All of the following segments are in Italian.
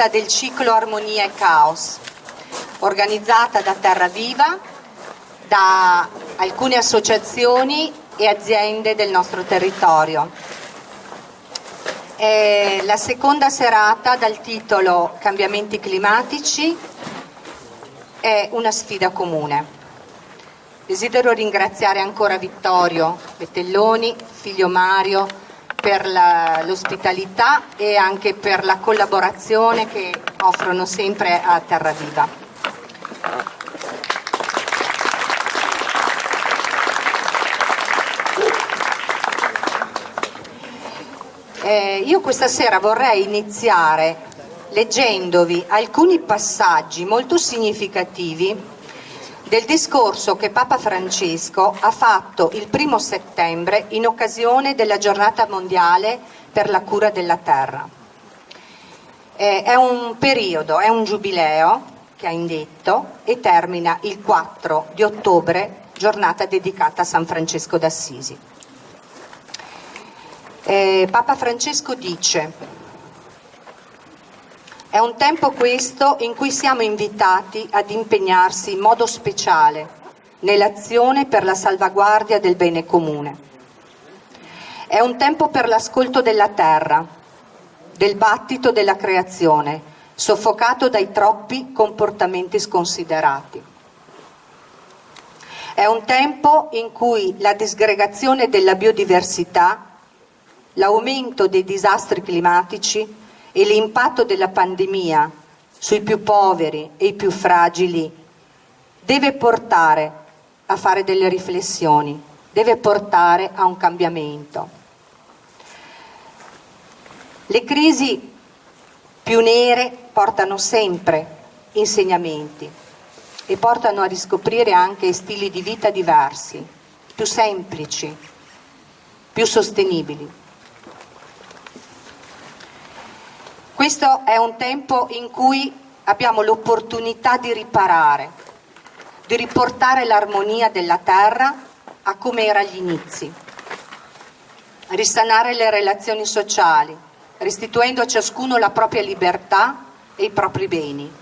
giornata del ciclo Armonia e Caos, organizzata da Terra Viva, da alcune associazioni e aziende del nostro territorio. È la seconda serata dal titolo Cambiamenti climatici è una sfida comune. Desidero ringraziare ancora Vittorio Bettelloni, figlio Mario, per l'ospitalità e anche per la collaborazione che offrono sempre a Terra Viva. Io questa sera vorrei iniziare leggendovi alcuni passaggi molto significativi del discorso che Papa Francesco ha fatto il 1° settembre in occasione della Giornata Mondiale per la cura della terra. È un periodo, è un giubileo che ha indetto e termina il 4 di ottobre, giornata dedicata a San Francesco d'Assisi. Papa Francesco dice: è un tempo questo in cui siamo invitati ad impegnarsi in modo speciale nell'azione per la salvaguardia del bene comune. È un tempo per l'ascolto della terra, del battito della creazione, soffocato dai troppi comportamenti sconsiderati. È un tempo in cui la disgregazione della biodiversità, l'aumento dei disastri climatici e l'impatto della pandemia sui più poveri e i più fragili deve portare a fare delle riflessioni, deve portare a un cambiamento. Le crisi più nere portano sempre insegnamenti e portano a riscoprire anche stili di vita diversi, più semplici, più sostenibili. Questo è un tempo in cui abbiamo l'opportunità di riparare, di riportare l'armonia della terra a come era agli inizi, risanare le relazioni sociali, restituendo a ciascuno la propria libertà e i propri beni.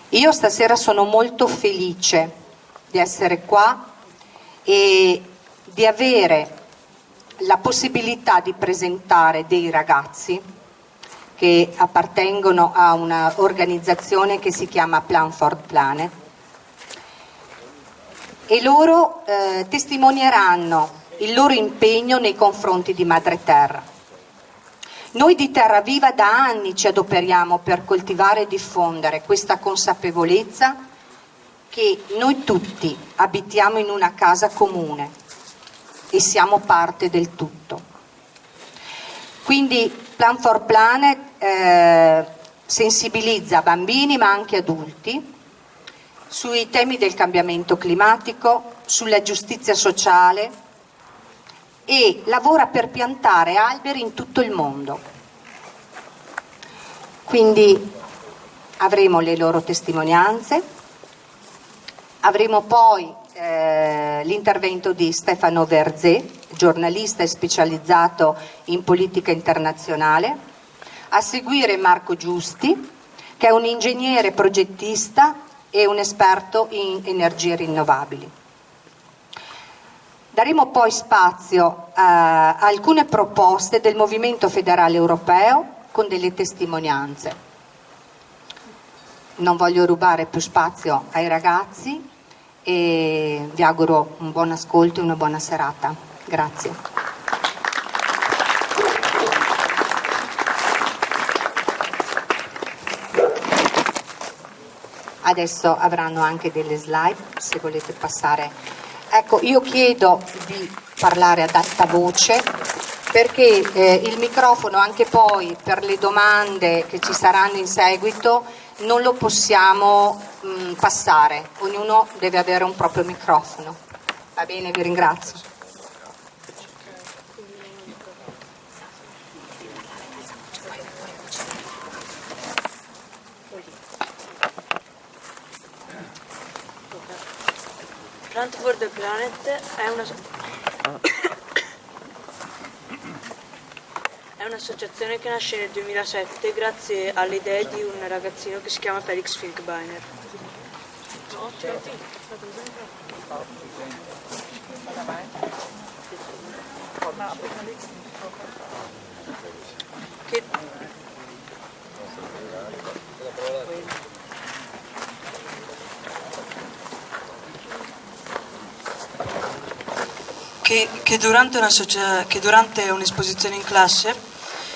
Io stasera sono molto felice di essere qua e di avere la possibilità di presentare dei ragazzi che appartengono a un'organizzazione che si chiama Plan for Planet, e loro testimonieranno il loro impegno nei confronti di Madre Terra. Noi di Terra Viva da anni ci adoperiamo per coltivare e diffondere questa consapevolezza che noi tutti abitiamo in una casa comune e siamo parte del tutto. Quindi Plan for Planet sensibilizza bambini ma anche adulti sui temi del cambiamento climatico, sulla giustizia sociale e lavora per piantare alberi in tutto il mondo. Quindi avremo le loro testimonianze, avremo poi l'intervento di Stefano Verzé, giornalista e specializzato in politica internazionale, a seguire Marco Giusti, che è un ingegnere progettista e un esperto in energie rinnovabili. Daremo poi spazio a alcune proposte del Movimento Federale Europeo con delle testimonianze. Non voglio rubare più spazio ai ragazzi e vi auguro un buon ascolto e una buona serata. Grazie. Adesso avranno anche delle slide, se volete passare. Ecco, io chiedo di parlare ad alta voce perché il microfono, anche poi per le domande che ci saranno in seguito, non lo possiamo passare, ognuno deve avere un proprio microfono. Va bene, vi ringrazio. Plant for the Planet è un'associazione che nasce nel 2007 grazie alle idee di un ragazzino che si chiama Felix Finkbeiner. Che durante un'esposizione in classe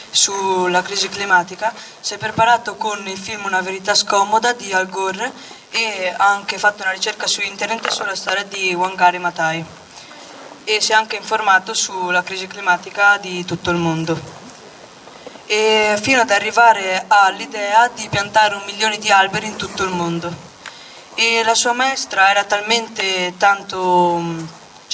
sulla crisi climatica si è preparato con il film Una verità scomoda di Al Gore e ha anche fatto una ricerca su internet sulla storia di Wangari Maathai e si è anche informato sulla crisi climatica di tutto il mondo, e fino ad arrivare all'idea di piantare 1 milione di alberi in tutto il mondo. E la sua maestra era talmente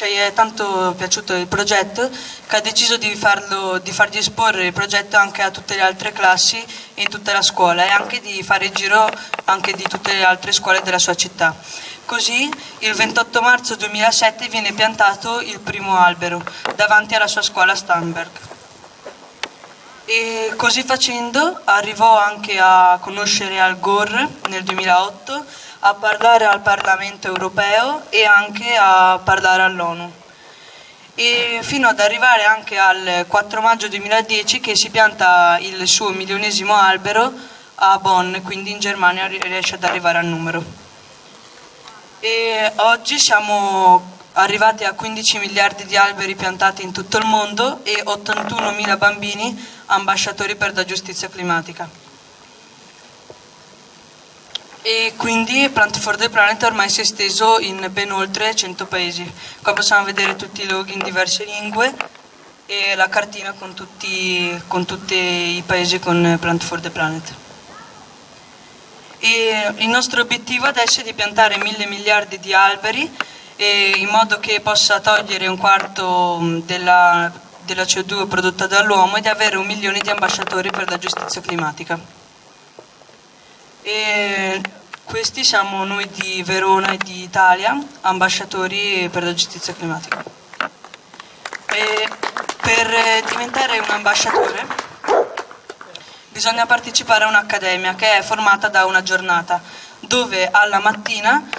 gli è tanto piaciuto il progetto che ha deciso di fargli esporre il progetto anche a tutte le altre classi e in tutta la scuola, e anche di fare il giro anche di tutte le altre scuole della sua città. Così il 28 marzo 2007 viene piantato il primo albero davanti alla sua scuola a Starnberg. E così facendo arrivò anche a conoscere Al Gore nel 2008, a parlare al Parlamento europeo e anche a parlare all'ONU, e fino ad arrivare anche al 4 maggio 2010 che si pianta il suo milionesimo albero a Bonn, quindi in Germania riesce ad arrivare al numero. E oggi siamo arrivati a 15 miliardi di alberi piantati in tutto il mondo e 81.000 bambini ambasciatori per la giustizia climatica. E quindi Plant for the Planet ormai si è esteso in ben oltre 100 paesi. Qua possiamo vedere tutti i loghi in diverse lingue e la cartina con tutti i paesi con Plant for the Planet. E il nostro obiettivo adesso è di piantare 1.000 miliardi di alberi in modo che possa togliere 1/4 della CO2 prodotta dall'uomo e di avere 1 milione di ambasciatori per la giustizia climatica. E questi siamo noi di Verona e di Italia, ambasciatori per la giustizia climatica. E per diventare un ambasciatore bisogna partecipare a un'accademia che è formata da una giornata dove alla mattina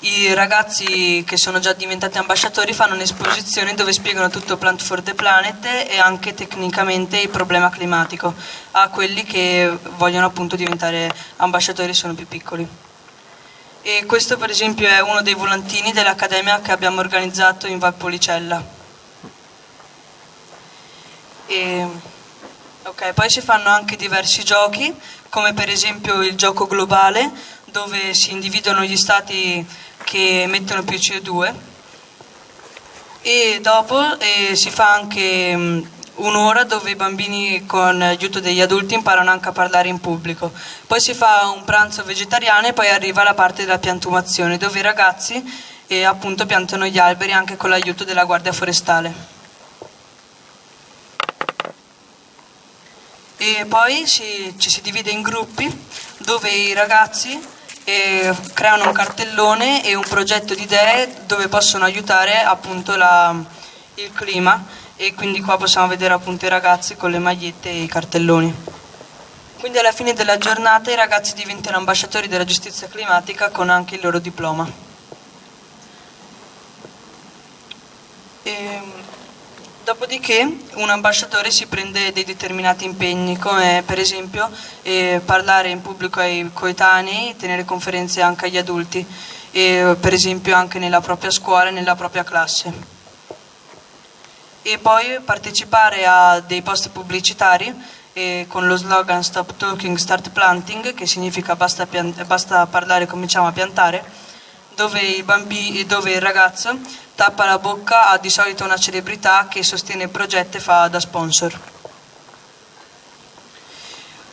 i ragazzi che sono già diventati ambasciatori fanno un'esposizione dove spiegano tutto Plant for the Planet e anche tecnicamente il problema climatico a quelli che vogliono appunto diventare ambasciatori e sono più piccoli. E questo per esempio è uno dei volantini dell'accademia che abbiamo organizzato in Valpolicella. Poi si fanno anche diversi giochi, come per esempio il gioco globale, dove si individuano gli stati che emettono più CO2, e dopo si fa anche un'ora dove i bambini con l'aiuto degli adulti imparano anche a parlare in pubblico. Poi si fa un pranzo vegetariano e poi arriva la parte della piantumazione dove i ragazzi appunto piantano gli alberi anche con l'aiuto della Guardia Forestale. E poi ci si divide in gruppi dove i ragazzi creano un cartellone e un progetto di idee dove possono aiutare appunto il clima, e quindi qua possiamo vedere appunto i ragazzi con le magliette e i cartelloni. Quindi alla fine della giornata i ragazzi diventano ambasciatori della giustizia climatica con anche il loro diploma. Dopodiché un ambasciatore si prende dei determinati impegni, come per esempio parlare in pubblico ai coetanei, tenere conferenze anche agli adulti, e per esempio anche nella propria scuola e nella propria classe. E poi partecipare a dei post pubblicitari con lo slogan Stop Talking, Start Planting, che significa basta parlare, cominciamo a piantare, dove il ragazzo tappa la bocca a di solito una celebrità che sostiene il progetto e fa da sponsor.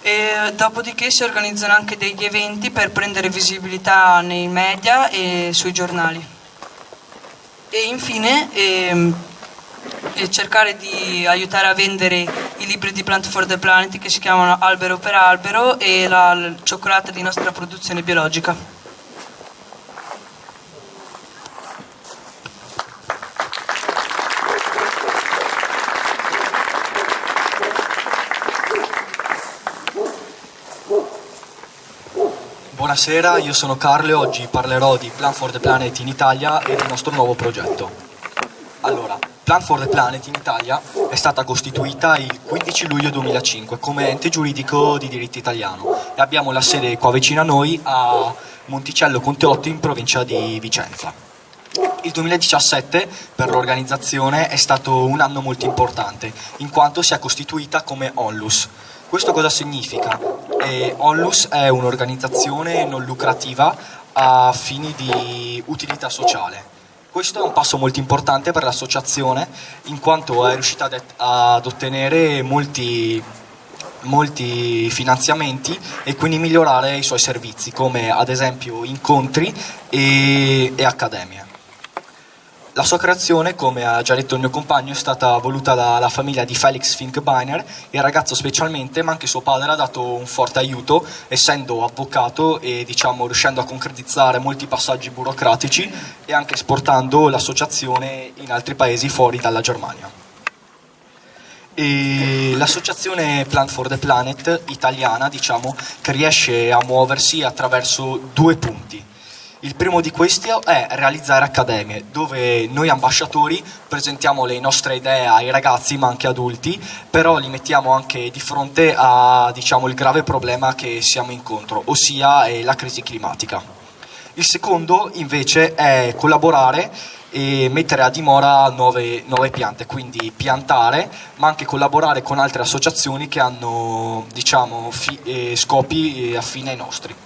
E dopodiché si organizzano anche degli eventi per prendere visibilità nei media e sui giornali. E infine cercare di aiutare a vendere i libri di Plant for the Planet che si chiamano Albero per Albero e la cioccolata di nostra produzione biologica. Buonasera, io sono Carlo e oggi parlerò di Plan for the Planet in Italia e del nostro nuovo progetto. Allora, Plan for the Planet in Italia è stata costituita il 15 luglio 2005 come ente giuridico di diritto italiano e abbiamo la sede qua vicino a noi a Monticello Conteotto in provincia di Vicenza. Il 2017 per l'organizzazione è stato un anno molto importante in quanto si è costituita come ONLUS. Questo cosa significa? ONLUS è un'organizzazione non lucrativa a fini di utilità sociale. Questo è un passo molto importante per l'associazione in quanto è riuscita ad ottenere molti finanziamenti e quindi migliorare i suoi servizi come ad esempio incontri e accademie. La sua creazione, come ha già detto il mio compagno, è stata voluta dalla famiglia di Felix Finkbeiner, il ragazzo specialmente, ma anche suo padre ha dato un forte aiuto, essendo avvocato e riuscendo a concretizzare molti passaggi burocratici e anche esportando l'associazione in altri paesi fuori dalla Germania. E l'associazione Plan for the Planet italiana, che riesce a muoversi attraverso due punti. Il primo di questi è realizzare accademie, dove noi ambasciatori presentiamo le nostre idee ai ragazzi, ma anche adulti, però li mettiamo anche di fronte a il grave problema che siamo incontro, ossia la crisi climatica. Il secondo invece è collaborare e mettere a dimora nuove piante, quindi piantare, ma anche collaborare con altre associazioni che hanno scopi affini ai nostri.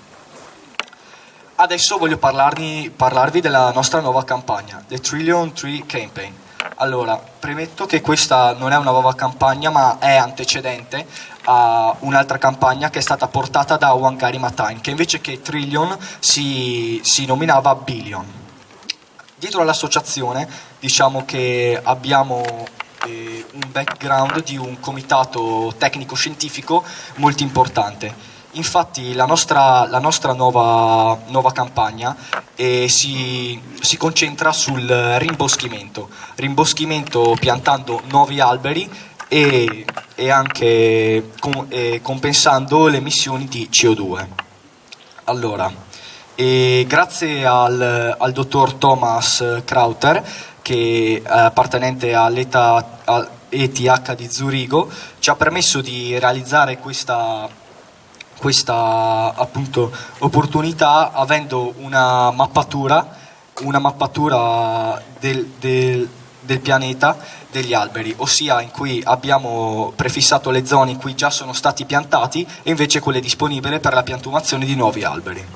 Adesso voglio parlarvi della nostra nuova campagna, The Trillion Tree Campaign. Allora, premetto che questa non è una nuova campagna, ma è antecedente a un'altra campagna che è stata portata da Wangari Maathai, che invece che Trillion si nominava Billion. Dietro all'associazione che abbiamo un background di un comitato tecnico-scientifico molto importante. Infatti la nostra nuova campagna si concentra sul rimboschimento piantando nuovi alberi e anche compensando le emissioni di CO2. Allora, grazie al dottor Thomas Krauter, che è appartenente all'ETH di Zurigo, ci ha permesso di realizzare questa appunto opportunità avendo una mappatura del pianeta degli alberi, ossia in cui abbiamo prefissato le zone in cui già sono stati piantati e invece quelle disponibili per la piantumazione di nuovi alberi.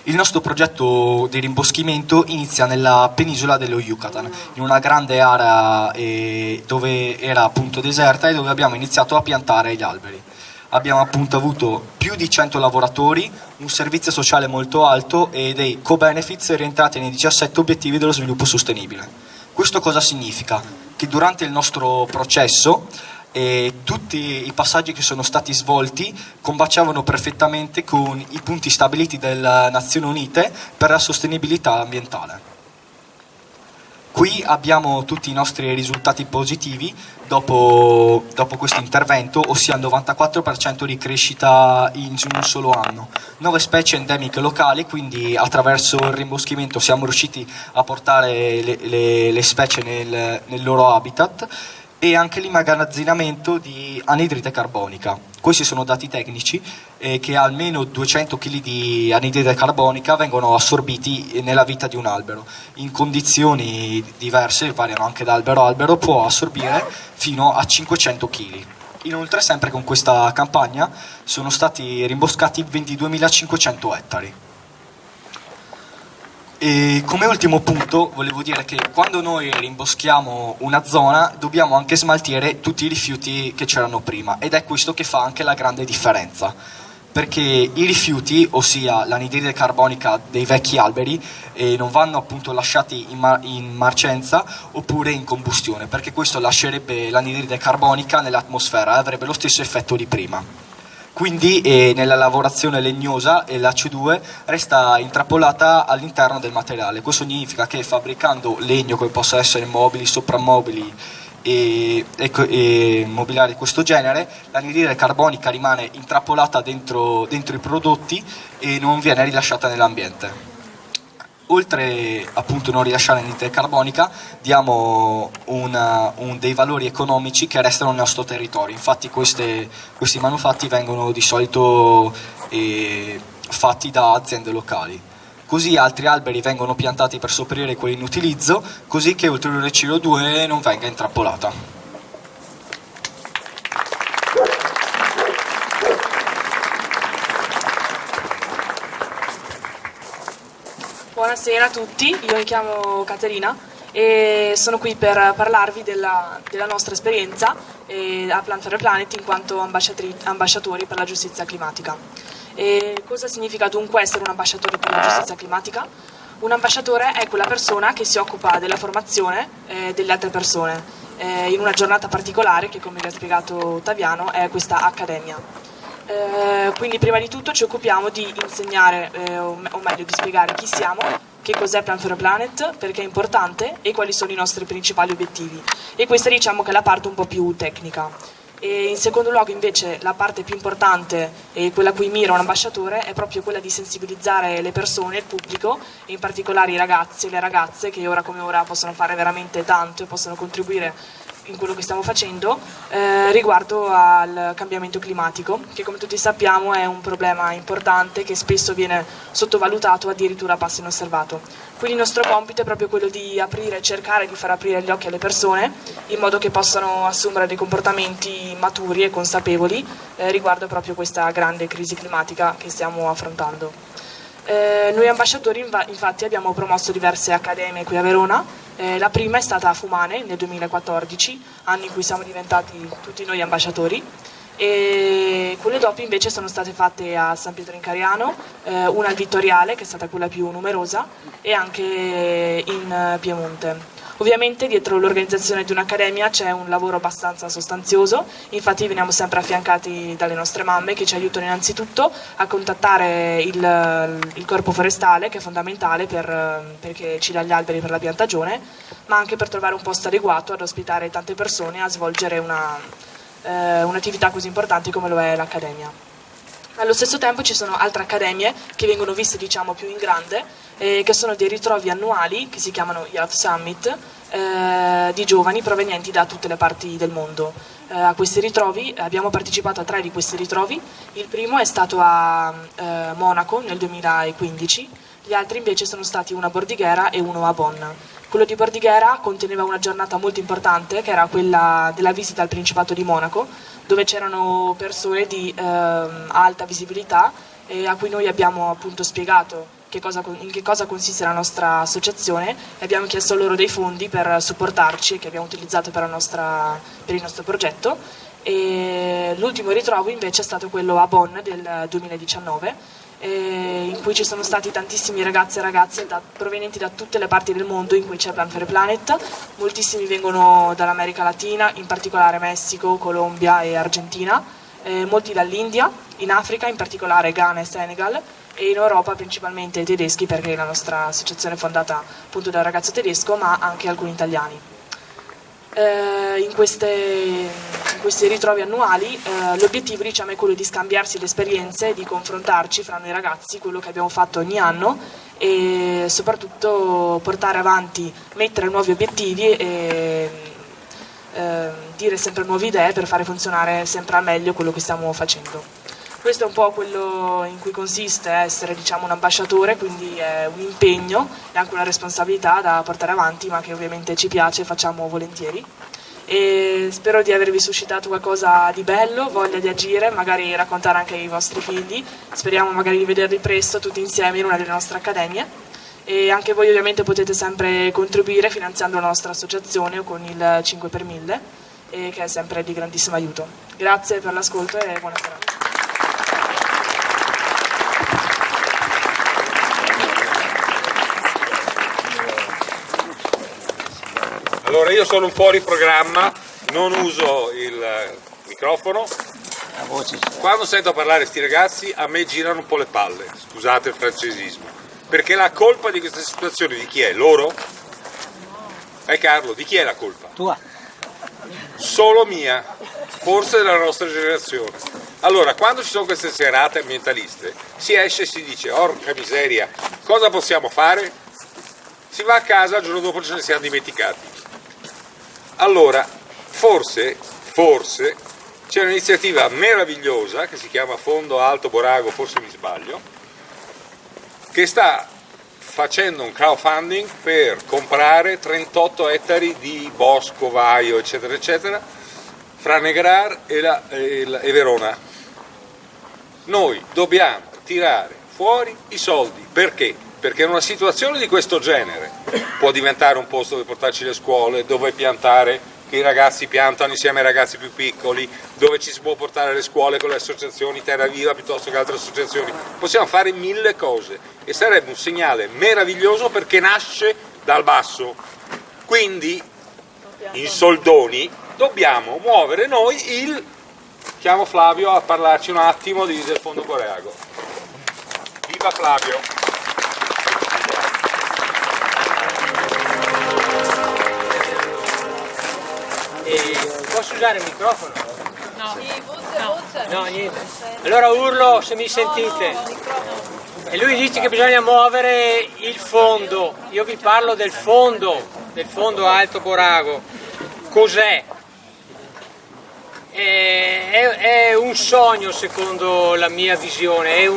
Il nostro progetto di rimboschimento inizia nella penisola dello Yucatan, in una grande area dove era appunto deserta e dove abbiamo iniziato a piantare gli alberi. Abbiamo appunto avuto più di 100 lavoratori, un servizio sociale molto alto e dei co-benefits rientrati nei 17 obiettivi dello sviluppo sostenibile. Questo cosa significa? Che durante il nostro processo tutti i passaggi che sono stati svolti combaciavano perfettamente con i punti stabiliti dalle Nazioni Unite per la sostenibilità ambientale. Qui abbiamo tutti i nostri risultati positivi dopo questo intervento, ossia il 94% di crescita in un solo anno. 9 specie endemiche locali, quindi attraverso il rimboschimento siamo riusciti a portare le specie nel loro habitat, e anche l'immagazzinamento di anidride carbonica. Questi sono dati tecnici che almeno 200 kg di anidride carbonica vengono assorbiti nella vita di un albero. In condizioni diverse, variano anche da albero a albero, può assorbire fino a 500 kg. Inoltre, sempre con questa campagna, sono stati rimboscati 22.500 ettari. E come ultimo punto volevo dire che quando noi rimboschiamo una zona dobbiamo anche smaltire tutti i rifiuti che c'erano prima, ed è questo che fa anche la grande differenza, perché i rifiuti, ossia l'anidride carbonica dei vecchi alberi, non vanno appunto lasciati in marcenza oppure in combustione, perché questo lascerebbe l'anidride carbonica nell'atmosfera e avrebbe lo stesso effetto di prima. Quindi nella lavorazione legnosa la CO2 resta intrappolata all'interno del materiale. Questo significa che fabbricando legno, come possa essere mobili, soprammobili e mobiliare di questo genere, l'anidride carbonica rimane intrappolata dentro i prodotti e non viene rilasciata nell'ambiente. Oltre appunto a non rilasciare l'anidride carbonica, diamo dei valori economici che restano nel nostro territorio. Infatti questi manufatti vengono di solito fatti da aziende locali. Così altri alberi vengono piantati per sopperire quelli in utilizzo, così che ulteriore CO2 non venga intrappolata. Buonasera a tutti, io mi chiamo Caterina e sono qui per parlarvi della nostra esperienza a Plant for the Planet in quanto ambasciatori per la giustizia climatica. E cosa significa dunque essere un ambasciatore per la giustizia climatica? Un ambasciatore è quella persona che si occupa della formazione delle altre persone in una giornata particolare che, come vi ha spiegato Ottaviano, è questa accademia. Quindi prima di tutto ci occupiamo di insegnare, o meglio di spiegare chi siamo, che cos'è Plant for the Planet, perché è importante e quali sono i nostri principali obiettivi. E questa diciamo che è la parte un po' più tecnica. E in secondo luogo invece la parte più importante e quella a cui mira un ambasciatore è proprio quella di sensibilizzare le persone, il pubblico, e in particolare i ragazzi e le ragazze che ora come ora possono fare veramente tanto e possono contribuire in quello che stiamo facendo riguardo al cambiamento climatico, che come tutti sappiamo è un problema importante che spesso viene sottovalutato, addirittura passa inosservato. Quindi il nostro compito è proprio quello di cercare di far aprire gli occhi alle persone in modo che possano assumere dei comportamenti maturi e consapevoli riguardo proprio questa grande crisi climatica che stiamo affrontando. Noi ambasciatori infatti abbiamo promosso diverse accademie qui a Verona. La prima è stata a Fumane nel 2014, anno in cui siamo diventati tutti noi ambasciatori, e quelle dopo invece sono state fatte a San Pietro in Cariano, una al Vittoriale che è stata quella più numerosa e anche in Piemonte. Ovviamente dietro l'organizzazione di un'accademia c'è un lavoro abbastanza sostanzioso, infatti veniamo sempre affiancati dalle nostre mamme che ci aiutano innanzitutto a contattare il corpo forestale, che è fondamentale perché ci dà gli alberi per la piantagione, ma anche per trovare un posto adeguato ad ospitare tante persone e a svolgere un'attività così importante come lo è l'accademia. Allo stesso tempo ci sono altre accademie che vengono viste diciamo più in grande, che sono dei ritrovi annuali che si chiamano Youth Summit di giovani provenienti da tutte le parti del mondo. A questi ritrovi abbiamo partecipato a 3 di questi ritrovi. Il primo è stato a Monaco nel 2015, gli altri invece sono stati uno a Bordighera e uno a Bonn. Quello di Bordighera conteneva una giornata molto importante che era quella della visita al Principato di Monaco, dove c'erano persone di alta visibilità e a cui noi abbiamo appunto spiegato in che cosa consiste la nostra associazione e abbiamo chiesto loro dei fondi per supportarci che abbiamo utilizzato per il nostro progetto. E l'ultimo ritrovo invece è stato quello a Bonn del 2019, in cui ci sono stati tantissimi ragazzi e ragazze provenienti da tutte le parti del mondo in cui c'è Plant for the Planet. Moltissimi vengono dall'America Latina, in particolare Messico, Colombia e Argentina, molti dall'India, in Africa, in particolare Ghana e Senegal, e in Europa principalmente tedeschi, perché la nostra associazione è fondata appunto da un ragazzo tedesco, ma anche alcuni italiani. In questi ritrovi annuali l'obiettivo diciamo è quello di scambiarsi le esperienze, di confrontarci fra noi ragazzi, quello che abbiamo fatto ogni anno, e soprattutto portare avanti, mettere nuovi obiettivi e dire sempre nuove idee per fare funzionare sempre al meglio quello che stiamo facendo. Questo è un po' quello in cui consiste essere diciamo un ambasciatore, quindi è un impegno e anche una responsabilità da portare avanti, ma che ovviamente ci piace e facciamo volentieri. E spero di avervi suscitato qualcosa di bello, voglia di agire, magari raccontare anche ai vostri figli. Speriamo magari di vederli presto tutti insieme in una delle nostre accademie. E anche voi ovviamente potete sempre contribuire finanziando la nostra associazione o con il 5 per 1000, che è sempre di grandissimo aiuto. Grazie per l'ascolto e buona serata. Allora, io sono un fuori programma, non uso il microfono. Quando sento parlare sti ragazzi a me girano un po' le palle, scusate il francesismo, perché la colpa di questa situazione di chi è? Loro? Carlo, di chi è la colpa? Tua. solo mia, forse della nostra generazione. Allora, quando ci sono queste serate ambientaliste, si esce e si dice, orca miseria, cosa possiamo fare? Si va a casa, il giorno dopo ce ne siamo dimenticati. Allora, forse c'è un'iniziativa meravigliosa che si chiama Fondo Alto Borago, forse mi sbaglio, che sta facendo un crowdfunding per comprare 38 ettari di bosco, vaio, eccetera, eccetera, fra Negrar e Verona. Noi dobbiamo tirare fuori i soldi. Perché? Perché in una situazione di questo genere può diventare un posto dove portarci le scuole, dove piantare, che i ragazzi piantano insieme ai ragazzi più piccoli, dove ci si può portare le scuole con le associazioni Terra Viva piuttosto che altre associazioni. Possiamo fare 1000 cose e sarebbe un segnale meraviglioso perché nasce dal basso. Quindi, in soldoni, dobbiamo muovere noi chiamo Flavio a parlarci un attimo del Fondo Borago. Viva Flavio! Posso usare il microfono? No, niente. Allora urlo se mi sentite. E lui dice che bisogna muovere il fondo. Io vi parlo del fondo Alto Borago. Cos'è? È un sogno secondo la mia visione, è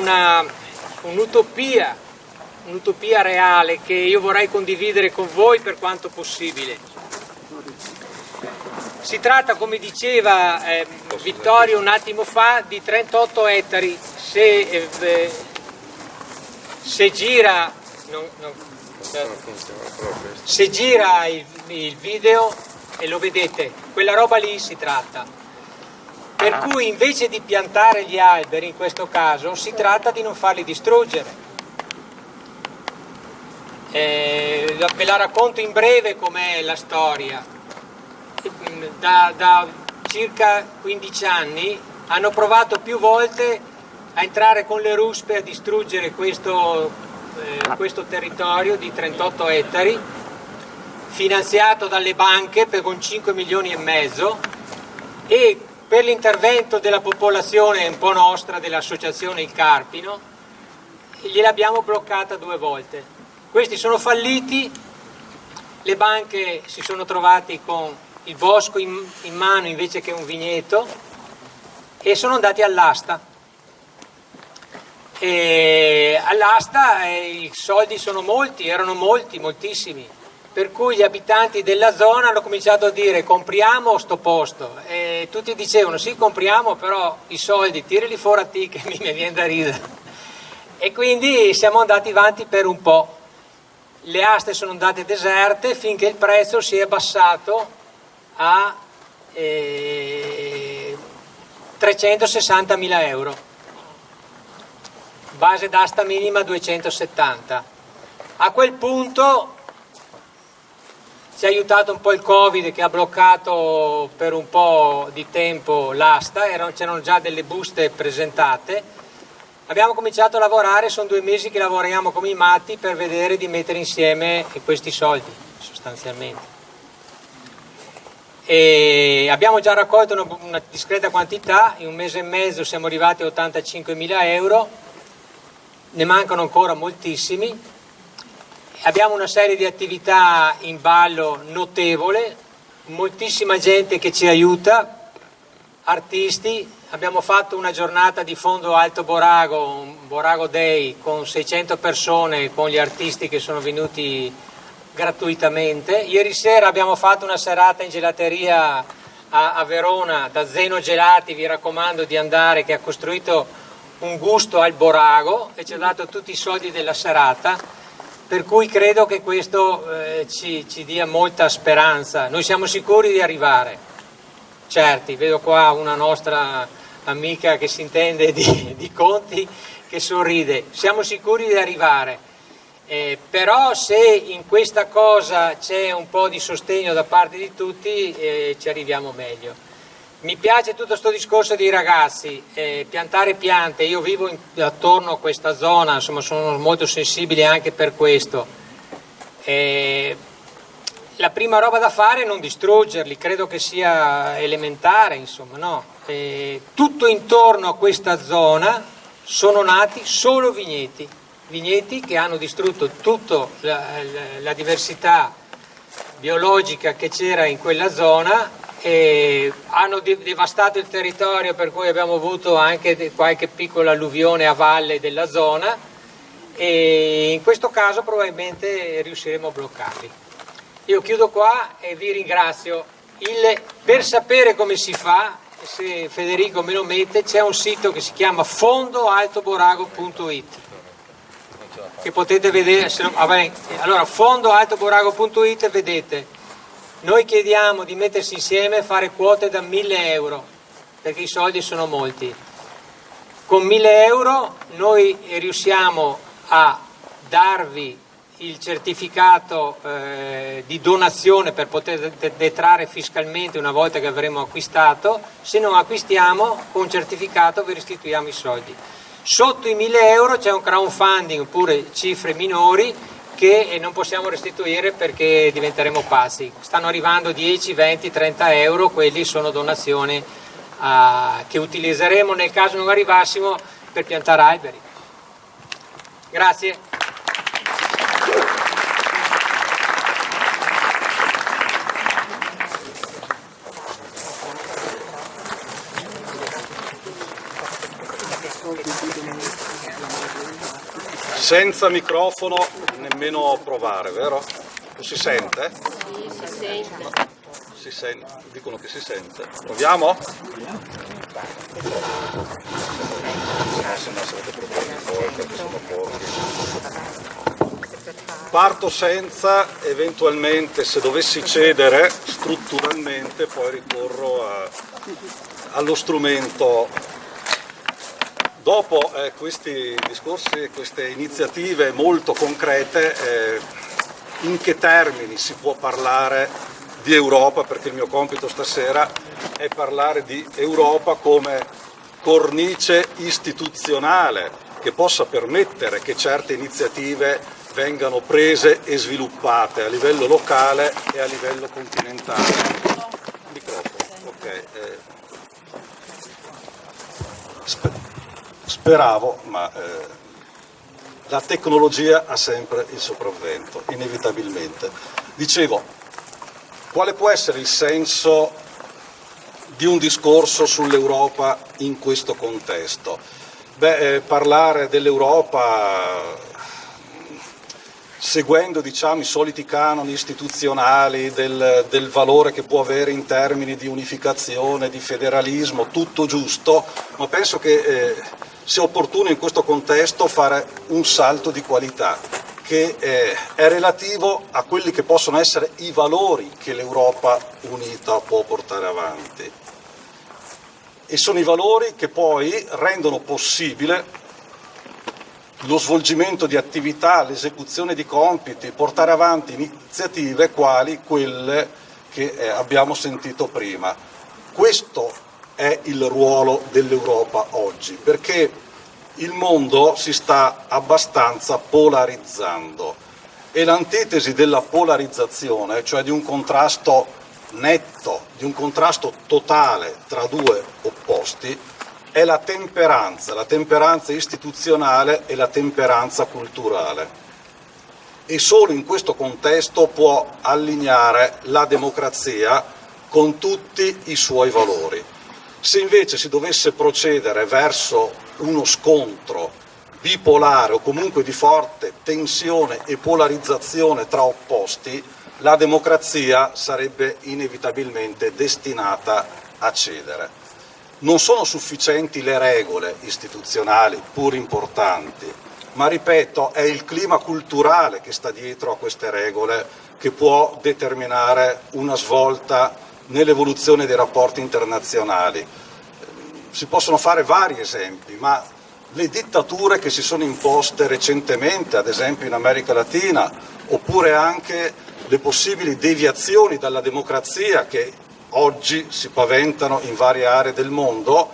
un'utopia reale che io vorrei condividere con voi per quanto possibile. Si tratta, come diceva Vittorio un attimo fa, di 38 ettari. Se gira il video e lo vedete, quella roba lì si tratta. Per cui invece di piantare gli alberi, in questo caso, si tratta di non farli distruggere. Ve la racconto in breve com'è la storia. Da circa 15 anni hanno provato più volte a entrare con le ruspe a distruggere questo territorio di 38 ettari, finanziato dalle banche con 5 milioni e mezzo, e per l'intervento della popolazione un po' nostra, dell'associazione Il Carpino, gliel'abbiamo bloccata 2 volte. Questi sono falliti, le banche si sono trovati con il bosco in mano invece che un vigneto e sono andati all'asta. E all'asta i soldi sono erano moltissimi, per cui gli abitanti della zona hanno cominciato a dire compriamo sto posto, e tutti dicevano sì compriamo, però i soldi tirali fuori a te che mi viene da ridere. E quindi siamo andati avanti per un po', le aste sono andate deserte finché il prezzo si è abbassato a 360.000 euro, base d'asta minima 270. A quel punto ci ha aiutato un po' il Covid che ha bloccato per un po' di tempo l'asta, c'erano già delle buste presentate, abbiamo cominciato a lavorare, sono 2 mesi che lavoriamo come i matti per vedere di mettere insieme questi soldi sostanzialmente. E abbiamo già raccolto una discreta quantità, in 1 mese e mezzo siamo arrivati a 85.000 euro, ne mancano ancora moltissimi, abbiamo una serie di attività in ballo notevole, moltissima gente che ci aiuta, artisti, abbiamo fatto una giornata di Fondo Alto Borago, un Borago Day con 600 persone, con gli artisti che sono venuti gratuitamente. Ieri sera abbiamo fatto una serata in gelateria a Verona da Zeno Gelati, vi raccomando di andare, che ha costruito un gusto al Borago e ci ha dato tutti i soldi della serata, per cui credo che questo ci dia molta speranza. Noi siamo sicuri di arrivare, certi, vedo qua una nostra amica che si intende di conti che sorride, siamo sicuri di arrivare. Però se in questa cosa c'è un po' di sostegno da parte di tutti ci arriviamo meglio. Mi piace tutto questo discorso dei ragazzi, piantare piante, io vivo attorno a questa zona, insomma sono molto sensibile anche per questo. la prima roba da fare è non distruggerli, credo che sia elementare, insomma, no? Tutto intorno a questa zona sono nati solo vigneti che hanno distrutto tutta la diversità biologica che c'era in quella zona e hanno devastato il territorio, per cui abbiamo avuto anche qualche piccola alluvione a valle della zona e in questo caso probabilmente riusciremo a bloccarli. Io chiudo qua e vi ringrazio. Per sapere come si fa, se Federico me lo mette, c'è un sito che si chiama fondoaltoborago.it che potete vedere. Allora, fondoaltoborago.it, vedete, noi chiediamo di mettersi insieme e fare quote da 1.000 euro, perché i soldi sono molti. Con 1.000 euro noi riusciamo a darvi il certificato di donazione per poter detrarre fiscalmente una volta che avremo acquistato. Se non acquistiamo, con un certificato vi restituiamo i soldi. Sotto i 1.000 euro c'è un crowdfunding oppure cifre minori che non possiamo restituire perché diventeremo pazzi. Stanno arrivando 10, 20, 30 euro, quelli sono donazioni che utilizzeremo nel caso non arrivassimo per piantare alberi. Grazie. Senza microfono nemmeno provare, vero? Non si sente? Sì, si sente. Si sente, dicono che si sente. Proviamo? Se no sarete problemi poi perché sono pochi. Parto senza, eventualmente se dovessi cedere strutturalmente poi ricorro allo strumento. Dopo questi discorsi, queste iniziative molto concrete, in che termini si può parlare di Europa? Perché il mio compito stasera è parlare di Europa come cornice istituzionale che possa permettere che certe iniziative vengano prese e sviluppate a livello locale e a livello continentale. Microfono, ok. Speravo, ma la tecnologia ha sempre il sopravvento, inevitabilmente. Dicevo, quale può essere il senso di un discorso sull'Europa in questo contesto? Parlare dell'Europa seguendo, diciamo, i soliti canoni istituzionali del valore che può avere in termini di unificazione, di federalismo, tutto giusto, ma penso che sia opportuno in questo contesto fare un salto di qualità che è relativo a quelli che possono essere i valori che l'Europa unita può portare avanti. E sono i valori che poi rendono possibile lo svolgimento di attività, l'esecuzione di compiti, portare avanti iniziative quali quelle che abbiamo sentito prima. Questo è il ruolo dell'Europa oggi, perché il mondo si sta abbastanza polarizzando e l'antitesi della polarizzazione, cioè di un contrasto netto, di un contrasto totale tra due opposti, è la temperanza istituzionale e la temperanza culturale. E solo in questo contesto può allineare la democrazia con tutti i suoi valori. Se invece si dovesse procedere verso uno scontro bipolare o comunque di forte tensione e polarizzazione tra opposti, la democrazia sarebbe inevitabilmente destinata a cedere. Non sono sufficienti le regole istituzionali, pur importanti, ma ripeto, è il clima culturale che sta dietro a queste regole che può determinare una svolta nell'evoluzione dei rapporti internazionali. Si possono fare vari esempi, ma le dittature che si sono imposte recentemente, ad esempio in America Latina, oppure anche le possibili deviazioni dalla democrazia che oggi si paventano in varie aree del mondo,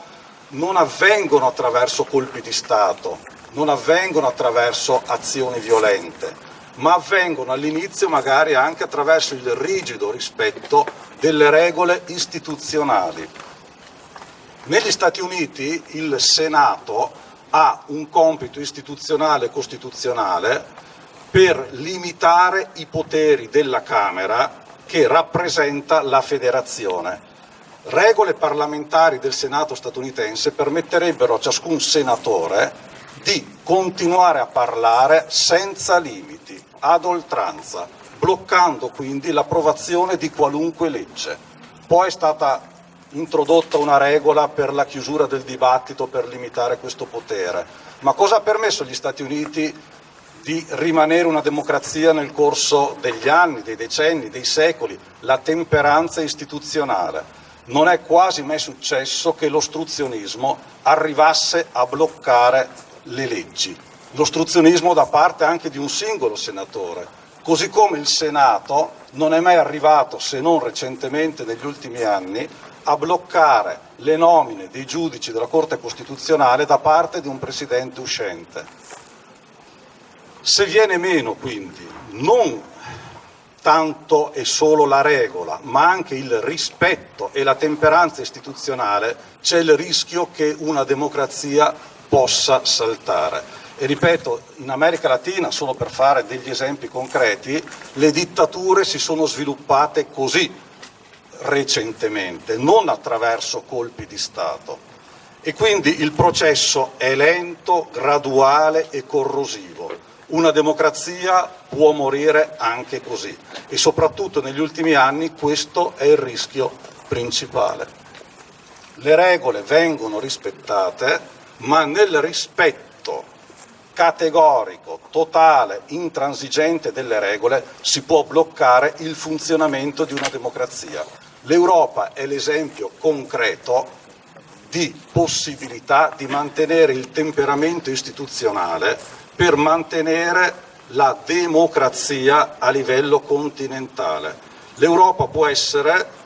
non avvengono attraverso colpi di Stato, non avvengono attraverso azioni violente, ma avvengono all'inizio magari anche attraverso il rigido rispetto delle regole istituzionali. Negli Stati Uniti il Senato ha un compito istituzionale e costituzionale per limitare i poteri della Camera che rappresenta la federazione. Regole parlamentari del Senato statunitense permetterebbero a ciascun senatore di continuare a parlare senza limiti, ad oltranza, bloccando quindi l'approvazione di qualunque legge. Poi è stata introdotta una regola per la chiusura del dibattito per limitare questo potere. Ma cosa ha permesso agli Stati Uniti di rimanere una democrazia nel corso degli anni, dei decenni, dei secoli? La temperanza istituzionale. Non è quasi mai successo che l'ostruzionismo arrivasse a bloccare le leggi. L'ostruzionismo da parte anche di un singolo senatore, così come il Senato non è mai arrivato, se non recentemente negli ultimi anni, a bloccare le nomine dei giudici della Corte Costituzionale da parte di un presidente uscente. Se viene meno quindi non tanto e solo la regola, ma anche il rispetto e la temperanza istituzionale, c'è il rischio che una democrazia possa saltare. E ripeto, in America Latina, solo per fare degli esempi concreti, le dittature si sono sviluppate così recentemente, non attraverso colpi di Stato. E quindi il processo è lento, graduale e corrosivo. Una democrazia può morire anche così e soprattutto negli ultimi anni questo è il rischio principale. Le regole vengono rispettate, ma nel rispetto categorico, totale, intransigente delle regole si può bloccare il funzionamento di una democrazia. L'Europa è l'esempio concreto di possibilità di mantenere il temperamento istituzionale per mantenere la democrazia a livello continentale. L'Europa può essere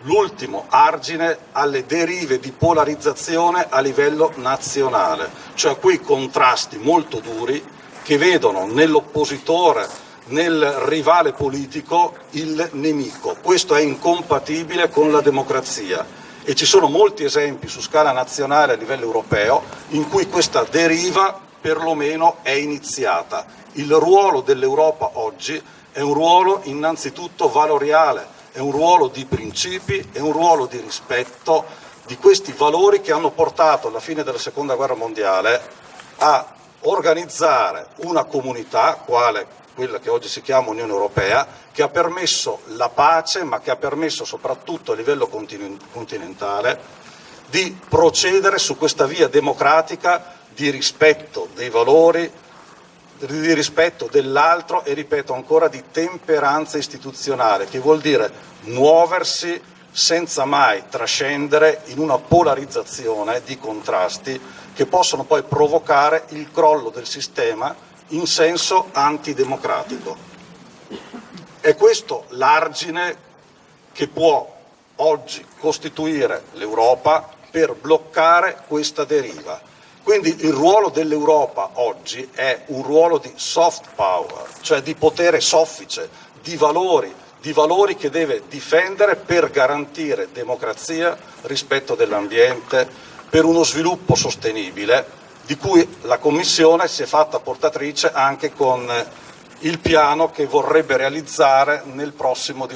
l'ultimo argine alle derive di polarizzazione a livello nazionale, cioè quei contrasti molto duri che vedono nell'oppositore, nel rivale politico, il nemico. Questo è incompatibile con la democrazia e ci sono molti esempi su scala nazionale a livello europeo in cui questa deriva perlomeno è iniziata. Il ruolo dell'Europa oggi è un ruolo innanzitutto valoriale, è un ruolo di principi, è un ruolo di rispetto di questi valori che hanno portato alla fine della Seconda Guerra Mondiale a organizzare una comunità, quale quella che oggi si chiama Unione Europea, che ha permesso la pace, ma che ha permesso soprattutto a livello continentale di procedere su questa via democratica di rispetto dei valori, di rispetto dell'altro e, ripeto ancora, di temperanza istituzionale, che vuol dire muoversi senza mai trascendere in una polarizzazione di contrasti che possono poi provocare il crollo del sistema in senso antidemocratico. È questo l'argine che può oggi costituire l'Europa per bloccare questa deriva. Quindi il ruolo dell'Europa oggi è un ruolo di soft power, cioè di potere soffice, di valori che deve difendere per garantire democrazia, rispetto dell'ambiente, per uno sviluppo sostenibile, di cui la Commissione si è fatta portatrice anche con il piano che vorrebbe realizzare nel prossimo,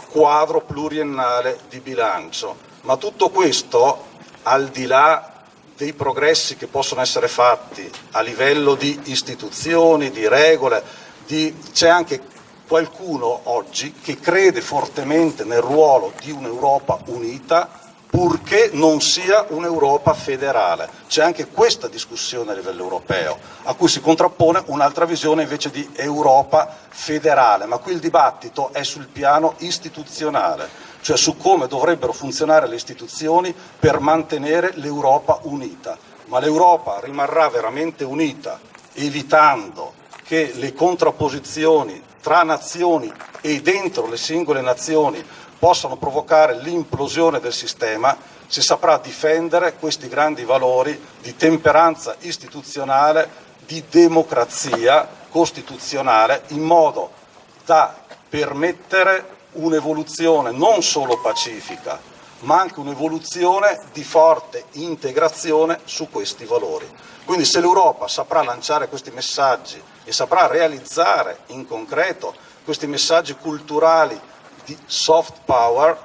quadro pluriennale di bilancio. Ma tutto questo, al di là dei progressi che possono essere fatti a livello di istituzioni, di regole, c'è anche qualcuno oggi che crede fortemente nel ruolo di un'Europa unita, purché non sia un'Europa federale. C'è anche questa discussione a livello europeo, a cui si contrappone un'altra visione invece di Europa federale, ma qui il dibattito è sul piano istituzionale, cioè su come dovrebbero funzionare le istituzioni per mantenere l'Europa unita. Ma l'Europa rimarrà veramente unita evitando che le contrapposizioni tra nazioni e dentro le singole nazioni possano provocare l'implosione del sistema, se saprà difendere questi grandi valori di temperanza istituzionale, di democrazia costituzionale in modo da permettere un'evoluzione non solo pacifica, ma anche un'evoluzione di forte integrazione su questi valori. Quindi se l'Europa saprà lanciare questi messaggi e saprà realizzare in concreto questi messaggi culturali di soft power,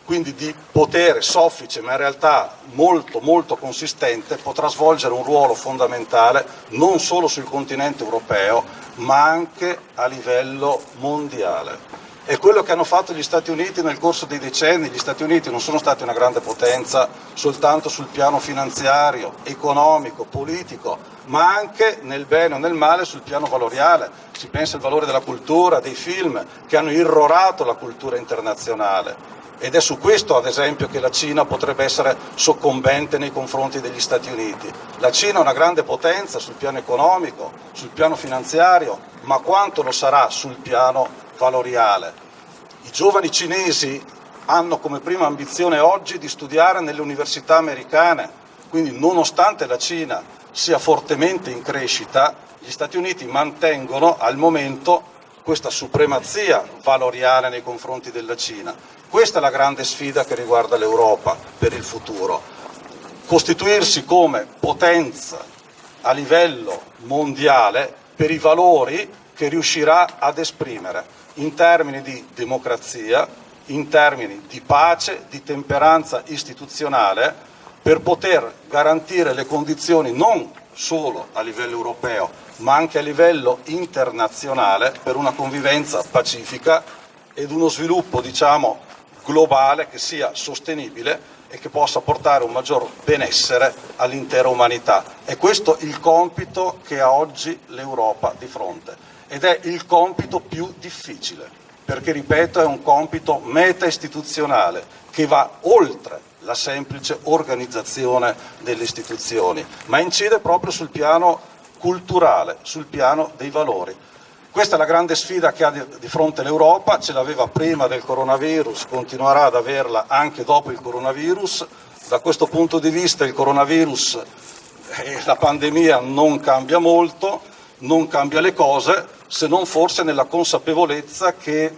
quindi di potere soffice ma in realtà molto molto consistente, potrà svolgere un ruolo fondamentale non solo sul continente europeo ma anche a livello mondiale. È quello che hanno fatto gli Stati Uniti nel corso dei decenni. Gli Stati Uniti non sono stati una grande potenza soltanto sul piano finanziario, economico, politico, ma anche nel bene o nel male sul piano valoriale. Si pensa al valore della cultura, dei film che hanno irrorato la cultura internazionale. Ed è su questo, ad esempio, che la Cina potrebbe essere soccombente nei confronti degli Stati Uniti. La Cina è una grande potenza sul piano economico, sul piano finanziario, ma quanto lo sarà sul piano valoriale. I giovani cinesi hanno come prima ambizione oggi di studiare nelle università americane, quindi nonostante la Cina sia fortemente in crescita, gli Stati Uniti mantengono al momento questa supremazia valoriale nei confronti della Cina. Questa è la grande sfida che riguarda l'Europa per il futuro. Costituirsi come potenza a livello mondiale per i valori che riuscirà ad esprimere in termini di democrazia, in termini di pace, di temperanza istituzionale, per poter garantire le condizioni non solo a livello europeo, ma anche a livello internazionale per una convivenza pacifica ed uno sviluppo, diciamo, globale che sia sostenibile e che possa portare un maggior benessere all'intera umanità. È questo il compito che ha oggi l'Europa di fronte. Ed è il compito più difficile, perché, ripeto, è un compito meta-istituzionale che va oltre la semplice organizzazione delle istituzioni, ma incide proprio sul piano culturale, sul piano dei valori. Questa è la grande sfida che ha di fronte l'Europa, ce l'aveva prima del coronavirus, continuerà ad averla anche dopo il coronavirus. Da questo punto di vista il coronavirus e la pandemia non cambia molto, non cambia le cose, se non forse nella consapevolezza che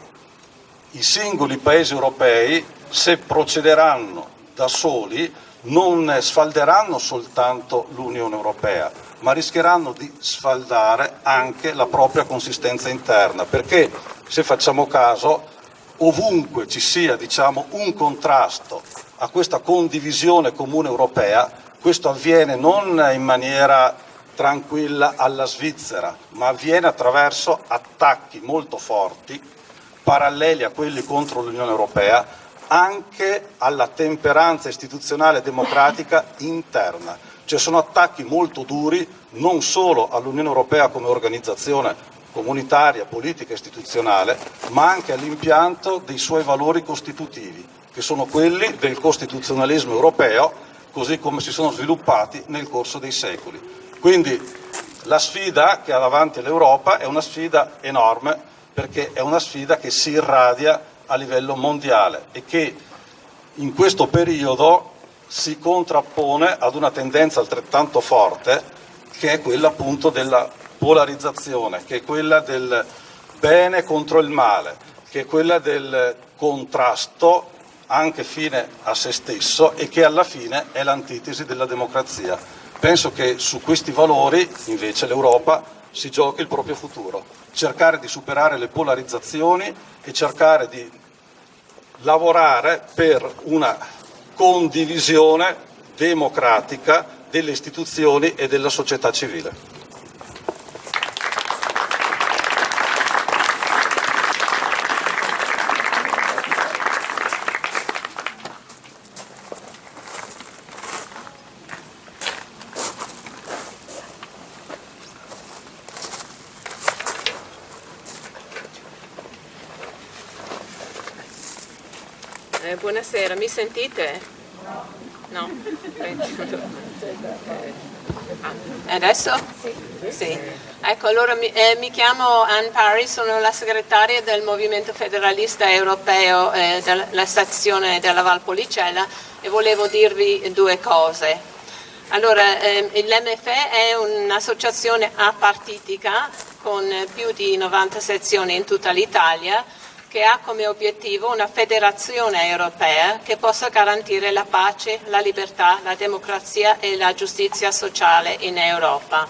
i singoli paesi europei, se procederanno da soli, non sfalderanno soltanto l'Unione Europea, ma rischieranno di sfaldare anche la propria consistenza interna, perché se facciamo caso, ovunque ci sia, diciamo, un contrasto a questa condivisione comune europea, questo avviene non in maniera tranquilla alla Svizzera, ma avviene attraverso attacchi molto forti, paralleli a quelli contro l'Unione Europea, anche alla temperanza istituzionale e democratica interna. Cioè sono attacchi molto duri non solo all'Unione Europea come organizzazione comunitaria, politica e istituzionale, ma anche all'impianto dei suoi valori costitutivi, che sono quelli del costituzionalismo europeo, così come si sono sviluppati nel corso dei secoli. Quindi la sfida che ha davanti l'Europa è una sfida enorme, perché è una sfida che si irradia a livello mondiale e che in questo periodo si contrappone ad una tendenza altrettanto forte, che è quella appunto della polarizzazione, che è quella del bene contro il male, che è quella del contrasto anche fine a se stesso e che alla fine è l'antitesi della democrazia. Penso che su questi valori invece l'Europa si giochi il proprio futuro, cercare di superare le polarizzazioni e cercare di lavorare per una condivisione democratica delle istituzioni e della società civile. Buonasera, mi sentite? No? Adesso? Sì. Ecco, allora mi chiamo Ann Parry, sono la segretaria del Movimento Federalista Europeo della sezione della Valpolicella e volevo dirvi due cose. Allora, l'MFE è un'associazione apartitica con più di 90 sezioni in tutta l'Italia, che ha come obiettivo una federazione europea che possa garantire la pace, la libertà, la democrazia e la giustizia sociale in Europa.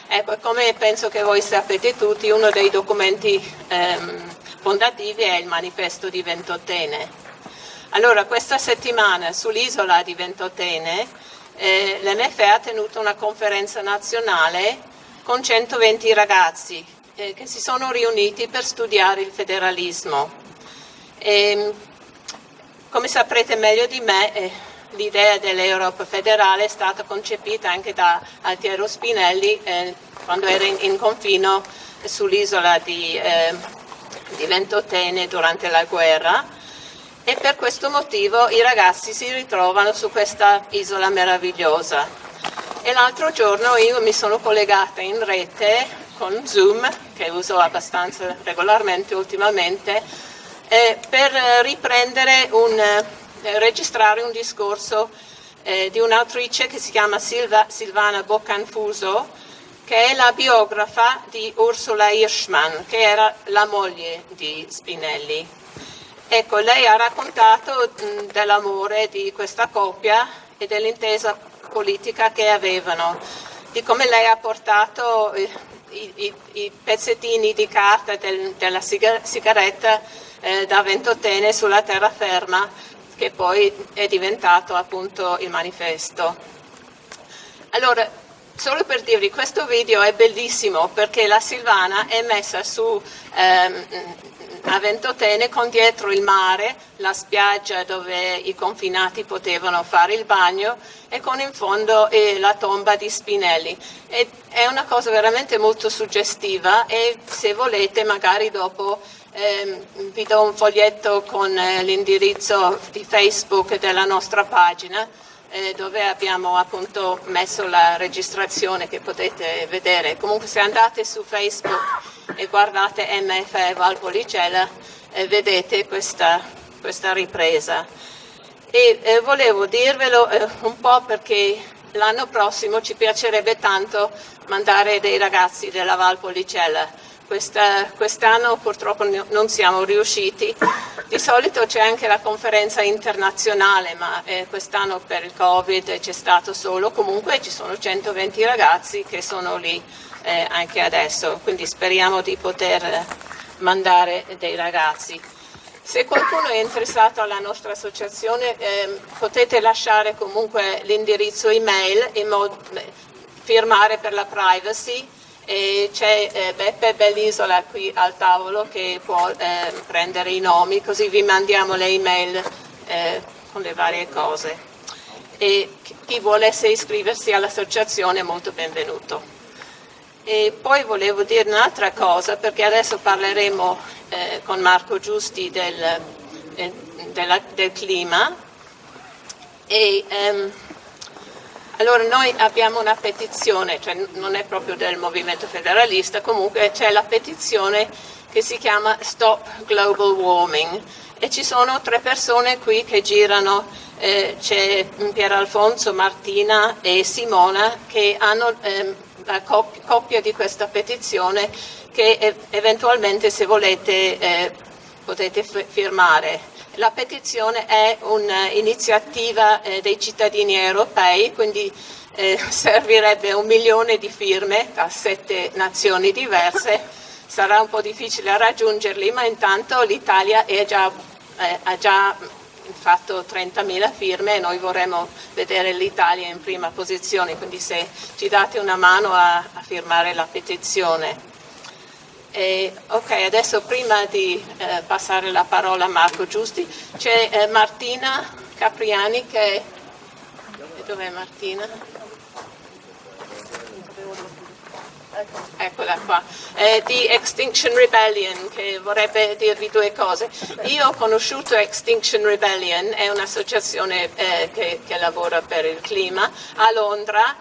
Ecco, come penso che voi sapete tutti, uno dei documenti fondativi è il manifesto di Ventotene. Allora, questa settimana sull'isola di Ventotene l'MFE ha tenuto una conferenza nazionale con 120 ragazzi che si sono riuniti per studiare il federalismo. Come saprete meglio di me, l'idea dell'Europa federale è stata concepita anche da Altiero Spinelli quando era in confino sull'isola di Ventotene durante la guerra, e per questo motivo i ragazzi si ritrovano su questa isola meravigliosa. E l'altro giorno io mi sono collegata in rete con Zoom, che uso abbastanza regolarmente ultimamente, per registrare un discorso di un'autrice che si chiama Silvana Boccanfuso, che è la biografa di Ursula Hirschman, che era la moglie di Spinelli. Ecco, lei ha raccontato dell'amore di questa coppia e dell'intesa politica che avevano, di come lei ha portato i pezzettini di carta della sigaretta da Ventotene sulla terraferma, che poi è diventato appunto il manifesto. Allora, solo per dirvi, questo video è bellissimo perché la Silvana è messa su a Ventotene con dietro il mare, la spiaggia dove i confinati potevano fare il bagno, e con in fondo la tomba di Spinelli. È una cosa veramente molto suggestiva, e se volete magari dopo vi do un foglietto con l'indirizzo di Facebook della nostra pagina, dove abbiamo appunto messo la registrazione che potete vedere. Comunque se andate su Facebook e guardate MFE Valpolicella vedete questa ripresa. E volevo dirvelo un po' perché l'anno prossimo ci piacerebbe tanto mandare dei ragazzi della Valpolicella. Quest'anno purtroppo non siamo riusciti. Di solito c'è anche la conferenza internazionale, ma quest'anno per il Covid c'è stato solo. Comunque ci sono 120 ragazzi che sono lì anche adesso, quindi speriamo di poter mandare dei ragazzi. Se qualcuno è interessato alla nostra associazione potete lasciare comunque l'indirizzo email firmare per la privacy. E c'è Beppe Bellisola qui al tavolo che può prendere i nomi, così vi mandiamo le email con le varie cose. E chi volesse iscriversi all'associazione è molto benvenuto. E poi volevo dire un'altra cosa, perché adesso parleremo con Marco Giusti del clima. Allora noi abbiamo una petizione, cioè non è proprio del Movimento Federalista, comunque c'è la petizione che si chiama Stop Global Warming, e ci sono 3 persone qui che girano, c'è Pieralfonso, Martina e Simona, che hanno la copia di questa petizione che eventualmente, se volete, potete firmare. La petizione è un'iniziativa dei cittadini europei, quindi servirebbe 1 milione di firme da 7 nazioni diverse. Sarà un po' difficile raggiungerli, ma intanto l'Italia ha già fatto 30.000 firme e noi vorremmo vedere l'Italia in prima posizione, quindi se ci date una mano a firmare la petizione. Ok, adesso prima di passare la parola a Marco Giusti, c'è Martina Capriani che... Dov'è Martina? Eccola qua, di Extinction Rebellion, che vorrebbe dirvi 2 cose. Io ho conosciuto Extinction Rebellion, è un'associazione che lavora per il clima a Londra,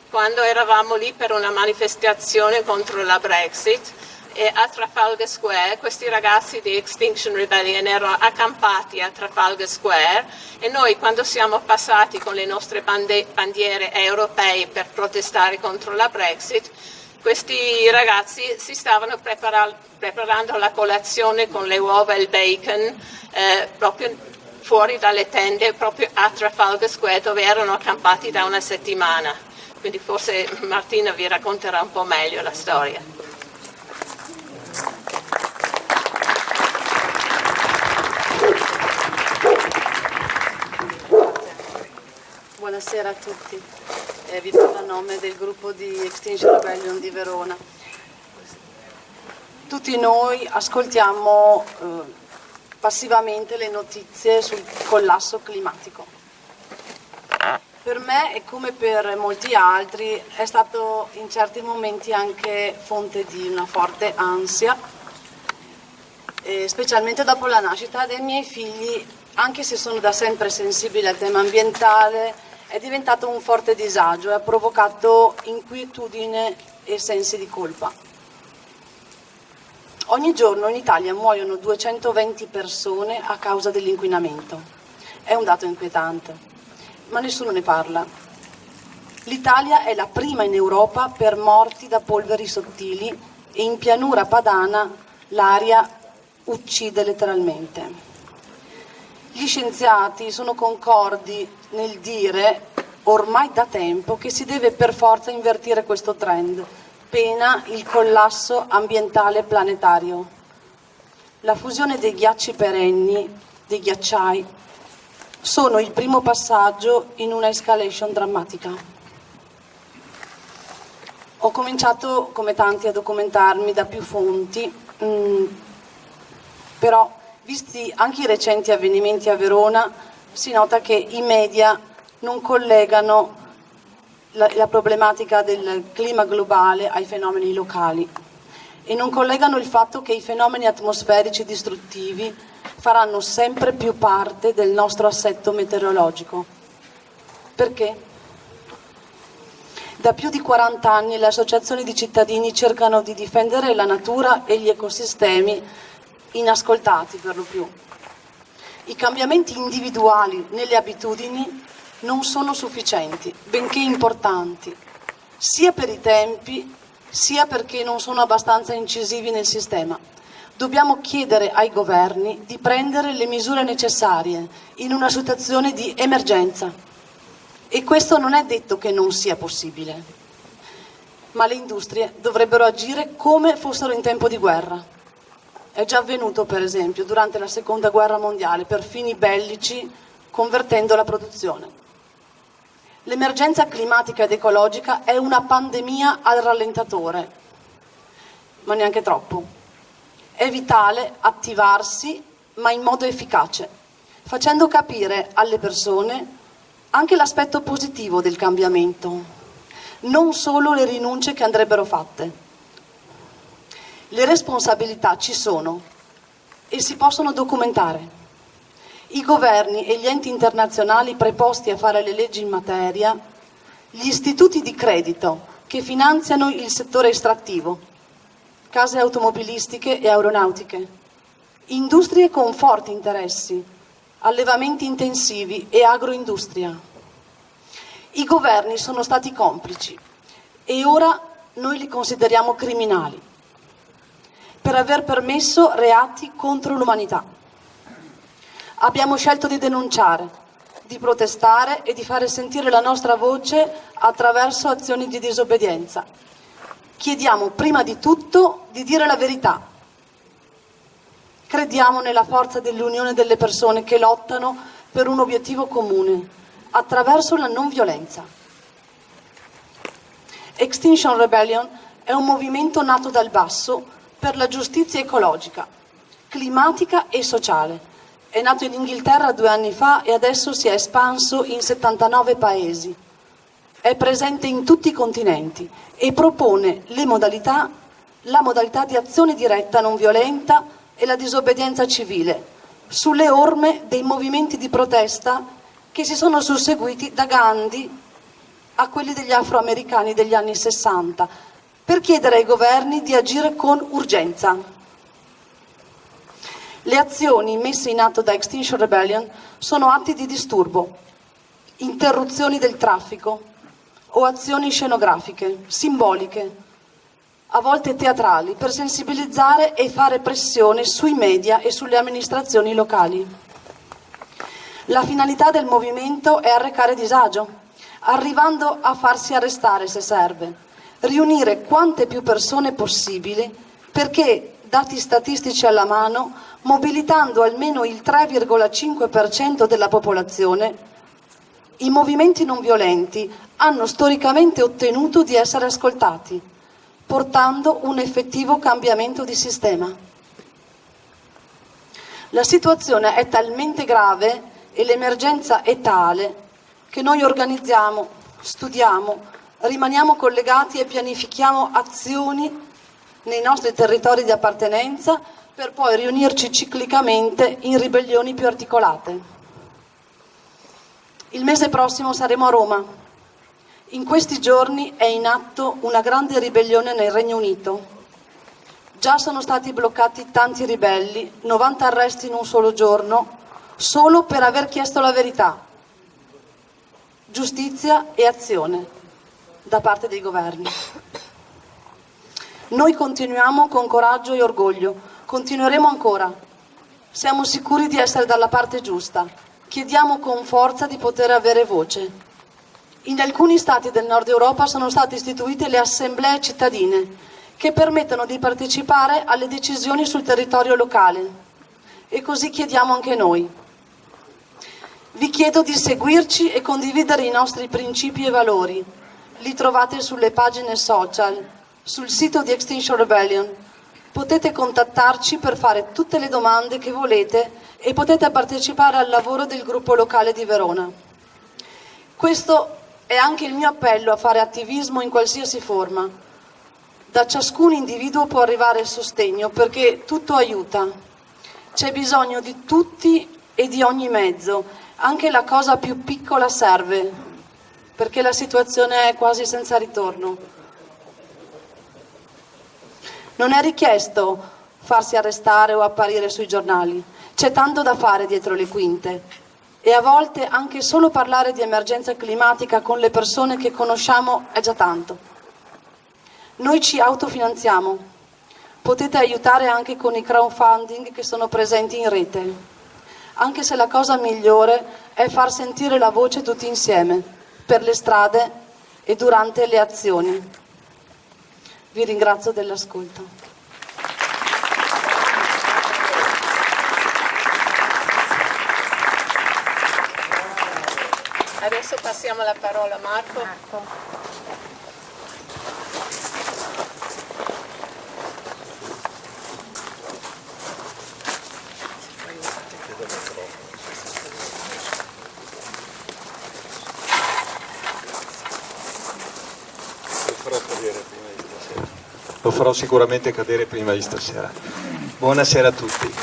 quando eravamo lì per una manifestazione contro la Brexit, e a Trafalgar Square questi ragazzi di Extinction Rebellion erano accampati a Trafalgar Square, e noi, quando siamo passati con le nostre bandiere europee per protestare contro la Brexit, questi ragazzi si stavano preparando la colazione con le uova e il bacon proprio fuori dalle tende, proprio a Trafalgar Square, dove erano accampati da una settimana. Quindi forse Martina vi racconterà un po' meglio la storia. Buonasera a tutti, vi parlo a nome del gruppo di Extinction Rebellion di Verona. Tutti noi ascoltiamo passivamente le notizie sul collasso climatico. Per me e come per molti altri è stato in certi momenti anche fonte di una forte ansia, specialmente dopo la nascita dei miei figli, anche se sono da sempre sensibile al tema ambientale, è diventato un forte disagio e ha provocato inquietudine e sensi di colpa. Ogni giorno in Italia muoiono 220 persone a causa dell'inquinamento. È un dato inquietante, ma nessuno ne parla. L'Italia è la prima in Europa per morti da polveri sottili e in pianura padana l'aria uccide letteralmente. Gli scienziati sono concordi nel dire ormai da tempo che si deve per forza invertire questo trend, pena il collasso ambientale planetario. La fusione dei ghiacci perenni, dei ghiacciai, sono il primo passaggio in una escalation drammatica. Ho cominciato, come tanti, a documentarmi da più fonti, però visti anche i recenti avvenimenti a Verona, si nota che i media non collegano la problematica del clima globale ai fenomeni locali e non collegano il fatto che i fenomeni atmosferici distruttivi faranno sempre più parte del nostro assetto meteorologico. Perché? Da più di 40 anni le associazioni di cittadini cercano di difendere la natura e gli ecosistemi inascoltati per lo più. I cambiamenti individuali nelle abitudini non sono sufficienti, benché importanti, sia per i tempi, sia perché non sono abbastanza incisivi nel sistema. Dobbiamo chiedere ai governi di prendere le misure necessarie in una situazione di emergenza. E questo non è detto che non sia possibile, ma le industrie dovrebbero agire come fossero in tempo di guerra. È già avvenuto, per esempio, durante la Seconda Guerra Mondiale, per fini bellici, convertendo la produzione. L'emergenza climatica ed ecologica è una pandemia al rallentatore, ma neanche troppo. È vitale attivarsi, ma in modo efficace, facendo capire alle persone anche l'aspetto positivo del cambiamento, non solo le rinunce che andrebbero fatte. Le responsabilità ci sono e si possono documentare. I governi e gli enti internazionali preposti a fare le leggi in materia, gli istituti di credito che finanziano il settore estrattivo, case automobilistiche e aeronautiche, industrie con forti interessi, allevamenti intensivi e agroindustria. I governi sono stati complici e ora noi li consideriamo criminali per aver permesso reati contro l'umanità. Abbiamo scelto di denunciare, di protestare e di fare sentire la nostra voce attraverso azioni di disobbedienza. Chiediamo prima di tutto di dire la verità. Crediamo nella forza dell'unione delle persone che lottano per un obiettivo comune, attraverso la non violenza. Extinction Rebellion è un movimento nato dal basso per la giustizia ecologica, climatica e sociale. È nato in Inghilterra 2 anni fa e adesso si è espanso in 79 paesi. È presente in tutti i continenti e propone la modalità di azione diretta non violenta e la disobbedienza civile, sulle orme dei movimenti di protesta che si sono susseguiti da Gandhi a quelli degli afroamericani degli anni 60, per chiedere ai governi di agire con urgenza. Le azioni messe in atto da Extinction Rebellion sono atti di disturbo, interruzioni del traffico o azioni scenografiche, simboliche, a volte teatrali, per sensibilizzare e fare pressione sui media e sulle amministrazioni locali. La finalità del movimento è arrecare disagio, arrivando a farsi arrestare se serve, riunire quante più persone possibili perché, dati statistici alla mano, mobilitando almeno il 3,5% della popolazione, i movimenti non violenti hanno storicamente ottenuto di essere ascoltati, portando un effettivo cambiamento di sistema. La situazione è talmente grave e l'emergenza è tale che noi organizziamo, studiamo, rimaniamo collegati e pianifichiamo azioni nei nostri territori di appartenenza per poi riunirci ciclicamente in ribellioni più articolate. Il mese prossimo saremo a Roma. In questi giorni è in atto una grande ribellione nel Regno Unito. Già sono stati bloccati tanti ribelli, 90 arresti in un solo giorno, solo per aver chiesto la verità, giustizia e azione da parte dei governi. Noi continuiamo con coraggio e orgoglio, continueremo ancora. Siamo sicuri di essere dalla parte giusta. Chiediamo con forza di poter avere voce. In alcuni stati del nord Europa sono state istituite le assemblee cittadine che permettono di partecipare alle decisioni sul territorio locale e così chiediamo anche noi. Vi chiedo di seguirci e condividere i nostri principi e valori. Li trovate sulle pagine social, sul sito di Extinction Rebellion. Potete contattarci per fare tutte le domande che volete e potete partecipare al lavoro del gruppo locale di Verona. Questo è anche il mio appello a fare attivismo in qualsiasi forma. Da ciascun individuo può arrivare il sostegno perché tutto aiuta. C'è bisogno di tutti e di ogni mezzo. Anche la cosa più piccola serve perché la situazione è quasi senza ritorno. Non è richiesto farsi arrestare o apparire sui giornali. C'è tanto da fare dietro le quinte. E a volte anche solo parlare di emergenza climatica con le persone che conosciamo è già tanto. Noi ci autofinanziamo. Potete aiutare anche con i crowdfunding che sono presenti in rete. Anche se la cosa migliore è far sentire la voce tutti insieme, per le strade e durante le azioni. Vi ringrazio dell'ascolto. Adesso passiamo la parola a Marco. Lo farò sicuramente cadere prima di stasera. Buonasera a tutti.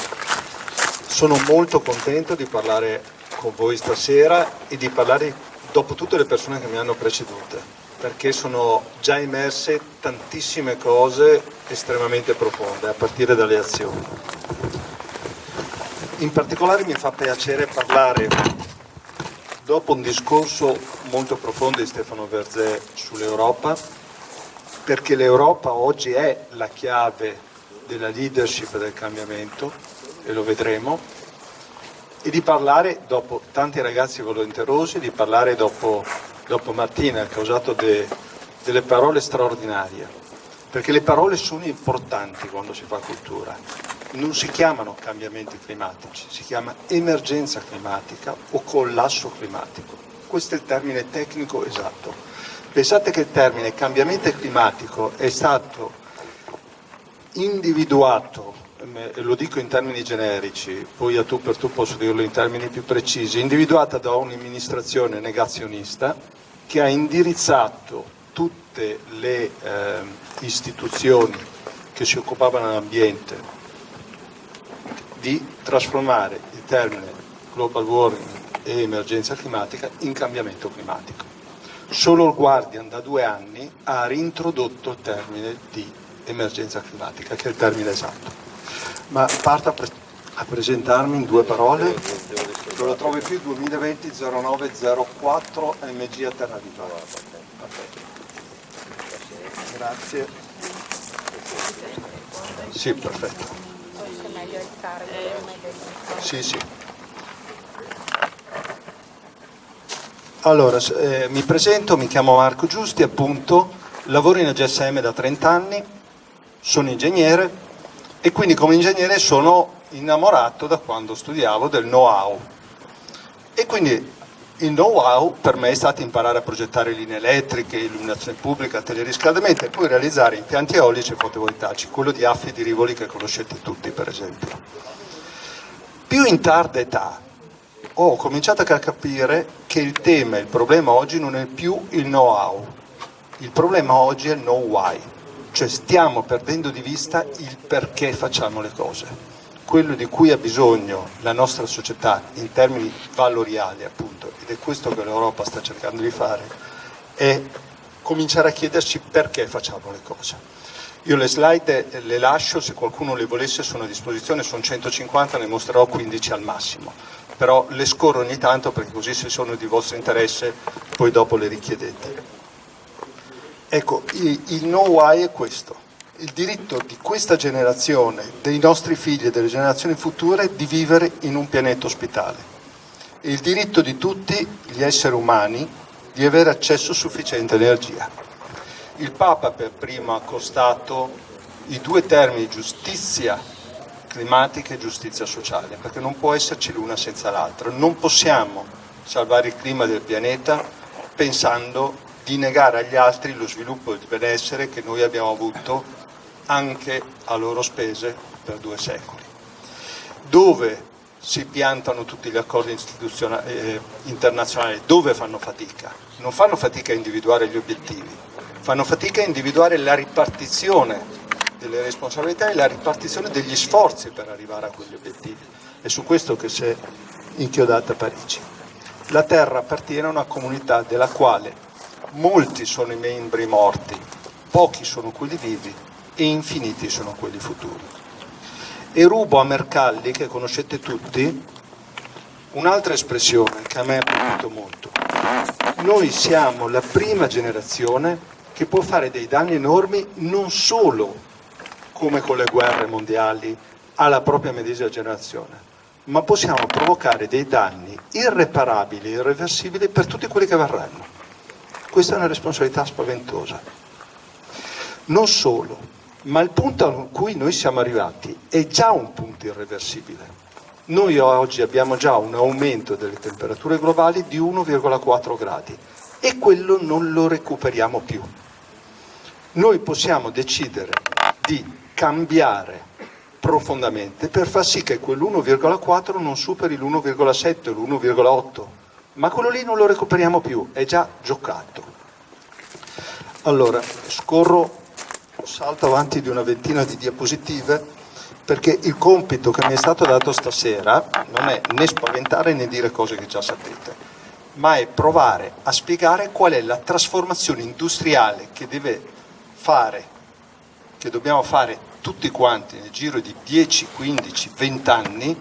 Sono molto contento di parlare con voi stasera e di parlare dopo tutte le persone che mi hanno precedute, perché sono già emerse tantissime cose estremamente profonde, a partire dalle azioni. In particolare mi fa piacere parlare, dopo un discorso molto profondo di Stefano Verzé sull'Europa, perché l'Europa oggi è la chiave della leadership del cambiamento, e lo vedremo, e di parlare, dopo tanti ragazzi volenterosi, di parlare dopo Martina, che ha usato delle parole straordinarie, perché le parole sono importanti quando si fa cultura. Non si chiamano cambiamenti climatici, si chiama emergenza climatica o collasso climatico. Questo è il termine tecnico esatto. Pensate che il termine cambiamento climatico è stato individuato, lo dico in termini generici, poi a tu per tu posso dirlo in termini più precisi, individuata da un'amministrazione negazionista che ha indirizzato tutte le istituzioni che si occupavano dell'ambiente di trasformare il termine global warming e emergenza climatica in cambiamento climatico. Solo il Guardian da 2 anni ha reintrodotto il termine di emergenza climatica, che è il termine esatto. Ma parto a presentarmi in 2 parole. Non lo trovi più, 2020-0904 MG a Terra Viva. Grazie. Sì, perfetto. Sì. Allora, mi presento, mi chiamo Marco Giusti, appunto, lavoro in AGSM da 30 anni, sono ingegnere e quindi come ingegnere sono innamorato da quando studiavo del know-how. E quindi il know-how per me è stato imparare a progettare linee elettriche, illuminazione pubblica, teleriscaldamento e poi realizzare impianti eolici e fotovoltaici, quello di Affi e di Rivoli che conoscete tutti per esempio. Più in tarda età ho cominciato a capire che il tema, il problema oggi non è più il know-how, il problema oggi è il know-why, cioè stiamo perdendo di vista il perché facciamo le cose. Quello di cui ha bisogno la nostra società in termini valoriali appunto, ed è questo che l'Europa sta cercando di fare, è cominciare a chiederci perché facciamo le cose. Io le slide le lascio, se qualcuno le volesse sono a disposizione, sono 150, ne mostrerò 15 al massimo, però le scorro ogni tanto perché così se sono di vostro interesse poi dopo le richiedete. Ecco, il know-why è questo. Il diritto di questa generazione, dei nostri figli e delle generazioni future di vivere in un pianeta ospitale. E il diritto di tutti gli esseri umani di avere accesso a sufficiente energia. Il Papa per primo ha accostato i due termini giustizia climatica e giustizia sociale, perché non può esserci l'una senza l'altra. Non possiamo salvare il clima del pianeta pensando di negare agli altri lo sviluppo del benessere che noi abbiamo avuto anche a loro spese per 2 secoli. Dove si piantano tutti gli accordi internazionali? Dove fanno fatica? Non fanno fatica a individuare gli obiettivi, fanno fatica a individuare la ripartizione delle responsabilità e la ripartizione degli sforzi per arrivare a quegli obiettivi. È su questo che si è inchiodata Parigi. La Terra appartiene a una comunità della quale molti sono i membri morti, pochi sono quelli vivi e infiniti sono quelli futuri. E rubo a Mercalli, che conoscete tutti, un'altra espressione che a me ha piaciuto molto. Noi siamo la prima generazione che può fare dei danni enormi non solo come con le guerre mondiali alla propria medesima generazione, ma possiamo provocare dei danni irreparabili, irreversibili per tutti quelli che verranno. Questa è una responsabilità spaventosa. Non solo, ma il punto a cui noi siamo arrivati è già un punto irreversibile. Noi oggi abbiamo già un aumento delle temperature globali di 1,4 gradi e quello non lo recuperiamo più. Noi possiamo decidere di cambiare profondamente per far sì che quell'1,4 non superi l'1,7 o l'1,8, ma quello lì non lo recuperiamo più, è già giocato. Allora, salto avanti di una ventina di diapositive perché il compito che mi è stato dato stasera non è né spaventare né dire cose che già sapete, ma è provare a spiegare qual è la trasformazione industriale che dobbiamo fare tutti quanti nel giro di 10, 15, 20 anni,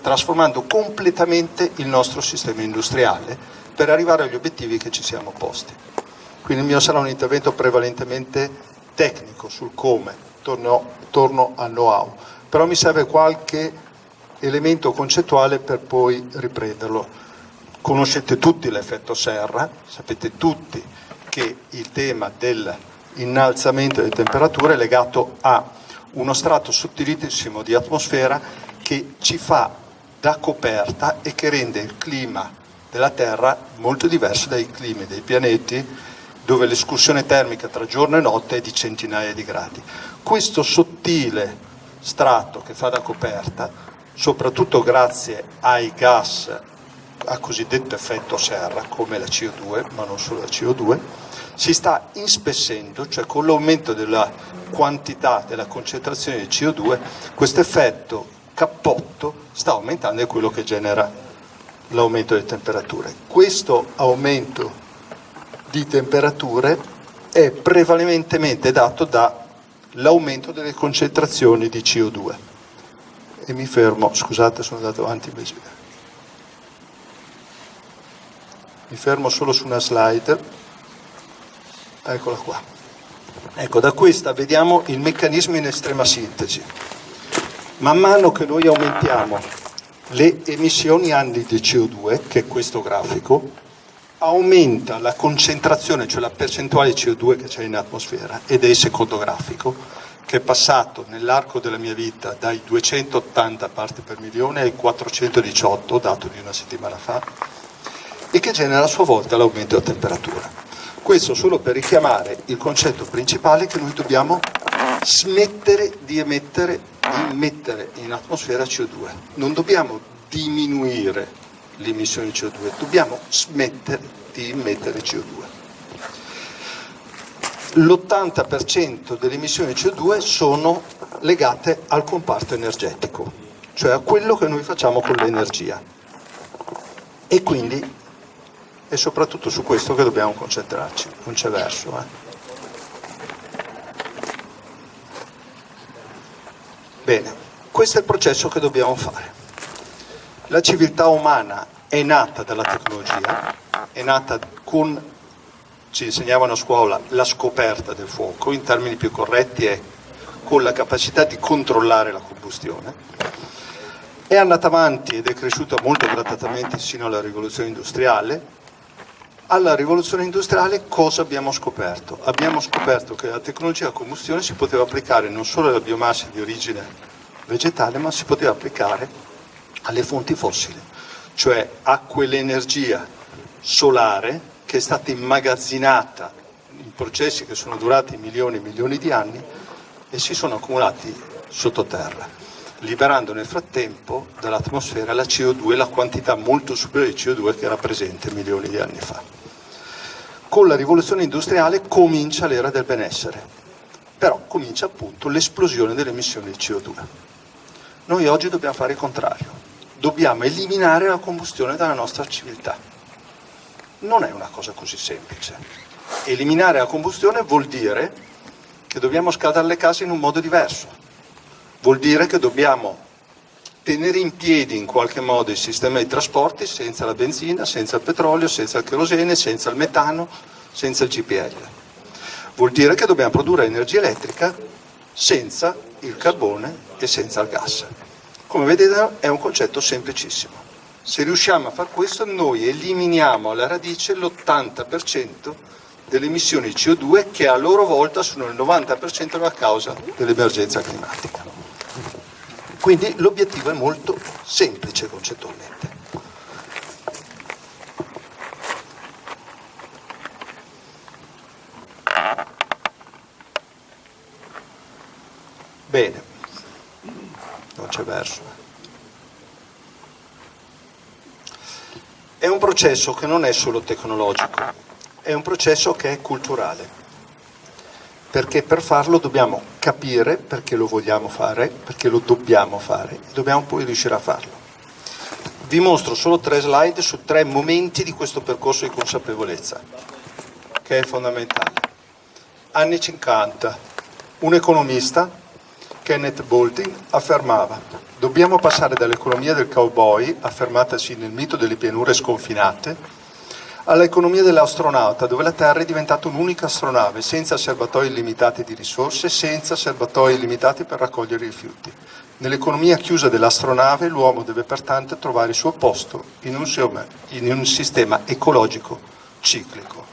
trasformando completamente il nostro sistema industriale per arrivare agli obiettivi che ci siamo posti. Quindi il mio sarà un intervento prevalentemente tecnico sul come, torno al know-how, però mi serve qualche elemento concettuale per poi riprenderlo. Conoscete tutti l'effetto serra, sapete tutti che il tema dell'innalzamento delle temperature è legato a uno strato sottilissimo di atmosfera che ci fa da coperta e che rende il clima della Terra molto diverso dai climi dei pianeti dove l'escursione termica tra giorno e notte è di centinaia di gradi. Questo sottile strato che fa da coperta, soprattutto grazie ai gas a cosiddetto effetto serra, come la CO2, ma non solo la CO2, si sta inspessendo, cioè con l'aumento della quantità, della concentrazione di CO2, questo effetto cappotto sta aumentando, è quello che genera l'aumento delle temperature. Questo aumento di temperature è prevalentemente dato dall'aumento delle concentrazioni di CO2. E mi fermo, scusate, sono andato avanti invece. Mi fermo solo su una slide, eccola qua. Ecco, da questa vediamo il meccanismo in estrema sintesi. Man mano che noi aumentiamo le emissioni annui di CO2, che è questo grafico, aumenta la concentrazione, cioè la percentuale di CO2 che c'è in atmosfera, ed è il secondo grafico, che è passato nell'arco della mia vita dai 280 parti per milione ai 418, dato di una settimana fa, e che genera a sua volta l'aumento della temperatura. Questo solo per richiamare il concetto principale che noi dobbiamo smettere di immettere in atmosfera CO2. Non dobbiamo diminuire le emissioni di CO2, dobbiamo smettere di immettere CO2. L'80% delle emissioni di CO2 sono legate al comparto energetico, cioè a quello che noi facciamo con l'energia. E quindi è soprattutto su questo che dobbiamo concentrarci, non c'è verso. Bene, questo è il processo che dobbiamo fare. La civiltà umana è nata dalla tecnologia, è nata con, ci insegnavano a scuola, la scoperta del fuoco, in termini più corretti è con la capacità di controllare la combustione. È andata avanti ed è cresciuta molto gradatamente sino alla rivoluzione industriale. Alla rivoluzione industriale cosa abbiamo scoperto? Abbiamo scoperto che la tecnologia a combustione si poteva applicare non solo alla biomassa di origine vegetale, ma si poteva applicare alle fonti fossili, cioè a quell'energia solare che è stata immagazzinata in processi che sono durati milioni e milioni di anni e si sono accumulati sottoterra, liberando nel frattempo dall'atmosfera la CO2, la quantità molto superiore di CO2 che era presente milioni di anni fa. Con la rivoluzione industriale comincia l'era del benessere, però comincia appunto l'esplosione delle emissioni di CO2. Noi oggi dobbiamo fare il contrario, dobbiamo eliminare la combustione dalla nostra civiltà. Non è una cosa così semplice. Eliminare la combustione vuol dire che dobbiamo scaldare le case in un modo diverso, vuol dire che dobbiamo tenere in piedi in qualche modo il sistema di trasporti senza la benzina, senza il petrolio, senza il kerosene, senza il metano, senza il GPL. Vuol dire che dobbiamo produrre energia elettrica senza il carbone e senza il gas. Come vedete è un concetto semplicissimo. Se riusciamo a far questo noi eliminiamo alla radice l'80% delle emissioni di CO2 che a loro volta sono il 90% della causa dell'emergenza climatica. Quindi l'obiettivo è molto semplice concettualmente. Bene, non c'è verso. È un processo che non è solo tecnologico, è un processo che è culturale. Perché per farlo dobbiamo capire perché lo vogliamo fare, perché lo dobbiamo fare, e dobbiamo poi riuscire a farlo. Vi mostro solo 3 slide su 3 momenti di questo percorso di consapevolezza, che è fondamentale. Anni 50, un economista, Kenneth Boulding, affermava: dobbiamo passare dall'economia del cowboy, affermatasi nel mito delle pianure sconfinate, all'economia dell'astronauta, dove la Terra è diventata un'unica astronave, senza serbatoi illimitati di risorse, senza serbatoi illimitati per raccogliere i rifiuti. Nell'economia chiusa dell'astronave l'uomo deve pertanto trovare il suo posto in un sistema ecologico ciclico.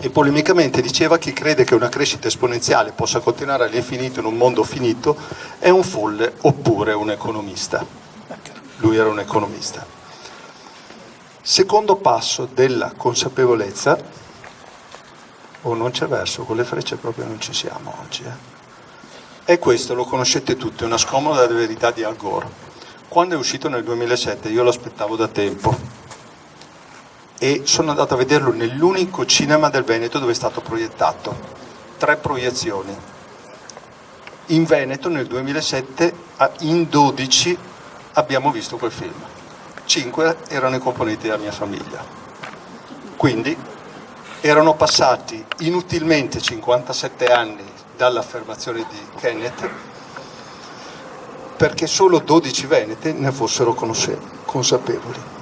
E polemicamente diceva: chi crede che una crescita esponenziale possa continuare all'infinito in un mondo finito è un folle oppure un economista. Lui era un economista. Secondo passo della consapevolezza, non c'è verso, con le frecce proprio non ci siamo oggi. E questo lo conoscete tutti, una scomoda verità di Al Gore. Quando è uscito nel 2007 io lo aspettavo da tempo e sono andato a vederlo nell'unico cinema del Veneto dove è stato proiettato. 3 proiezioni. In Veneto nel 2007 in 12 abbiamo visto quel film. 5 erano i componenti della mia famiglia. Quindi erano passati inutilmente 57 anni dall'affermazione di Kenneth perché solo 12 venete ne fossero consapevoli.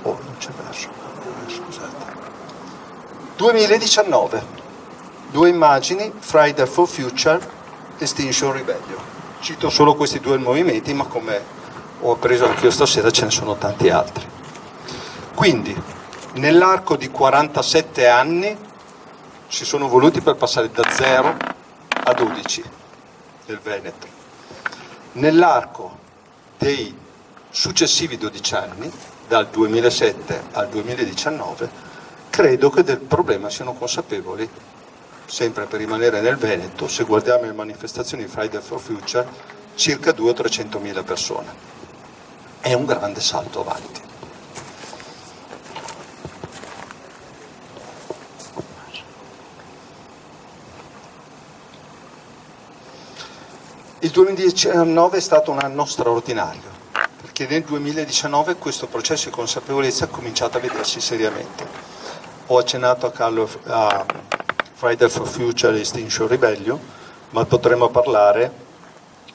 Non c'è verso, scusate. 2019, 2 immagini, Friday for Future, Extinction Rebellion. Cito solo questi 2 movimenti, ma come ho appreso anch'io stasera ce ne sono tanti altri. Quindi, nell'arco di 47 anni si sono voluti per passare da 0 a 12 del Veneto. Nell'arco dei successivi 12 anni, dal 2007 al 2019, credo che del problema siano consapevoli, sempre per rimanere nel Veneto, se guardiamo le manifestazioni di Friday for Future, circa 200.000 o 300.000 persone. È un grande salto avanti. Il 2019 è stato un anno straordinario, perché nel 2019 questo processo di consapevolezza ha cominciato a vedersi seriamente. Ho accennato a Friday for Future e Extinction Rebellion, ma potremmo parlare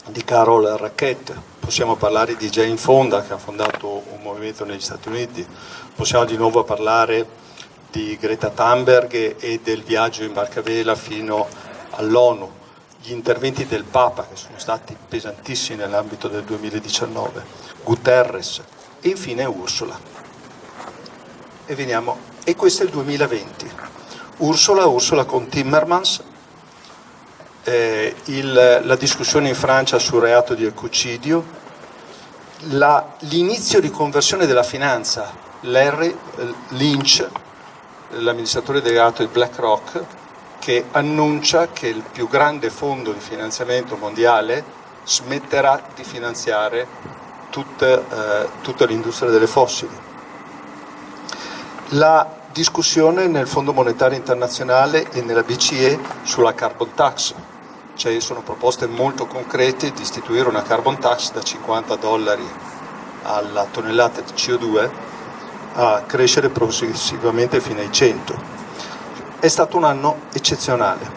di Carol Rackett, possiamo parlare di Jane Fonda, che ha fondato un movimento negli Stati Uniti, possiamo di nuovo parlare di Greta Thunberg e del viaggio in barcavela fino all'ONU, gli interventi del Papa che sono stati pesantissimi nell'ambito del 2019, Guterres e infine Ursula. E questo è il 2020. Ursula con Timmermans, la discussione in Francia sul reato di ecocidio, l'inizio di conversione della finanza, Larry Lynch, l'amministratore delegato di BlackRock, che annuncia che il più grande fondo di finanziamento mondiale smetterà di finanziare tutta l'industria delle fossili. La discussione nel Fondo Monetario Internazionale e nella BCE sulla carbon tax, cioè sono proposte molto concrete di istituire una carbon tax da $50 alla tonnellata di CO2 a crescere progressivamente fino ai 100. È stato un anno eccezionale,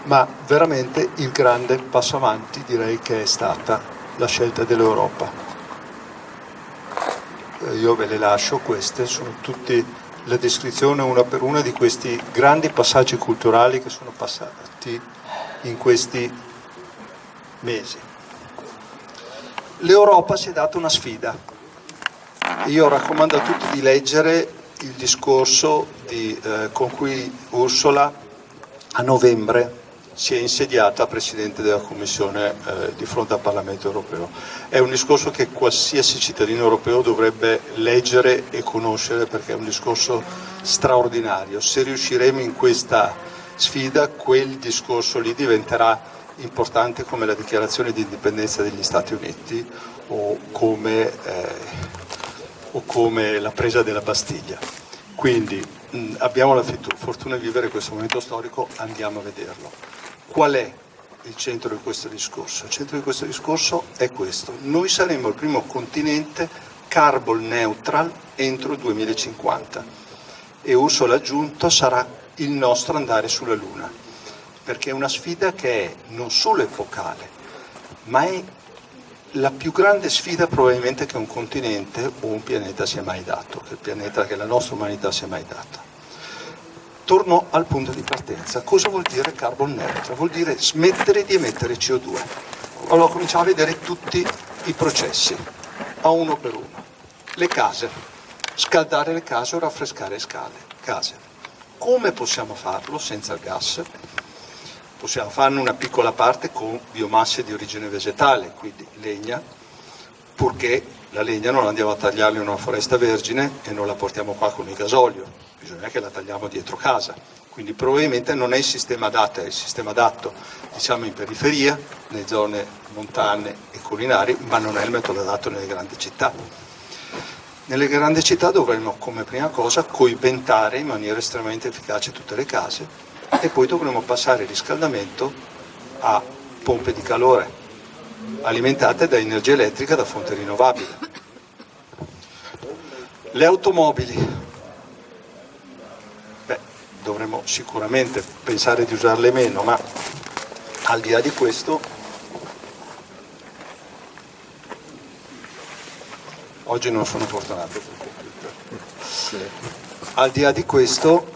ma veramente il grande passo avanti direi che è stata la scelta dell'Europa. Io ve le lascio, queste sono tutte la descrizione una per una di questi grandi passaggi culturali che sono passati in questi mesi. L'Europa si è data una sfida. Io raccomando a tutti di leggere il discorso con cui Ursula a novembre si è insediata Presidente della Commissione di fronte al Parlamento europeo. È un discorso che qualsiasi cittadino europeo dovrebbe leggere e conoscere perché è un discorso straordinario. Se riusciremo in questa sfida, quel discorso lì diventerà importante come la dichiarazione di indipendenza degli Stati Uniti o come la presa della Bastiglia. Quindi abbiamo la fortuna di vivere questo momento storico, andiamo a vederlo. Qual è il centro di questo discorso? Il centro di questo discorso è questo: noi saremo il primo continente carbon neutral entro il 2050 e Ursula ha aggiunto sarà il nostro andare sulla Luna, perché è una sfida che è non solo epocale, ma è la più grande sfida probabilmente che un continente o un pianeta si è mai dato, che il pianeta, che la nostra umanità si è mai data. Torno al punto di partenza. Cosa vuol dire carbon neutral? Vuol dire smettere di emettere CO2. Allora cominciamo a vedere tutti i processi, a uno per uno. Le case, scaldare le case o raffrescare le case. Come possiamo farlo senza il gas? Possiamo farne una piccola parte con biomasse di origine vegetale, quindi legna, purché la legna non andiamo a tagliarla in una foresta vergine e non la portiamo qua con il gasolio, bisogna che la tagliamo dietro casa. Quindi probabilmente non è il sistema adatto, è il sistema adatto diciamo in periferia, nelle zone montane e collinari, ma non è il metodo adatto nelle grandi città. Nelle grandi città dovremmo come prima cosa coibentare in maniera estremamente efficace tutte le case e poi dovremo passare il riscaldamento a pompe di calore alimentate da energia elettrica da fonte rinnovabile. Le automobili, dovremo sicuramente pensare di usarle meno, ma al di là di questo Oggi non sono fortunato col computer. Al di là di questo,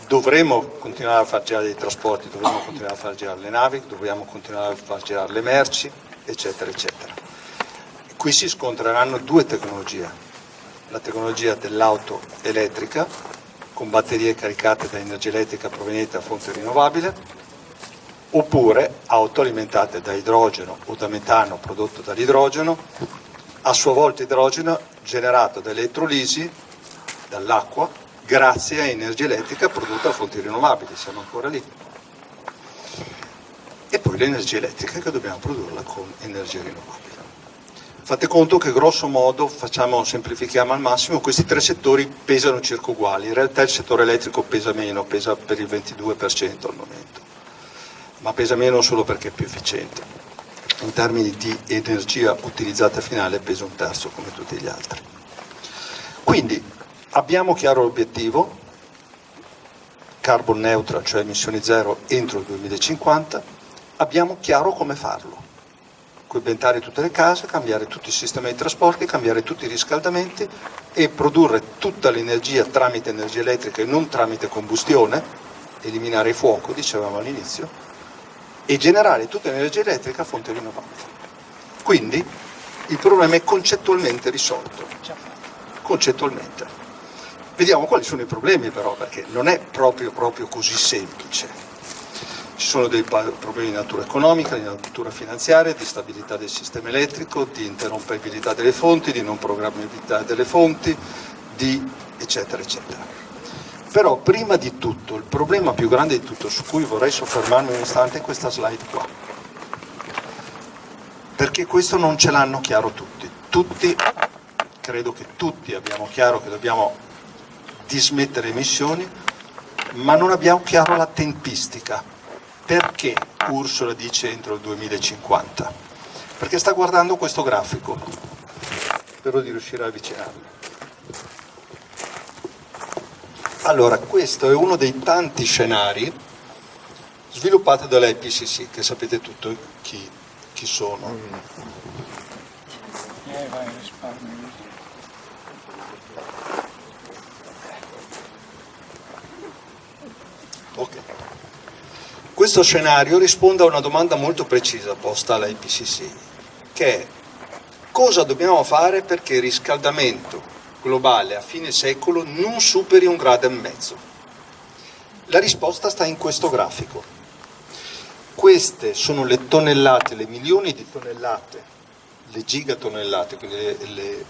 dovremo continuare a far girare i trasporti, dovremo continuare a far girare le navi, dobbiamo continuare a far girare le merci, eccetera, eccetera. Qui si scontreranno due tecnologie, la tecnologia dell'auto elettrica, con batterie caricate da energia elettrica proveniente da fonte rinnovabile, oppure auto alimentate da idrogeno o da metano prodotto dall'idrogeno, a sua volta idrogeno generato da elettrolisi, dall'acqua, grazie a energia elettrica prodotta da fonti rinnovabili, siamo ancora lì. E poi l'energia elettrica che dobbiamo produrla con energia rinnovabile. Fate conto che grosso modo, semplifichiamo al massimo, questi tre settori pesano circa uguali, in realtà il settore elettrico pesa meno, pesa per il 22% al momento, ma pesa meno solo perché è più efficiente. In termini di energia utilizzata finale pesa un terzo come tutti gli altri. Quindi abbiamo chiaro l'obiettivo, carbon neutral, cioè emissioni zero entro il 2050, abbiamo chiaro come farlo. Coibentare tutte le case, cambiare tutti i sistemi di trasporti, cambiare tutti i riscaldamenti e produrre tutta l'energia tramite energia elettrica e non tramite combustione, eliminare il fuoco, dicevamo all'inizio, e generare tutta l'energia elettrica a fonte rinnovabile. Quindi il problema è concettualmente risolto. Concettualmente. Vediamo quali sono i problemi però, perché non è proprio così semplice. Ci sono dei problemi di natura economica, di natura finanziaria, di stabilità del sistema elettrico, di interrompibilità delle fonti, di non programmabilità delle fonti, di eccetera, eccetera. Però prima di tutto, il problema più grande di tutto, su cui vorrei soffermarmi un istante, è questa slide qua. Perché questo non ce l'hanno chiaro tutti. Tutti, credo che tutti abbiamo chiaro che dobbiamo dismettere emissioni, ma non abbiamo chiaro la tempistica. Perché Ursula dice entro il 2050? Perché sta guardando questo grafico. Spero di riuscire a avvicinarmi. Allora, questo è uno dei tanti scenari sviluppati dall'IPCC, che sapete tutto chi sono. Ok. Questo scenario risponde a una domanda molto precisa posta all'IPCC, che è: cosa dobbiamo fare perché il riscaldamento globale a fine secolo non superi 1,5 gradi? La risposta sta in questo grafico. Queste sono le tonnellate, le milioni di tonnellate, le gigatonnellate, quindi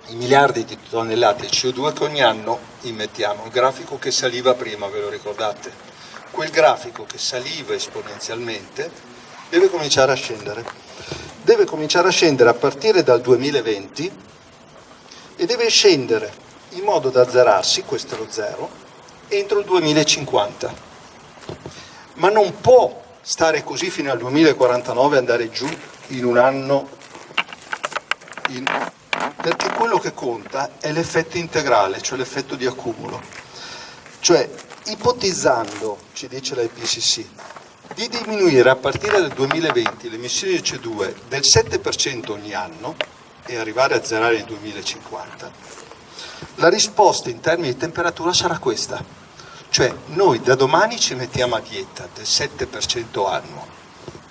i miliardi di tonnellate di CO2 che ogni anno immettiamo. Il grafico che saliva prima, ve lo ricordate? Quel grafico che saliva esponenzialmente deve cominciare a scendere. Deve cominciare a scendere a partire dal 2020 e deve scendere in modo da azzerarsi, questo è lo zero, entro il 2050. Ma non può stare così fino al 2049 e andare giù in un anno, perché quello che conta è l'effetto integrale, cioè l'effetto di accumulo. Cioè, ipotizzando, ci dice l'IPCC, di diminuire a partire dal 2020 le emissioni di CO2 del 7% ogni anno e arrivare a azzerare nel 2050, la risposta in termini di temperatura sarà questa. Cioè, noi da domani ci mettiamo a dieta del 7% annuo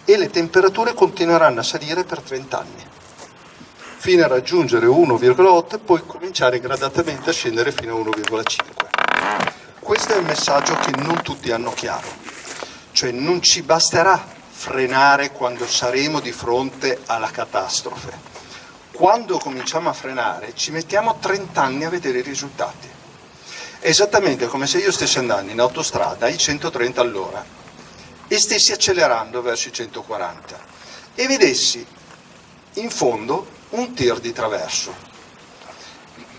e le temperature continueranno a salire per 30 anni, fino a raggiungere 1,8 e poi cominciare gradatamente a scendere fino a 1,5. Questo è il messaggio che non tutti hanno chiaro, cioè non ci basterà frenare quando saremo di fronte alla catastrofe. Quando cominciamo a frenare ci mettiamo 30 anni a vedere i risultati. È esattamente come se io stessi andando in autostrada ai 130 all'ora e stessi accelerando verso i 140 e vedessi in fondo un tir di traverso.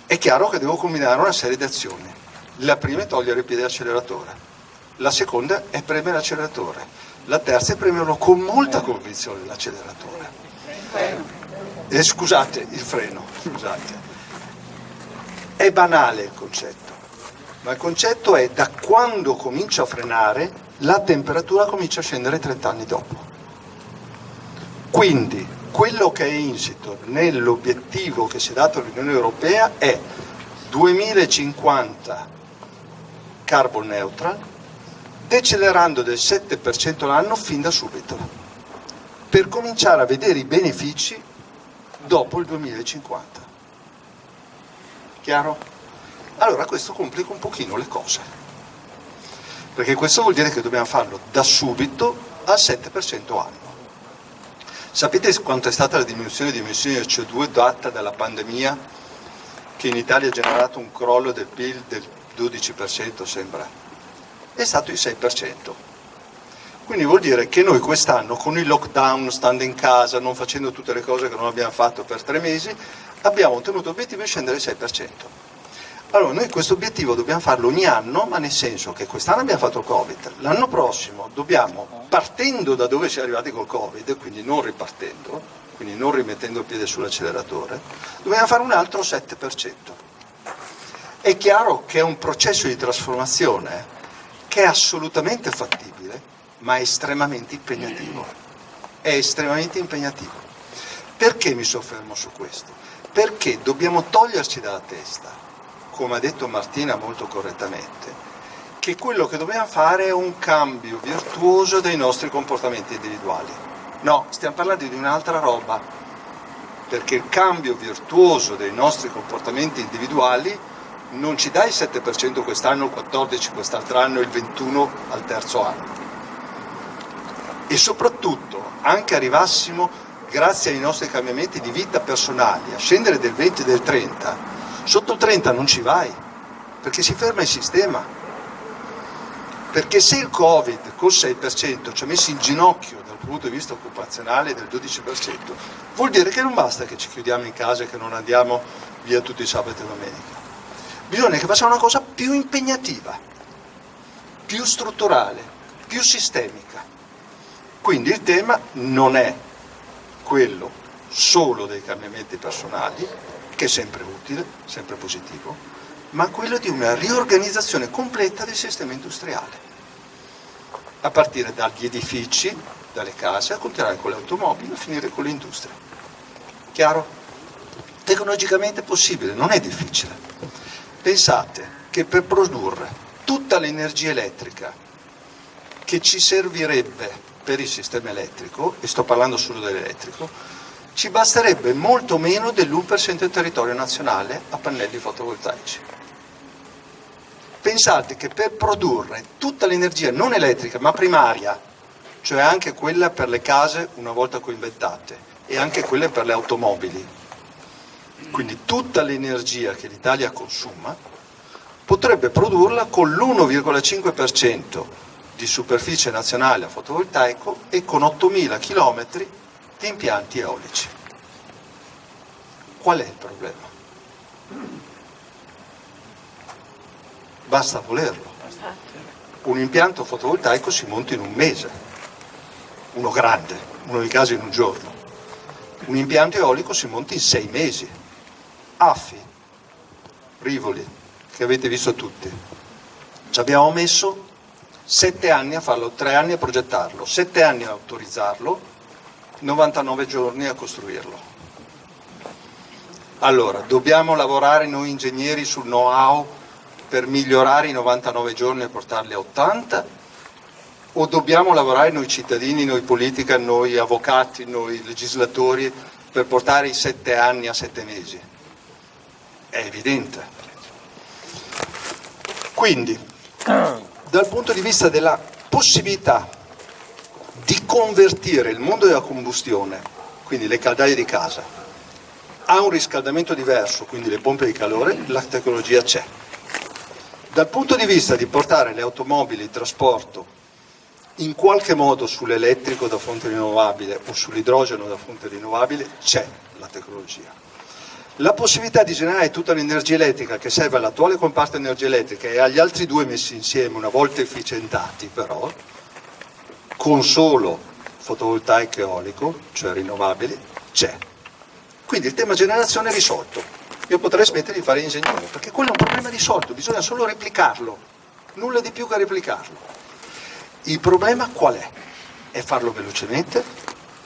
È chiaro che devo combinare una serie di azioni. La prima è togliere il piede dall'acceleratore, la seconda è premere l'acceleratore, la terza è premerlo con molta convinzione l'acceleratore. Scusate, il freno, scusate. È banale il concetto, ma il concetto è: da quando comincio a frenare la temperatura comincia a scendere 30 anni dopo. Quindi quello che è insito nell'obiettivo che si è dato all'Unione Europea è 2050 carbon neutral, decelerando del 7% l'anno fin da subito, per cominciare a vedere i benefici dopo il 2050. Chiaro? Allora questo complica un pochino le cose, perché questo vuol dire che dobbiamo farlo da subito al 7% anno. Sapete quanto è stata la diminuzione di emissioni di CO2 data dalla pandemia, che in Italia ha generato un crollo del PIL del 12%, sembra? È stato il 6%. Quindi vuol dire che noi quest'anno, con il lockdown, stando in casa, non facendo tutte le cose che non abbiamo fatto per 3 mesi, abbiamo ottenuto l'obiettivo di scendere il 6%. Allora noi questo obiettivo dobbiamo farlo ogni anno, ma nel senso che quest'anno abbiamo fatto il Covid, l'anno prossimo dobbiamo, partendo da dove si è arrivati col Covid, quindi non ripartendo, quindi non rimettendo il piede sull'acceleratore, dobbiamo fare un altro 7%. È chiaro che è un processo di trasformazione che è assolutamente fattibile, ma è estremamente impegnativo. È estremamente impegnativo. Perché mi soffermo su questo? Perché dobbiamo toglierci dalla testa, come ha detto Martina molto correttamente, che quello che dobbiamo fare è un cambio virtuoso dei nostri comportamenti individuali. No, stiamo parlando di un'altra roba, perché il cambio virtuoso dei nostri comportamenti individuali non ci dà il 7% quest'anno, il 14% quest'altro anno, il 21% al terzo anno. E soprattutto, anche arrivassimo, grazie ai nostri cambiamenti di vita personali, a scendere del 20% e del 30%, sotto il 30% non ci vai, perché si ferma il sistema. Perché se il Covid col 6% ci ha messo in ginocchio dal punto di vista occupazionale del 12%, vuol dire che non basta che ci chiudiamo in casa e che non andiamo via tutti i sabati e domenica. Bisogna che facciamo una cosa più impegnativa, più strutturale, più sistemica. Quindi il tema non è quello solo dei cambiamenti personali, che è sempre utile, sempre positivo, ma quello di una riorganizzazione completa del sistema industriale, a partire dagli edifici, dalle case, a continuare con le automobili, a finire con l'industria. Chiaro? Tecnologicamente è possibile, non è difficile. Pensate che per produrre tutta l'energia elettrica che ci servirebbe per il sistema elettrico, e sto parlando solo dell'elettrico, ci basterebbe molto meno dell'1% del territorio nazionale a pannelli fotovoltaici. Pensate che per produrre tutta l'energia non elettrica ma primaria, cioè anche quella per le case una volta coinventate e anche quelle per le automobili, quindi tutta l'energia che l'Italia consuma, potrebbe produrla con l'1,5% di superficie nazionale a fotovoltaico e con 8.000 chilometri di impianti eolici. Qual è il problema? Basta volerlo. Un impianto fotovoltaico si monta in un mese, uno grande, uno dei casi in un giorno. Un impianto eolico si monta in 6 mesi. Affi, Rivoli, che avete visto tutti. Ci abbiamo messo 7 anni a farlo, 3 anni a progettarlo, 7 anni a autorizzarlo, 99 giorni a costruirlo. Allora, dobbiamo lavorare noi ingegneri sul know-how per migliorare i 99 giorni e portarli a 80? O dobbiamo lavorare noi cittadini, noi politica, noi avvocati, noi legislatori per portare i 7 anni a 7 mesi? È evidente. Quindi, dal punto di vista della possibilità di convertire il mondo della combustione, quindi le caldaie di casa, a un riscaldamento diverso, quindi le pompe di calore, la tecnologia c'è. Dal punto di vista di portare le automobili, il trasporto, in qualche modo sull'elettrico da fonte rinnovabile o sull'idrogeno da fonte rinnovabile, c'è la tecnologia. La possibilità di generare tutta l'energia elettrica che serve all'attuale comparto energia elettrica e agli altri due messi insieme, una volta efficientati però, con solo fotovoltaico e eolico, cioè rinnovabili, c'è. Quindi il tema generazione è risolto. Io potrei smettere di fare ingegnere, perché quello è un problema risolto, bisogna solo replicarlo, nulla di più che replicarlo. Il problema qual è? È farlo velocemente,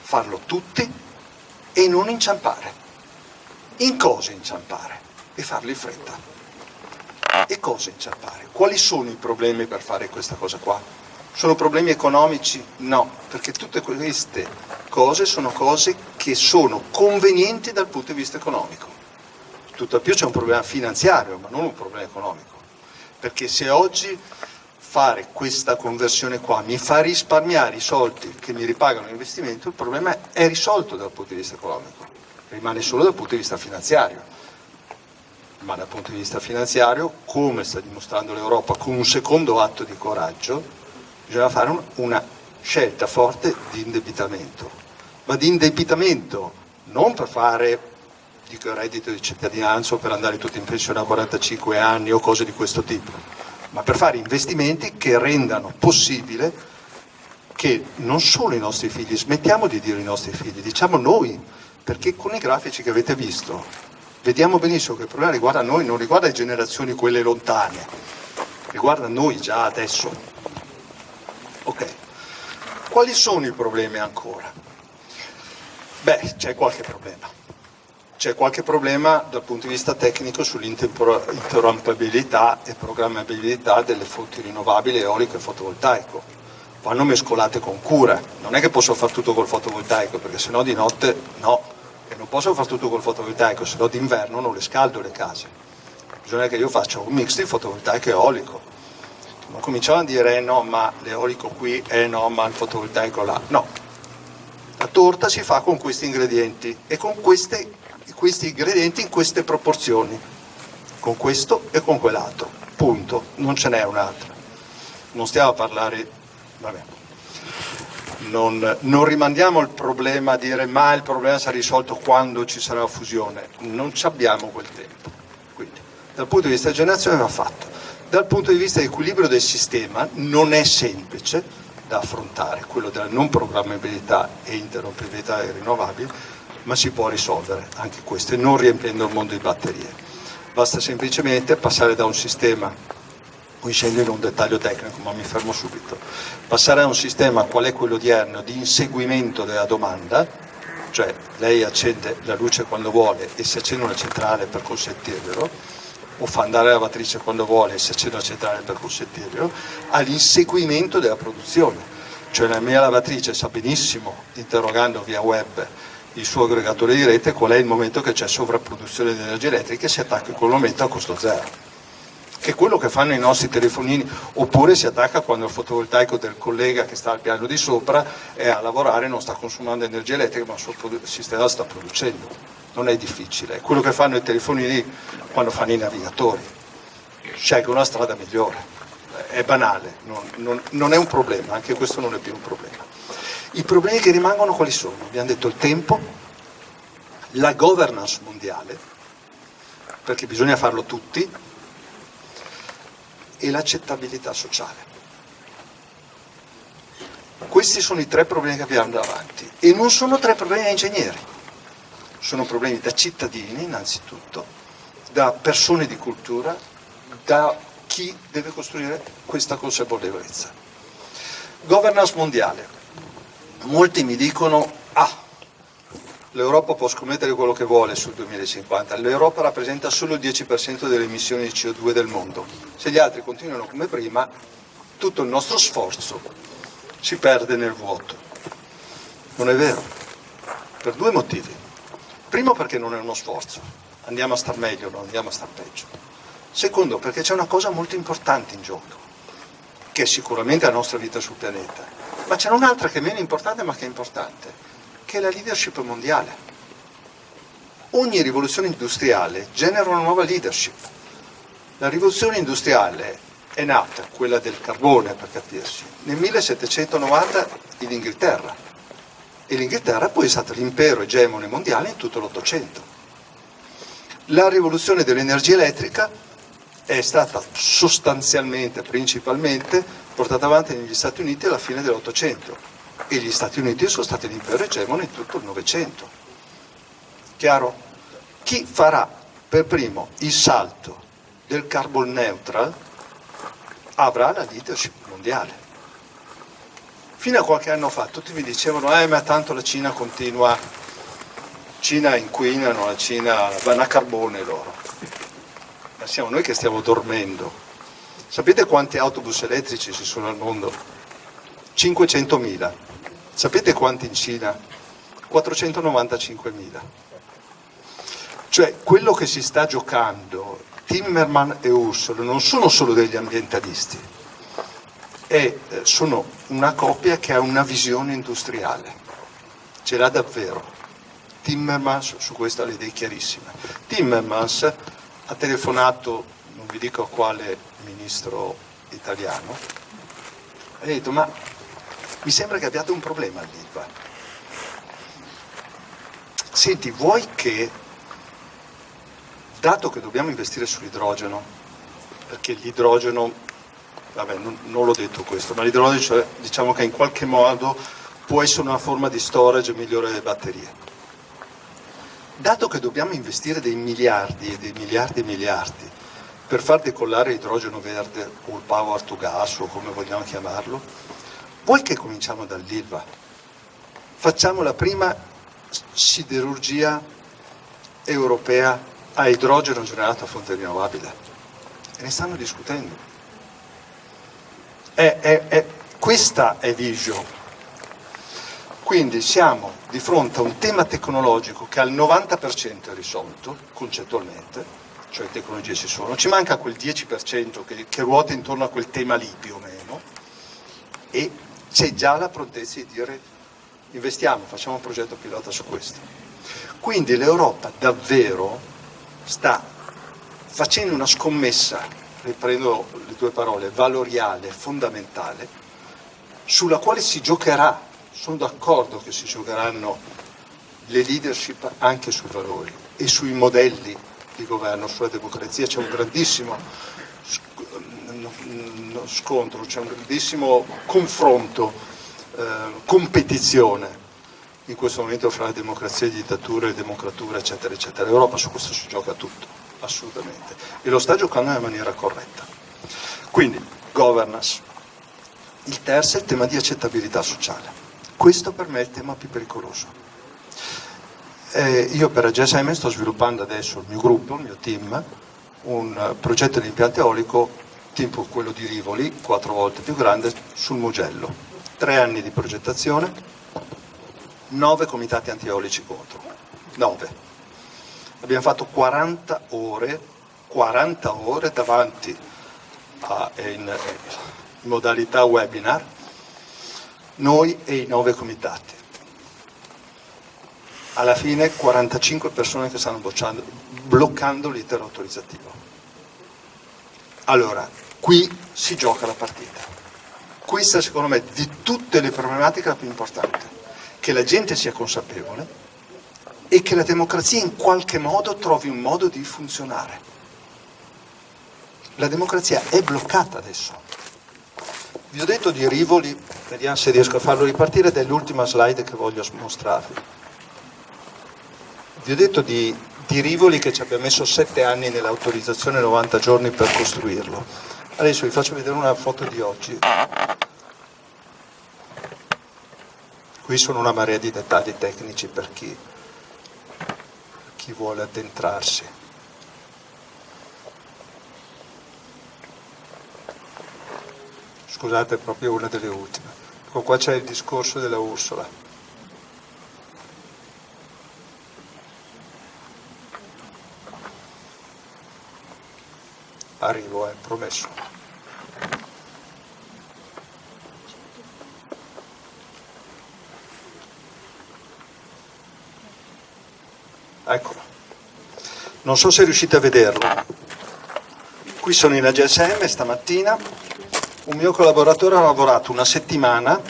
farlo tutti e non inciampare. In cosa inciampare? E farlo in fretta. E cosa inciampare? Quali sono i problemi per fare questa cosa qua? Sono problemi economici? No, perché tutte queste cose sono cose che sono convenienti dal punto di vista economico. Tutt'al più c'è un problema finanziario, ma non un problema economico. Perché se oggi fare questa conversione qua mi fa risparmiare i soldi che mi ripagano l'investimento, il problema è risolto dal punto di vista economico, rimane solo dal punto di vista finanziario. Ma dal punto di vista finanziario, come sta dimostrando l'Europa con un secondo atto di coraggio, bisogna fare una scelta forte di indebitamento, ma di indebitamento non per fare, dico, il reddito di cittadinanza o per andare tutti in pensione a 45 anni o cose di questo tipo, ma per fare investimenti che rendano possibile che non solo i nostri figli, smettiamo di dire i nostri figli, diciamo noi, perché con i grafici che avete visto vediamo benissimo che il problema riguarda noi, non riguarda le generazioni quelle lontane, riguarda noi già adesso. Ok, quali sono i problemi ancora? Beh, c'è qualche problema. C'è qualche problema dal punto di vista tecnico sull'interrompibilità e programmabilità delle fonti rinnovabili eolico e fotovoltaico. Vanno mescolate con cura, non è che posso fare tutto col fotovoltaico, perché sennò di notte no. E non posso fare tutto col fotovoltaico, se no d'inverno non le scaldo le case. Bisogna che io faccia un mix di fotovoltaico e eolico. Non cominciamo a dire no, ma l'eolico qui, no, ma il fotovoltaico là. No. La torta si fa con questi ingredienti e con questi ingredienti in queste proporzioni. Con questo e con quell'altro. Punto. Non ce n'è un'altra. Non stiamo a parlare... Vabbè. Non rimandiamo il problema a dire ma il problema sarà risolto quando ci sarà la fusione, non abbiamo quel tempo. Quindi dal punto di vista della generazione va fatto, dal punto di vista dell'equilibrio del sistema non è semplice da affrontare quello della non programmabilità e interrompibilità delle rinnovabili, ma si può risolvere anche questo, e non riempiendo il mondo di batterie. Basta semplicemente passare da un sistema, poi scendo in un dettaglio tecnico ma mi fermo subito, passare a un sistema qual è quello odierno di inseguimento della domanda, cioè lei accende la luce quando vuole e si accende una centrale per consentirglielo, o fa andare la lavatrice quando vuole e si accende una centrale per consentirglielo, all'inseguimento della produzione, cioè la mia lavatrice sa benissimo, interrogando via web il suo aggregatore di rete, qual è il momento che c'è sovrapproduzione di energia elettrica e si attacca in quel momento a costo zero. Che è quello che fanno i nostri telefonini, oppure si attacca quando il fotovoltaico del collega che sta al piano di sopra è a lavorare e non sta consumando energia elettrica ma il suo sistema sta producendo. Non è difficile, è quello che fanno i telefonini quando fanno i navigatori, scelgono una strada migliore, è banale, non è un problema, anche questo non è più un problema. I problemi che rimangono quali sono? Abbiamo detto il tempo, la governance mondiale, perché bisogna farlo tutti, e l'accettabilità sociale. Questi sono i tre problemi che abbiamo davanti e non sono tre problemi da ingegneri, sono problemi da cittadini innanzitutto, da persone di cultura, da chi deve costruire questa consapevolezza. Governance mondiale. Molti mi dicono l'Europa può scommettere quello che vuole sul 2050, l'Europa rappresenta solo il 10% delle emissioni di CO2 del mondo, se gli altri continuano come prima tutto il nostro sforzo si perde nel vuoto. Non è vero, per due motivi. Primo, perché non è uno sforzo, andiamo a star meglio, non andiamo a star peggio. Secondo, perché c'è una cosa molto importante in gioco, che è sicuramente la nostra vita sul pianeta, ma c'è un'altra che è meno importante ma che è importante, che è la leadership mondiale. Ogni rivoluzione industriale genera una nuova leadership. La rivoluzione industriale è nata, quella del carbone per capirsi, nel 1790 in Inghilterra, e l'Inghilterra poi è stata l'impero egemone mondiale in tutto l'Ottocento. La rivoluzione dell'energia elettrica è stata sostanzialmente, principalmente, portata avanti negli Stati Uniti alla fine dell'Ottocento, e gli Stati Uniti sono stati l'impero egemone in tutto il Novecento. Chiaro? Chi farà per primo il salto del carbon neutral avrà la leadership mondiale. Fino a qualche anno fa tutti mi dicevano ma tanto la Cina continua Cina inquinano, la Cina vanno a carbone loro. Ma siamo noi che stiamo dormendo. Sapete quanti autobus elettrici ci sono al mondo? 500.000. Sapete quanti in Cina? 495.000. Cioè, quello che si sta giocando, Timmermans e Ursula non sono solo degli ambientalisti, sono una coppia che ha una visione industriale, ce l'ha davvero. Timmermans su questa ha le idee chiarissime. Timmermans ha telefonato, non vi dico a quale ministro italiano, e ha detto: ma mi sembra che abbiate un problema all'Ilva. Senti, vuoi che, dato che dobbiamo investire sull'idrogeno, perché l'idrogeno, vabbè, non l'ho detto questo, ma l'idrogeno, cioè, diciamo che in qualche modo può essere una forma di storage migliore delle batterie. Dato che dobbiamo investire dei miliardi e dei miliardi e miliardi per far decollare l'idrogeno verde o il power to gas o come vogliamo chiamarlo, vuoi che cominciamo dall'Ilva? Facciamo la prima siderurgia europea a idrogeno generato a fonte rinnovabile. E ne stanno discutendo. Questa è vision. Quindi siamo di fronte a un tema tecnologico che al 90% è risolto concettualmente, cioè tecnologie ci sono, ci manca quel 10% che ruota intorno a quel tema lì più o meno, e c'è già la prontezza di dire investiamo, facciamo un progetto pilota su questo. Quindi l'Europa davvero sta facendo una scommessa, riprendo le tue parole, valoriale, fondamentale, sulla quale si giocherà. Sono d'accordo che si giocheranno le leadership anche sui valori e sui modelli di governo, sulla democrazia. C'è un grandissimo scontro, c'è un grandissimo confronto, competizione in questo momento fra la democrazia e dittatura e democratura, eccetera, eccetera. L'Europa su questo si gioca tutto, assolutamente, e lo sta giocando nella maniera corretta. Quindi, governance. Il terzo è il tema di accettabilità sociale. Questo per me è il tema più pericoloso. Io per AGSM sto sviluppando adesso il mio gruppo, il mio team, un progetto di impianto eolico tipo quello di Rivoli, 4 volte più grande, sul Mugello. 3 anni di progettazione, 9 comitati antieolici contro. 9. Abbiamo fatto 40 ore davanti in modalità webinar, noi e i 9 comitati. Alla fine 45 persone che stanno bloccando l'iter autorizzativo. Allora, qui si gioca la partita. Questa secondo me di tutte le problematiche la più importante, che la gente sia consapevole e che la democrazia in qualche modo trovi un modo di funzionare. La democrazia è bloccata adesso. Vi ho detto di Rivoli, vediamo se riesco a farlo ripartire, ed è l'ultima slide che voglio mostrarvi. Vi ho detto di Rivoli che ci abbiamo messo 7 anni nell'autorizzazione, 90 giorni per costruirlo. Adesso vi faccio vedere una foto di oggi. Qui sono una marea di dettagli tecnici per chi vuole addentrarsi. Scusate, è proprio una delle ultime. Ecco, qua c'è il discorso della Ursula. Arrivo, promesso. Eccolo. Non so se riuscite a vederlo. Qui sono in AGSM stamattina. Un mio collaboratore ha lavorato una settimana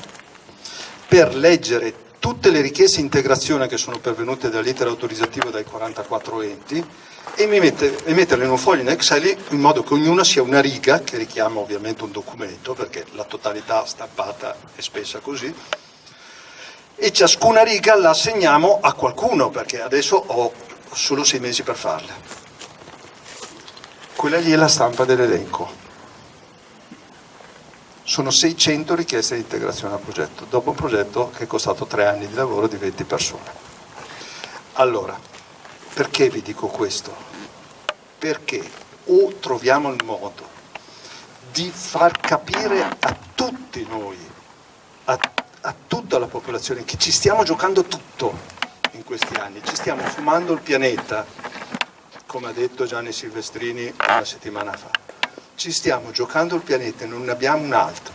per leggere tutte le richieste di integrazione che sono pervenute dall'iter autorizzativo dai 44 enti e metterle in un foglio in Excel in modo che ognuna sia una riga, che richiama ovviamente un documento, perché la totalità stampata è spessa così, e ciascuna riga la assegniamo a qualcuno, perché adesso ho solo 6 mesi per farle. Quella lì è la stampa dell'elenco. Sono 600 richieste di integrazione al progetto, dopo un progetto che è costato 3 anni di lavoro di 20 persone. Allora, perché vi dico questo? Perché o troviamo il modo di far capire a tutti noi, a tutta la popolazione, che ci stiamo giocando tutto in questi anni, ci stiamo fumando il pianeta, come ha detto Gianni Silvestrini una settimana fa. Ci stiamo giocando il pianeta e non ne abbiamo un altro.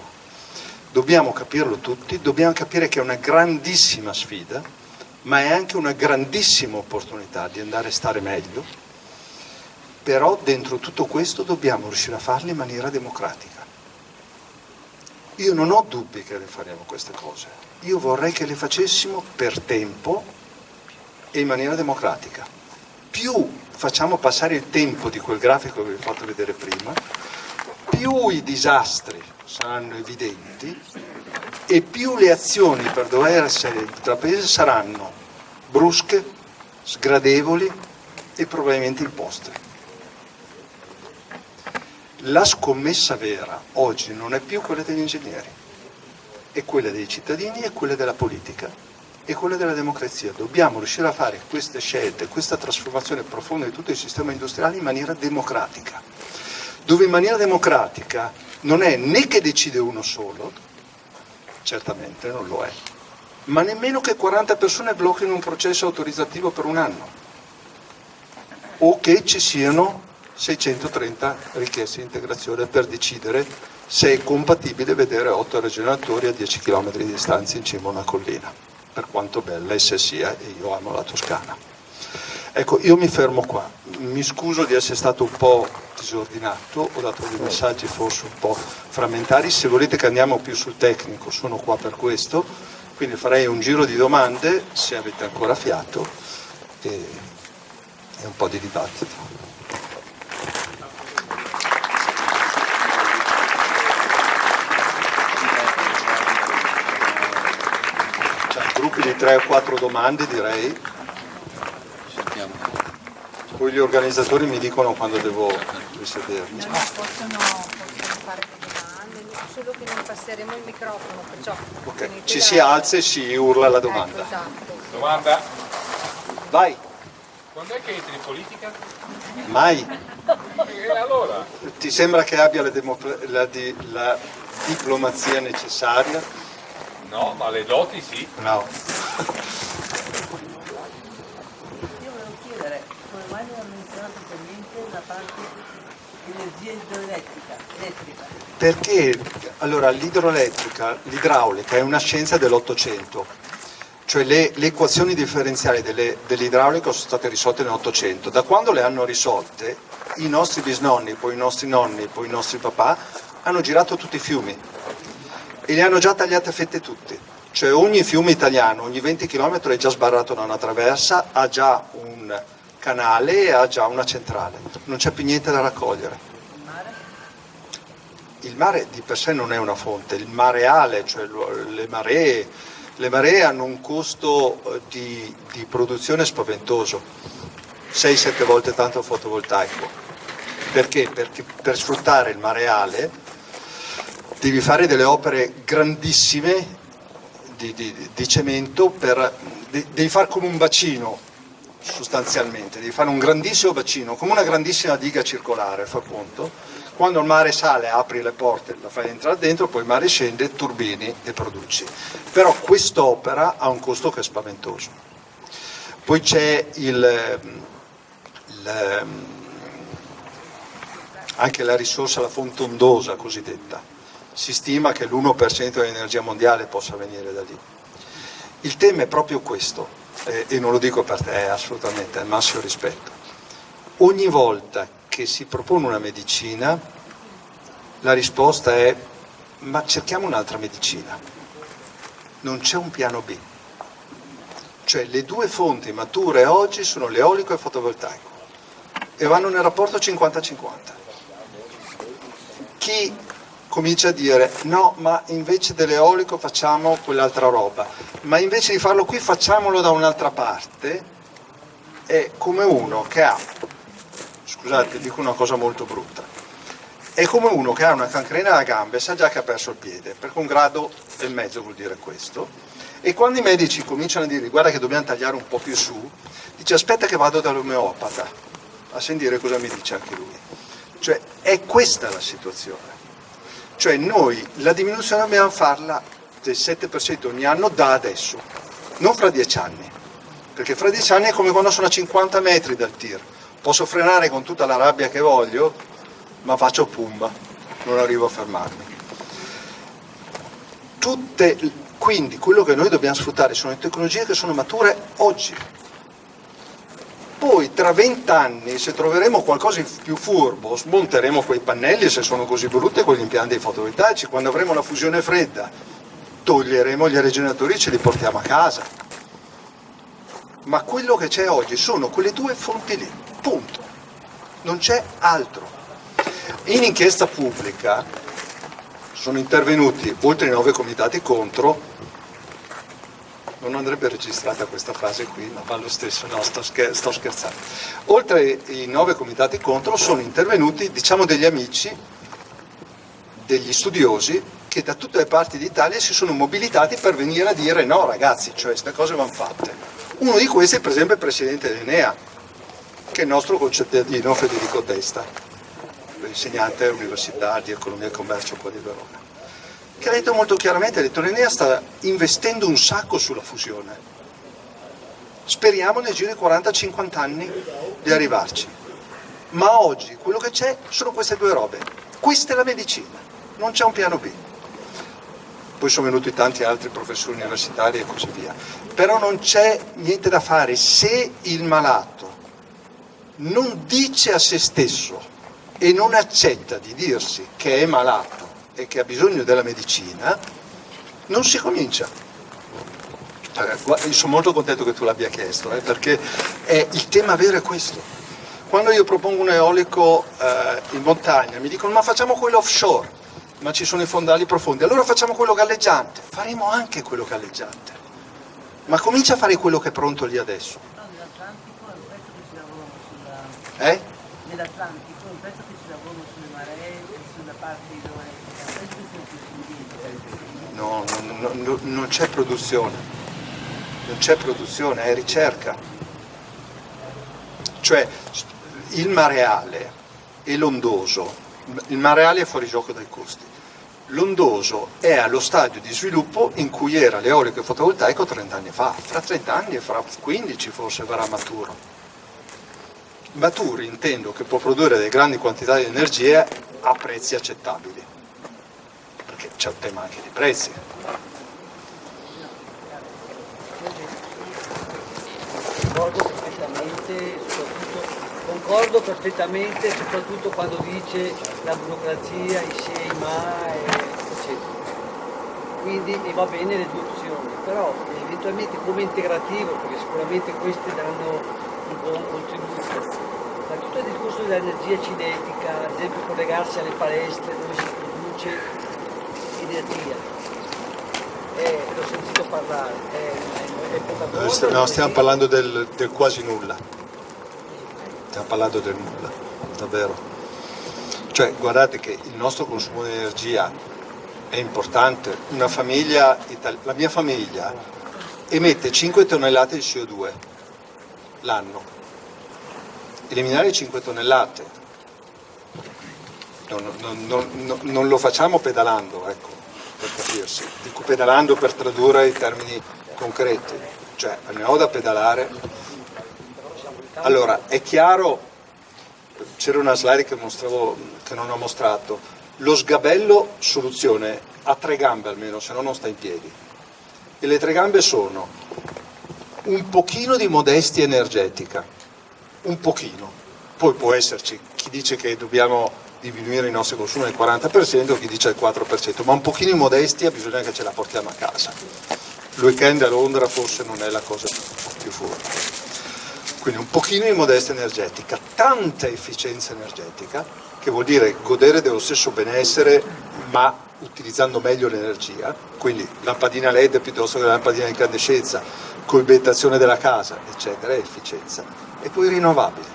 Dobbiamo capirlo tutti, dobbiamo capire che è una grandissima sfida, ma è anche una grandissima opportunità di andare a stare meglio, però dentro tutto questo dobbiamo riuscire a farlo in maniera democratica. Io non ho dubbi che le faremo queste cose, io vorrei che le facessimo per tempo e in maniera democratica. Più facciamo passare il tempo di quel grafico che vi ho fatto vedere prima, più i disastri saranno evidenti e più le azioni per dover essere intraprese saranno brusche, sgradevoli e probabilmente imposte. La scommessa vera oggi non è più quella degli ingegneri, è quella dei cittadini e quella della politica e quella della democrazia. Dobbiamo riuscire a fare queste scelte, questa trasformazione profonda di tutto il sistema industriale in maniera democratica, dove in maniera democratica non è né che decide uno solo, certamente non lo è, ma nemmeno che 40 persone blocchino un processo autorizzativo per un anno, o che ci siano 630 richieste di integrazione per decidere se è compatibile vedere 8 regionatori a 10 km di distanza in cima a una collina, per quanto bella essa sia, e io amo la Toscana. Ecco, io mi fermo qua, mi scuso di essere stato un po' disordinato, ho dato dei messaggi forse un po' frammentari, se volete che andiamo più sul tecnico sono qua per questo, quindi farei un giro di domande se avete ancora fiato e un po' di dibattito. Gruppi di 3 o 4 domande direi, poi gli organizzatori mi dicono quando devo risedermi. No, possono fare delle domande, solo che non passeremo il microfono, perciò Ok, ci si alza e si urla la domanda. Ecco, esatto. Domanda? Vai. Quando è che entri in politica? Mai. E allora? Ti sembra che abbia la diplomazia necessaria? No, ma le doti sì. No. Io volevo chiedere come mai non ha menzionato per niente la parte energia idroelettrica. Perché allora l'idraulica è una scienza dell'Ottocento, cioè le equazioni differenziali dell'idraulica sono state risolte nell'Ottocento. Da quando le hanno risolte, i nostri bisnonni, poi i nostri nonni, poi i nostri papà hanno girato tutti i fiumi e li hanno già tagliate a fette tutti. Cioè ogni fiume italiano, ogni 20 km è già sbarrato da una traversa, ha già un canale e ha già una centrale. Non c'è più niente da raccogliere. Il mare di per sé non è una fonte, il mareale, cioè le maree hanno un costo di produzione spaventoso, 6-7 volte tanto il fotovoltaico. Perché? Perché per sfruttare il mareale devi fare delle opere grandissime di cemento, devi fare come un bacino sostanzialmente, devi fare un grandissimo bacino, come una grandissima diga circolare, fa conto. Quando il mare sale apri le porte, la fai entrare dentro, poi il mare scende, turbini e produci. Però quest'opera ha un costo che è spaventoso. Poi c'è anche la risorsa, la fonte ondosa cosiddetta. Si stima che l'1% dell'energia mondiale possa venire da lì. Il tema è proprio questo, e non lo dico per te, assolutamente, al massimo rispetto. Ogni volta che si propone una medicina, la risposta è: ma cerchiamo un'altra medicina. Non c'è un piano B. Cioè le due fonti mature oggi sono l'eolico e il fotovoltaico e vanno nel rapporto 50-50. Chi comincia a dire no, ma invece dell'eolico facciamo quell'altra roba, ma invece di farlo qui facciamolo da un'altra parte, è come uno che ha, scusate, dico una cosa molto brutta, è come uno che ha una cancrena alla gamba e sa già che ha perso il piede, perché 1,5 gradi vuol dire questo, E quando i medici cominciano a dire guarda che dobbiamo tagliare un po' più su, dice aspetta che vado dall'omeopata a sentire cosa mi dice anche lui. Cioè è questa la situazione. Cioè noi la diminuzione dobbiamo farla del 7% ogni anno da adesso, non fra 10 anni, perché fra 10 anni è come quando sono a 50 metri dal tir, posso frenare con tutta la rabbia che voglio, ma faccio pumba, non arrivo a fermarmi. Quindi quello che noi dobbiamo sfruttare sono le tecnologie che sono mature oggi. Poi tra 20 anni, se troveremo qualcosa di più furbo, smonteremo quei pannelli, se sono così brutti, e quegli impianti fotovoltaici. Quando avremo la fusione fredda, toglieremo gli aerogeneratori e ce li portiamo a casa. Ma quello che c'è oggi sono quelle due fonti lì, punto. Non c'è altro. In inchiesta pubblica sono intervenuti oltre i 9 comitati contro. Non andrebbe registrata questa frase qui, ma va lo stesso, no, sto scherzando. Oltre i 9 comitati contro sono intervenuti, diciamo, degli amici, degli studiosi, che da tutte le parti d'Italia si sono mobilitati per venire a dire no ragazzi, cioè queste cose vanno fatte. Uno di questi è per esempio il presidente dell'Enea, che è il nostro concittadino Federico Testa, insegnante all'Università di Economia e Commercio qua di Verona, che ha detto molto chiaramente, ha detto l'Enea sta investendo un sacco sulla fusione, speriamo nel giro di 40-50 anni di arrivarci, ma oggi quello che c'è sono queste due robe, questa è la medicina, non c'è un piano B. Poi sono venuti tanti altri professori universitari e così via, però non c'è niente da fare. Se il malato non dice a se stesso e non accetta di dirsi che è malato e che ha bisogno della medicina, non si comincia. Io sono molto contento che tu l'abbia chiesto, perché il tema vero è questo. Quando io propongo un eolico in montagna mi dicono ma facciamo quello offshore, ma ci sono i fondali profondi, allora facciamo quello galleggiante. Faremo anche quello galleggiante, ma comincia a fare quello che è pronto lì adesso. Nell'Atlantico è un pezzo che ci lavorano sulla... Nell'Atlantico è un pezzo che ci lavorano sulle maree e sulla parte idroelettrica. No, non c'è produzione, non c'è produzione, è ricerca. Cioè il mareale e l'ondoso, il mareale è fuori gioco dai costi, l'ondoso è allo stadio di sviluppo in cui era l'eolico fotovoltaico 30 anni fa, fra 30 anni e fra 15 forse verrà maturo. Maturo intendo che può produrre delle grandi quantità di energia a prezzi accettabili, perché c'è un tema anche di prezzi. Concordo perfettamente, soprattutto quando dice la burocrazia, i se, i ma, eccetera. Quindi va bene le due opzioni, però eventualmente come integrativo, perché sicuramente queste danno un buon contributo. Ma tutto il discorso dell'energia cinetica, ad esempio collegarsi alle palestre dove si produce energia, l'ho sentito parlare, è poca cosa. No, stiamo parlando del quasi nulla. Stiamo parlando del nulla, davvero. Cioè, guardate che il nostro consumo di energia è importante. Una famiglia, la mia famiglia, emette 5 tonnellate di CO2 l'anno. Eliminare 5 tonnellate non lo facciamo pedalando, ecco, per capirsi. Dico pedalando per tradurre i termini concreti. Cioè, ne ho da pedalare. Allora, è chiaro, c'era una slide che mostravo, che non ho mostrato, lo sgabello soluzione ha 3 gambe almeno, se no non sta in piedi. E le 3 gambe sono un pochino di modestia energetica, un pochino, poi può esserci chi dice che dobbiamo diminuire il nostro consumo del 40%, chi dice il 4%, ma un pochino di modestia bisogna che ce la portiamo a casa. Il weekend a Londra forse non è la cosa più furba. Quindi un pochino di modestia energetica, tanta efficienza energetica, che vuol dire godere dello stesso benessere ma utilizzando meglio l'energia, quindi lampadina LED piuttosto che lampadina in incandescenza, coibentazione della casa, eccetera, efficienza. E poi rinnovabili,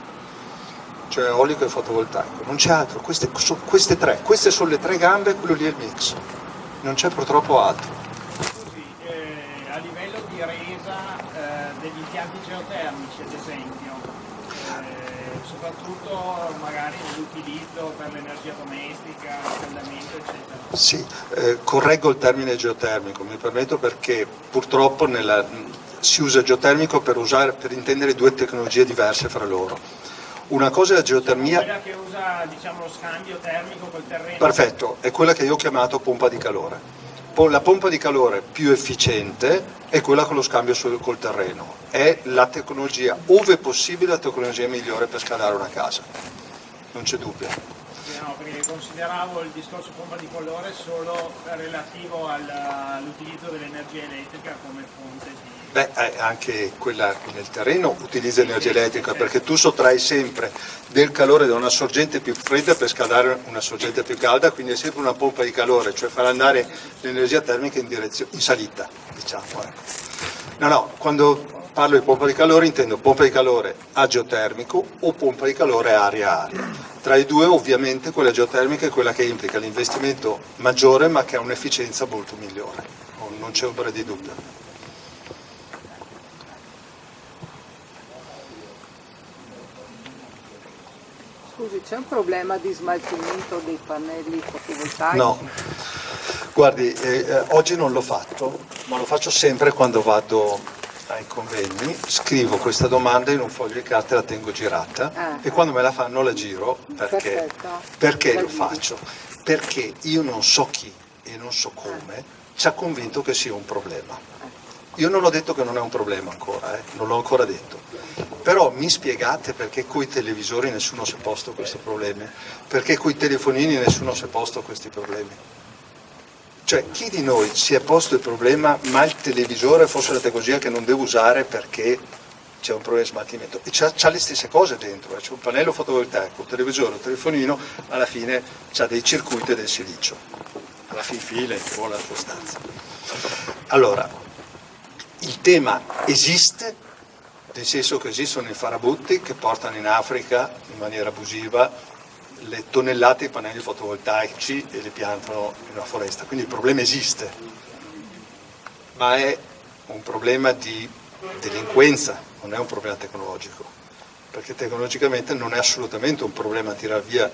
cioè eolico e fotovoltaico, non c'è altro, queste sono le 3 gambe, quello lì è il mix, non c'è purtroppo altro. Così, a livello impianti geotermici, ad esempio, soprattutto magari nell'utilizzo per l'energia domestica, riscaldamento, eccetera. Sì, correggo il termine geotermico, mi permetto, perché purtroppo si usa geotermico per intendere due tecnologie diverse fra loro. Una cosa è la geotermia. Quella che usa, diciamo, lo scambio termico col terreno. Perfetto, è quella che io ho chiamato pompa di calore. La pompa di calore più efficiente è quella con lo scambio col terreno. È la tecnologia, ove possibile, la tecnologia migliore per scaldare una casa. Non c'è dubbio. No, perché consideravo il discorso pompa di calore solo relativo all'utilizzo dell'energia elettrica come fonte di... Beh, anche quella nel terreno utilizza energia elettrica, perché tu sottrai sempre del calore da una sorgente più fredda per scaldare una sorgente più calda, quindi è sempre una pompa di calore, cioè far andare l'energia termica in salita, diciamo. No, quando parlo di pompa di calore intendo pompa di calore a geotermico o pompa di calore aria-aria. Tra i due ovviamente quella geotermica è quella che implica l'investimento maggiore ma che ha un'efficienza molto migliore, non c'è ombra di dubbio. Scusi, c'è un problema di smaltimento dei pannelli fotovoltaici? No, guardi, oggi non l'ho fatto, ma lo faccio sempre quando vado ai convegni, scrivo questa domanda in un foglio di carta e la tengo girata e quando me la fanno la giro perché lo faccio? Perché io non so chi e non so come ci ha convinto che sia un problema. Io non ho detto che non è un problema ancora, non l'ho ancora detto, però mi spiegate perché coi televisori nessuno si è posto questi problemi, perché coi telefonini nessuno si è posto questi problemi. Cioè, chi di noi si è posto il problema, ma il televisore fosse la tecnologia che non devo usare perché c'è un problema di smaltimento? E c'ha le stesse cose dentro, c'è un pannello fotovoltaico, un televisore, un telefonino, alla fine c'ha dei circuiti e del silicio, alla fin fine, in buona sostanza. Allora, il tema esiste, nel senso che esistono i farabutti che portano in Africa in maniera abusiva le tonnellate di pannelli fotovoltaici e li piantano in una foresta, quindi il problema esiste, ma è un problema di delinquenza, non è un problema tecnologico, perché tecnologicamente non è assolutamente un problema tirar via,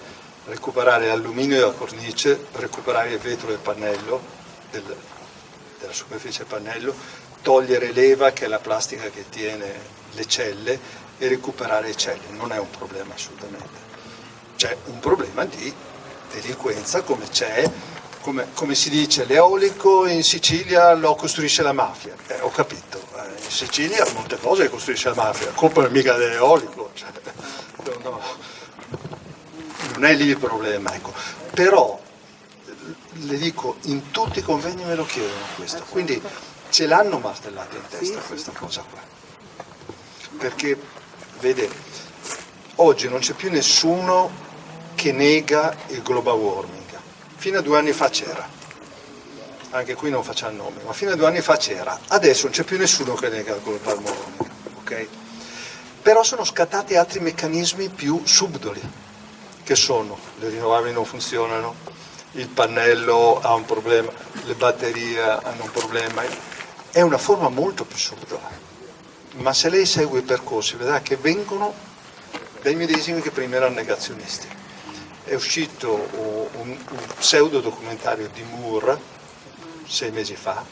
recuperare l'alluminio della cornice, recuperare il vetro del pannello, della superficie del pannello, togliere l'EVA, che è la plastica che tiene le celle, e recuperare le celle. Non è un problema assolutamente. C'è un problema di delinquenza, come c'è, come si dice, l'eolico in Sicilia lo costruisce la mafia. Ho capito, in Sicilia molte cose le costruisce la mafia, colpa mica dell'eolico, cioè, non è lì il problema, ecco. Però, le dico, in tutti i convegni me lo chiedono questo, quindi ce l'hanno martellato in testa questa cosa qua, perché vede, oggi non c'è più nessuno che nega il global warming. Fino a 2 anni fa c'era, anche qui non facciamo nomi, ma fino a 2 anni fa c'era, adesso non c'è più nessuno che nega il global warming, ok? Però sono scattati altri meccanismi più subdoli, che sono le rinnovabili non funzionano, il pannello ha un problema, le batterie hanno un problema. È una forma molto più subdola, ma se lei segue i percorsi vedrà che vengono dai medesimi che prima erano negazionisti. È uscito un pseudo documentario di Moore 6 mesi fa,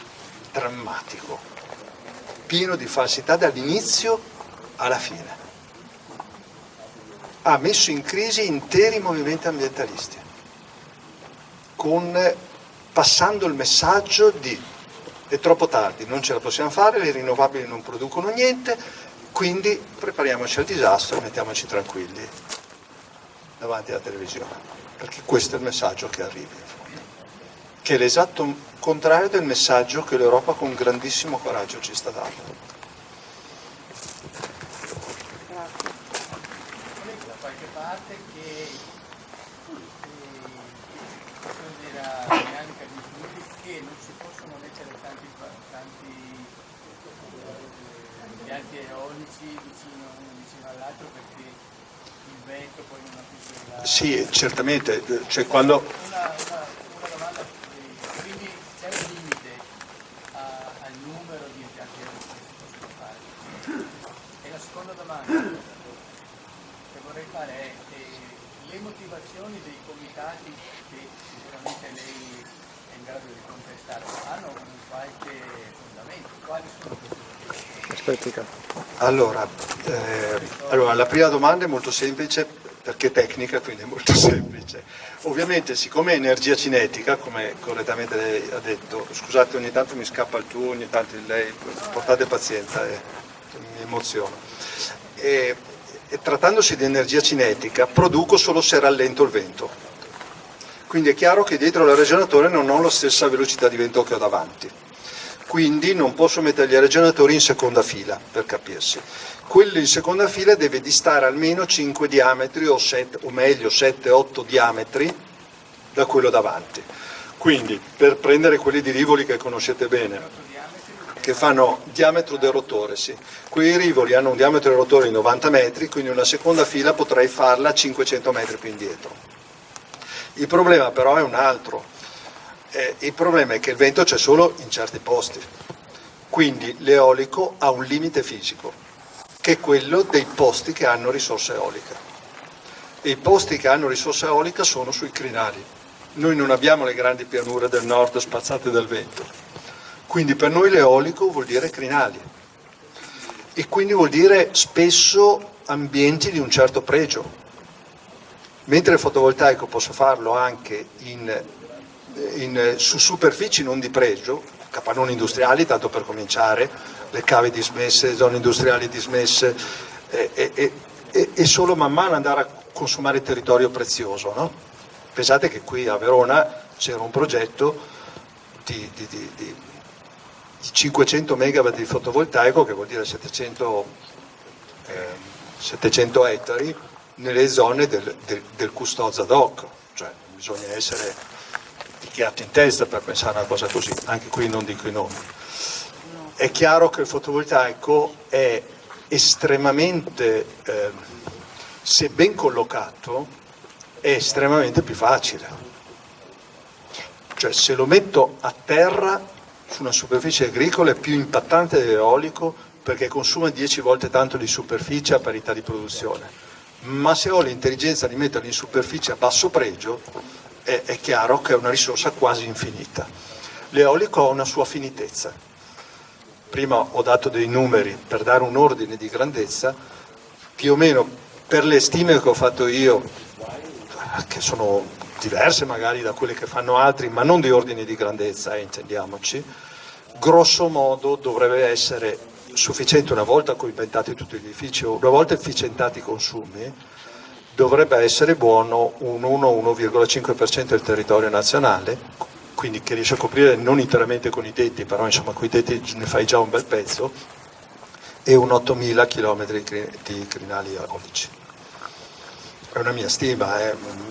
drammatico, pieno di falsità dall'inizio alla fine. Ha messo in crisi interi movimenti ambientalisti, passando il messaggio di è troppo tardi, non ce la possiamo fare, le rinnovabili non producono niente, quindi prepariamoci al disastro e mettiamoci tranquilli davanti alla televisione, perché questo è il messaggio che arriva in fondo, che è l'esatto contrario del messaggio che l'Europa con grandissimo coraggio ci sta dando. Da qualche parte che della dinamica di fluidi che non si possono mettere tanti impianti eolici vicino all'altro perché il vento poi non ha più quella... Sì, certamente, cioè quando... Una domanda, quindi c'è un limite al numero di impianti eolici che si possono fare? le motivazioni dei comitati, che sicuramente lei è in grado di contestare, hanno un qualche fondamento? Quali sono queste? Allora, la prima domanda è molto semplice perché è tecnica, quindi è molto semplice. Ovviamente, siccome è energia cinetica, come correttamente lei ha detto, scusate, ogni tanto mi scappa il tu, ogni tanto il lei, portate pazienza, mi emoziono. E trattandosi di energia cinetica, produco solo se rallento il vento. Quindi è chiaro che dietro il ragionatore non ho la stessa velocità di vento che ho davanti. Quindi non posso mettere gli ragionatori in seconda fila, per capirsi. Quello in seconda fila deve distare almeno 5 diametri o 7-8 diametri da quello davanti. Quindi per prendere quelli di Rivoli che conoscete bene, che fanno diametro del rotore, sì. Quei rivoli hanno un diametro del rotore di 90 metri, quindi una seconda fila potrei farla a 500 metri più indietro. Il problema però è un altro. Il problema è che il vento c'è solo in certi posti, quindi l'eolico ha un limite fisico, che è quello dei posti che hanno risorsa eolica. E i posti che hanno risorsa eolica sono sui crinali. Noi non abbiamo le grandi pianure del nord spazzate dal vento, quindi per noi l'eolico vuol dire crinali e quindi vuol dire spesso ambienti di un certo pregio, mentre il fotovoltaico posso farlo anche su superfici non di pregio, capannoni industriali, tanto per cominciare, le cave dismesse, le zone industriali dismesse, e solo man mano andare a consumare territorio prezioso, no? Pensate che qui a Verona c'era un progetto di 500 megawatt di fotovoltaico, che vuol dire 700 ettari, nelle zone del Custoza Doc, cioè bisogna essere picchiato in testa per pensare a una cosa così, anche qui non dico i nomi. È chiaro che il fotovoltaico è estremamente, se ben collocato, è estremamente più facile. Cioè se lo metto a terra su una superficie agricola è più impattante dell'eolico perché consuma 10 volte tanto di superficie a parità di produzione. Ma se ho l'intelligenza di metterlo in superficie a basso pregio, è chiaro che è una risorsa quasi infinita. L'eolico ha una sua finitezza. Prima ho dato dei numeri per dare un ordine di grandezza, più o meno per le stime che ho fatto io, che sono diverse magari da quelle che fanno altri, ma non di ordine di grandezza, intendiamoci, grosso modo dovrebbe essere sufficiente, una volta coibentati tutti gli edifici, una volta efficientati i consumi, dovrebbe essere buono un 1-1,5% del territorio nazionale, quindi che riesce a coprire non interamente con i tetti, però insomma con i tetti ne fai già un bel pezzo, e un 8.000 km di crinali eolici. È una mia stima,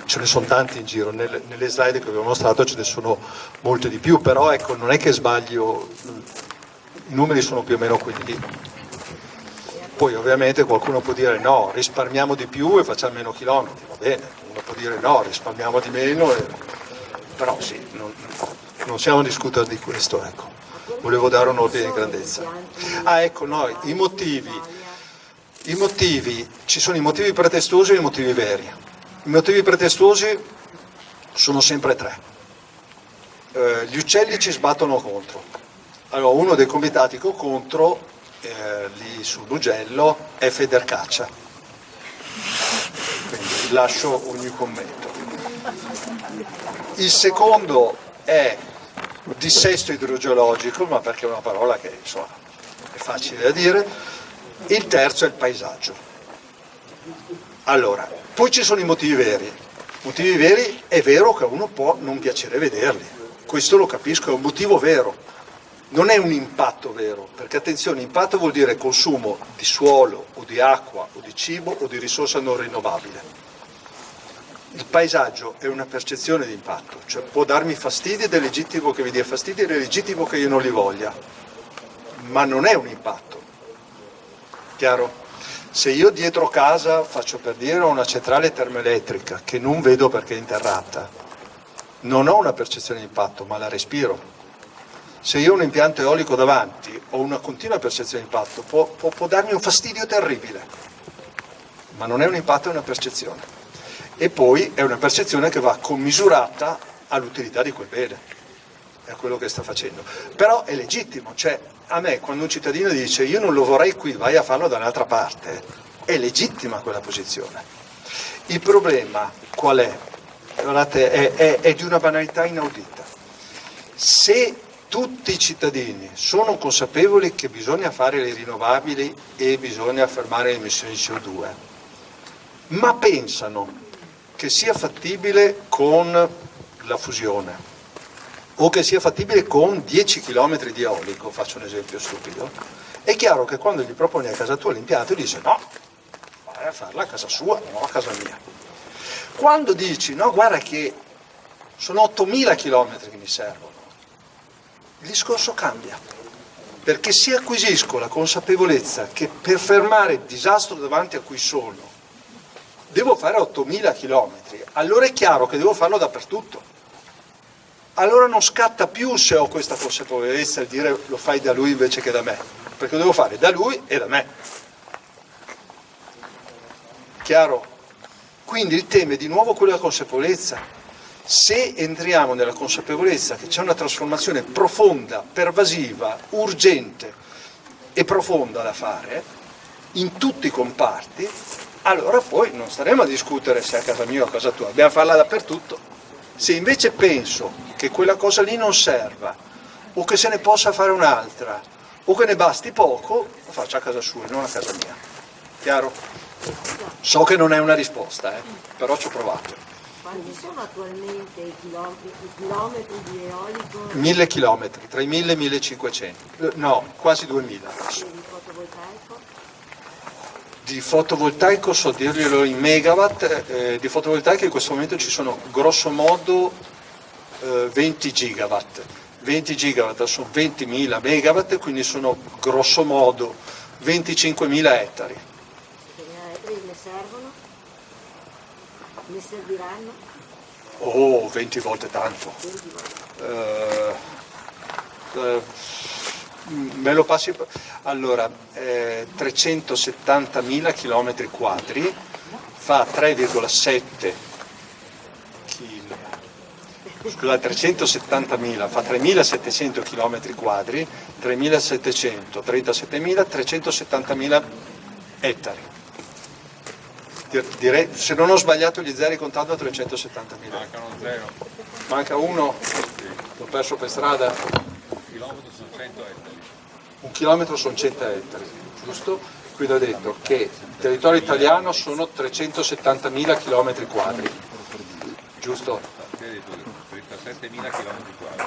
ce ne sono tanti in giro, nelle slide che vi ho mostrato ce ne sono molte di più, però ecco, non è che sbaglio, i numeri sono più o meno quelli lì. Poi ovviamente qualcuno può dire no, risparmiamo di più e facciamo meno chilometri, va bene, uno può dire no, risparmiamo di meno, però sì, non siamo a discutere di questo, ecco. Volevo dare un ordine di grandezza. Ecco, no, i motivi, ci sono i motivi pretestuosi e i motivi veri. I motivi pretestuosi sono sempre 3. Gli uccelli ci sbattono contro. Allora, uno dei comitati che ho contro, lì sul Mugello, è Federcaccia. Quindi lascio ogni commento. Il secondo è dissesto idrogeologico, ma perché è una parola che insomma è facile da dire. Il terzo è il paesaggio. Allora, poi ci sono i motivi veri. I motivi veri è vero che a uno può non piacere vederli, questo lo capisco, è un motivo vero. Non è un impatto vero, perché attenzione, impatto vuol dire consumo di suolo o di acqua o di cibo o di risorsa non rinnovabile. Il paesaggio è una percezione di impatto, cioè può darmi fastidio ed è legittimo che mi dia fastidio ed è legittimo che io non li voglia, ma non è un impatto. Chiaro? Se io dietro casa, faccio per dire, ho una centrale termoelettrica che non vedo perché è interrata, non ho una percezione di impatto, ma la respiro. Se io ho un impianto eolico davanti, ho una continua percezione di impatto, può darmi un fastidio terribile, ma non è un impatto, è una percezione. e poi è una percezione che va commisurata all'utilità di quel bene, è quello che sta facendo. Però è legittimo, cioè a me quando un cittadino dice io non lo vorrei qui, vai a farlo da un'altra parte, è legittima quella posizione. Il problema qual è? Guardate, è di una banalità inaudita. Se tutti i cittadini sono consapevoli che bisogna fare le rinnovabili e bisogna fermare le emissioni di CO2, ma pensano che sia fattibile con la fusione o che sia fattibile con 10 km di eolico, faccio un esempio stupido, è chiaro che quando gli proponi a casa tua l'impianto dice no, vai a farla a casa sua, non a casa mia. Quando dici no, guarda che sono 8.000 km che mi servono, il discorso cambia, perché se acquisisco la consapevolezza che per fermare il disastro davanti a cui sono devo fare 8.000 km, allora è chiaro che devo farlo dappertutto. Allora non scatta più se ho questa consapevolezza il dire lo fai da lui invece che da me, perché lo devo fare da lui e da me. Chiaro? Quindi il tema è di nuovo quello della consapevolezza. Se entriamo nella consapevolezza che c'è una trasformazione profonda, pervasiva, urgente e profonda da fare in tutti i comparti, allora poi non staremo a discutere se è a casa mia o a casa tua, dobbiamo farla dappertutto. Se invece penso che quella cosa lì non serva, o che se ne possa fare un'altra, o che ne basti poco, lo faccio a casa sua, non a casa mia. Chiaro? So che non è una risposta, però ci ho provato. Quanti sono attualmente i chilometri di eolico? 1000 chilometri, tra i 1000 e i 1500, no, quasi 2000 adesso. E di fotovoltaico? Di fotovoltaico so dirglielo in megawatt, di fotovoltaico in questo momento ci sono grosso modo 20 gigawatt. 20 gigawatt sono 20.000 megawatt, quindi sono grosso modo 25.000 ettari. 20.000 ettari ne servono? Ne serviranno? Oh, 20 volte tanto. 20 volte. Me lo passi? Allora, 370.000 km quadri fa 3,7 kg. Scusate, 370.000 fa 3.700 km quadri, 3.700, 37.000, 370.000 ettari. Direi, se non ho sbagliato gli zeri contando 370.000. Mancano zero. Manca uno? L'ho perso per strada? Un chilometro sono 100 ettari, giusto? Quindi ho detto che il territorio italiano sono 370.000 km quadri, giusto? 37.000 km quadri.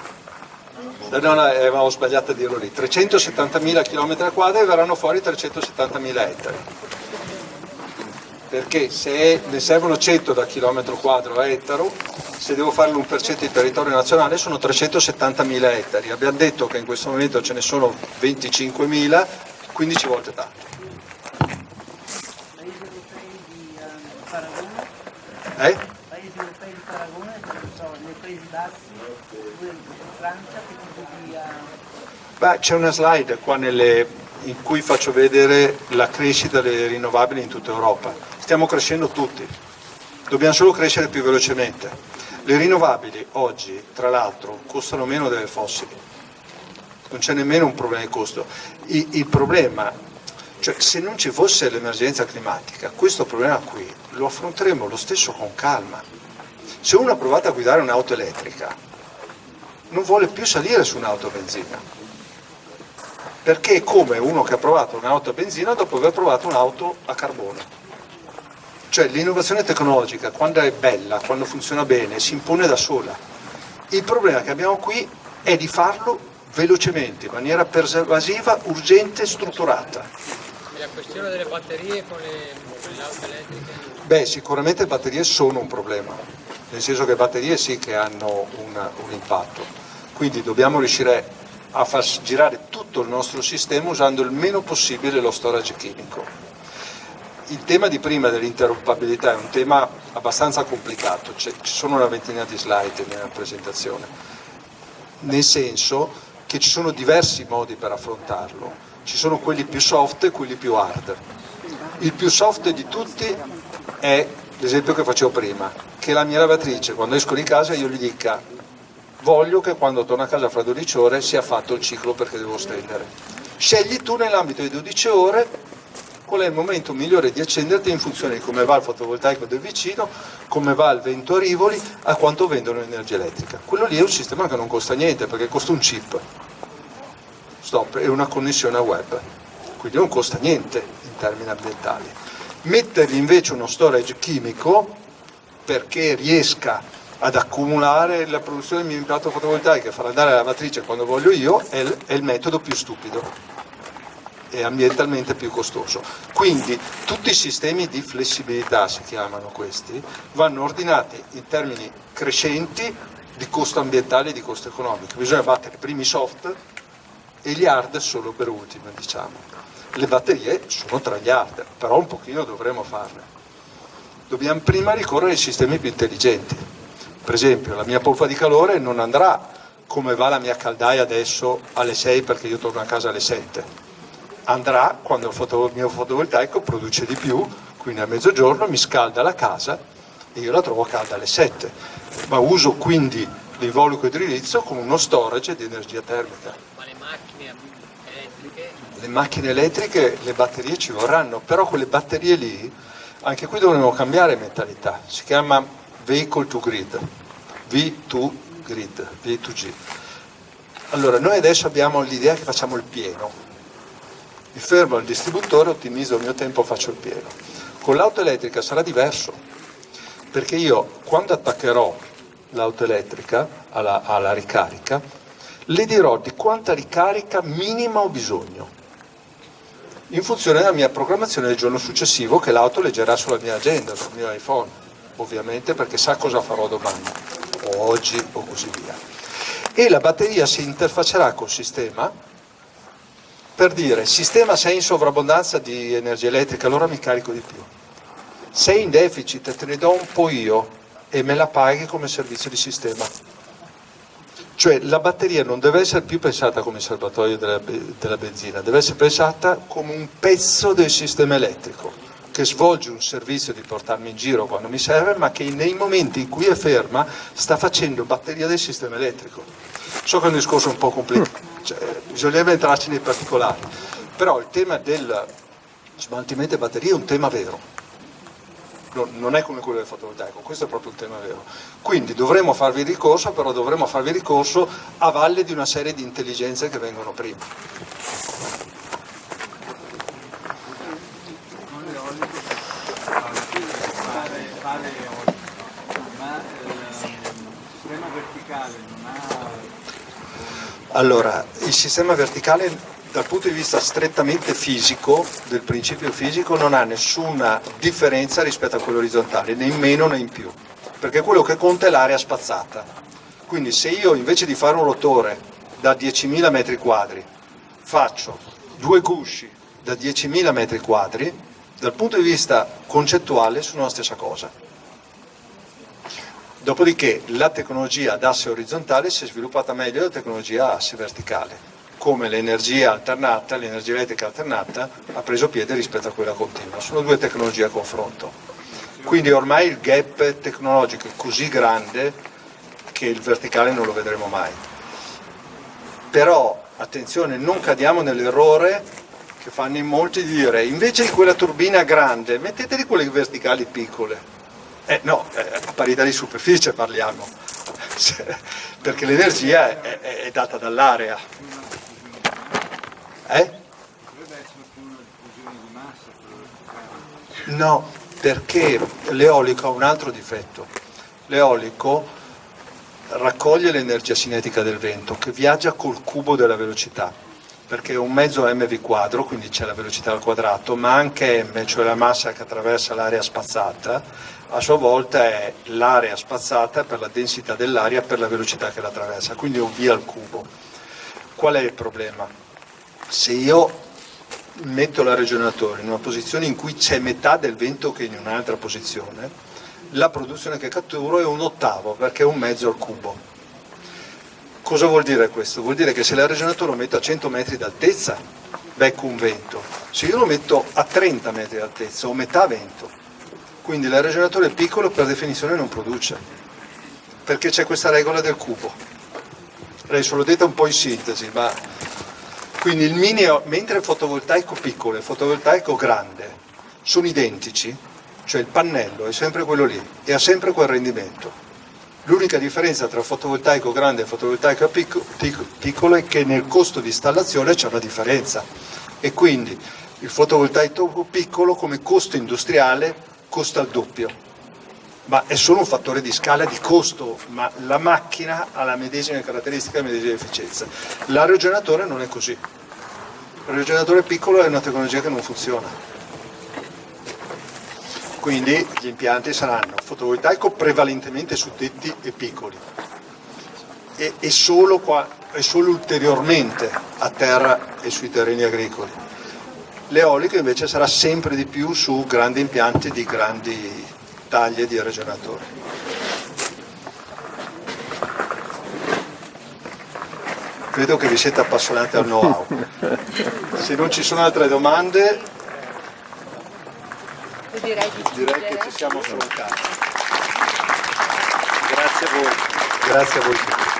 No, avevo sbagliato a dirlo lì. 370.000 km quadri verranno fuori 370.000 ettari. Perché se ne servono 100 da chilometro quadro a ettaro, se devo fare l'1% di territorio nazionale sono 370.000 ettari. Abbiamo detto che in questo momento ce ne sono 25.000, 15 volte tanto. Paesi europei di paragone? Paesi europei di paragone, non so, nei Paesi Bassi, in Francia, che tipo di... Beh, c'è una slide qua in cui faccio vedere la crescita delle rinnovabili in tutta Europa. Stiamo crescendo tutti, dobbiamo solo crescere più velocemente. Le rinnovabili oggi, tra l'altro, costano meno delle fossili, non c'è nemmeno un problema di costo. Il problema, cioè se non ci fosse l'emergenza climatica, questo problema qui lo affronteremo lo stesso con calma. Se uno ha provato a guidare un'auto elettrica, non vuole più salire su un'auto a benzina, perché è come uno che ha provato un'auto a benzina dopo aver provato un'auto a carbone. Cioè l'innovazione tecnologica, quando è bella, quando funziona bene, si impone da sola. Il problema che abbiamo qui è di farlo velocemente, in maniera pervasiva, urgente, strutturata. La questione delle batterie con le auto elettriche? Beh, sicuramente le batterie sono un problema, nel senso che le batterie sì che hanno un impatto. Quindi dobbiamo riuscire a far girare tutto il nostro sistema usando il meno possibile lo storage chimico. Il tema di prima dell'interoperabilità è un tema abbastanza complicato, ci sono una ventina di slide nella presentazione, nel senso che ci sono diversi modi per affrontarlo, ci sono quelli più soft e quelli più hard. Il più soft di tutti è l'esempio che facevo prima, che la mia lavatrice quando esco di casa io gli dica voglio che quando torno a casa fra 12 ore sia fatto il ciclo perché devo stendere. Scegli tu nell'ambito di 12 ore qual è il momento migliore di accenderti in funzione di come va il fotovoltaico del vicino, come va il vento a rivoli, a quanto vendono l'energia elettrica. Quello lì è un sistema che non costa niente perché costa un chip, stop, e una connessione a web, quindi non costa niente in termini ambientali. Mettergli invece uno storage chimico perché riesca ad accumulare la produzione del mio impianto fotovoltaico e far andare la lavatrice quando voglio io è il metodo più stupido e ambientalmente più costoso. Quindi tutti i sistemi di flessibilità, si chiamano questi, vanno ordinati in termini crescenti di costo ambientale e di costo economico. Bisogna battere i primi soft e gli hard solo per ultimo, diciamo. Le batterie sono tra gli hard, però un pochino dovremo farle. Dobbiamo prima ricorrere ai sistemi più intelligenti. Per esempio, la mia pompa di calore non andrà come va la mia caldaia adesso alle 6 perché io torno a casa alle 7. Andrà quando il mio fotovoltaico produce di più, quindi a mezzogiorno mi scalda la casa e io la trovo calda alle 7. Ma uso quindi l'involucro idrilizio come uno storage di energia termica. Ma le macchine elettriche? Le macchine elettriche, le batterie ci vorranno, però quelle batterie lì, anche qui dovremo cambiare mentalità. Si chiama vehicle to grid, V2 grid, V2G. Allora, noi adesso abbiamo l'idea che facciamo il pieno. Mi fermo al distributore, ottimizzo il mio tempo, faccio il pieno. Con l'auto elettrica sarà diverso, perché io quando attaccherò l'auto elettrica alla ricarica, le dirò di quanta ricarica minima ho bisogno, in funzione della mia programmazione del giorno successivo che l'auto leggerà sulla mia agenda, sul mio iPhone, ovviamente perché sa cosa farò domani, o oggi o così via. E la batteria si interfaccerà col sistema per dire, sistema sei in sovrabbondanza di energia elettrica, allora mi carico di più. Sei in deficit, te ne do un po' io e me la paghi come servizio di sistema. Cioè la batteria non deve essere più pensata come serbatoio della benzina, deve essere pensata come un pezzo del sistema elettrico, che svolge un servizio di portarmi in giro quando mi serve, ma che nei momenti in cui è ferma sta facendo batteria del sistema elettrico. So che è un discorso un po' complicato. Bisognerebbe entrarci nei particolari, però il tema del smaltimento delle batterie è un tema vero, non è come quello del fotovoltaico, questo è proprio un tema vero. Quindi dovremo farvi ricorso, però dovremo farvi ricorso a valle di una serie di intelligenze che vengono prima. Con l'eolico fare eolico, ma il sistema verticale non ha... Allora, il sistema verticale dal punto di vista strettamente fisico, del principio fisico, non ha nessuna differenza rispetto a quello orizzontale, né in meno né in più, perché quello che conta è l'area spazzata. Quindi se io invece di fare un rotore da 10.000 metri quadri faccio due gusci da 10.000 metri quadri, dal punto di vista concettuale sono la stessa cosa. Dopodiché la tecnologia ad asse orizzontale si è sviluppata meglio della tecnologia a asse verticale, come l'energia alternata, l'energia elettrica alternata ha preso piede rispetto a quella continua. Sono due tecnologie a confronto. Quindi ormai il gap tecnologico è così grande che il verticale non lo vedremo mai. Però, attenzione, non cadiamo nell'errore che fanno in molti di dire invece di quella turbina grande metteteli quelle verticali piccole. No, a parità di superficie parliamo, perché l'energia è data dall'area. Dovrebbe essere più una diffusione di massa. No, perché l'eolico ha un altro difetto. L'eolico raccoglie l'energia cinetica del vento che viaggia col cubo della velocità, perché è un mezzo mv quadro, quindi c'è la velocità al quadrato, ma anche m, cioè la massa che attraversa l'area spazzata, a sua volta è l'area spazzata per la densità dell'aria per la velocità che la attraversa, quindi è un v al cubo. Qual è il problema? Se io metto l'aerogeneratore in una posizione in cui c'è metà del vento che in un'altra posizione, la produzione che catturo è un ottavo, perché è un mezzo al cubo. Cosa vuol dire questo? Vuol dire che se l'aerogeneratore lo metto a 100 metri d'altezza, becco un vento. Se io lo metto a 30 metri d'altezza, ho metà vento. Quindi l'aerogeneratore piccolo per definizione non produce, perché c'è questa regola del cubo. Adesso l'ho detta un po' in sintesi, ma quindi mentre il fotovoltaico piccolo e il fotovoltaico grande sono identici, cioè il pannello è sempre quello lì e ha sempre quel rendimento. L'unica differenza tra fotovoltaico grande e fotovoltaico piccolo è che nel costo di installazione c'è una differenza e quindi il fotovoltaico piccolo come costo industriale costa il doppio, ma è solo un fattore di scala di costo, ma la macchina ha la medesima caratteristica e la medesima efficienza. L'aerogeneratore non è così. L'aerogeneratore piccolo è una tecnologia che non funziona. Quindi gli impianti saranno fotovoltaico prevalentemente su tetti e piccoli e solo ulteriormente a terra e sui terreni agricoli. L'eolico invece sarà sempre di più su grandi impianti di grandi taglie di aerogenatori. Vedo che vi siete appassionati al know-how. Se non ci sono altre domande, direi che ci siamo affrontati. Grazie a voi. Grazie a voi tutti.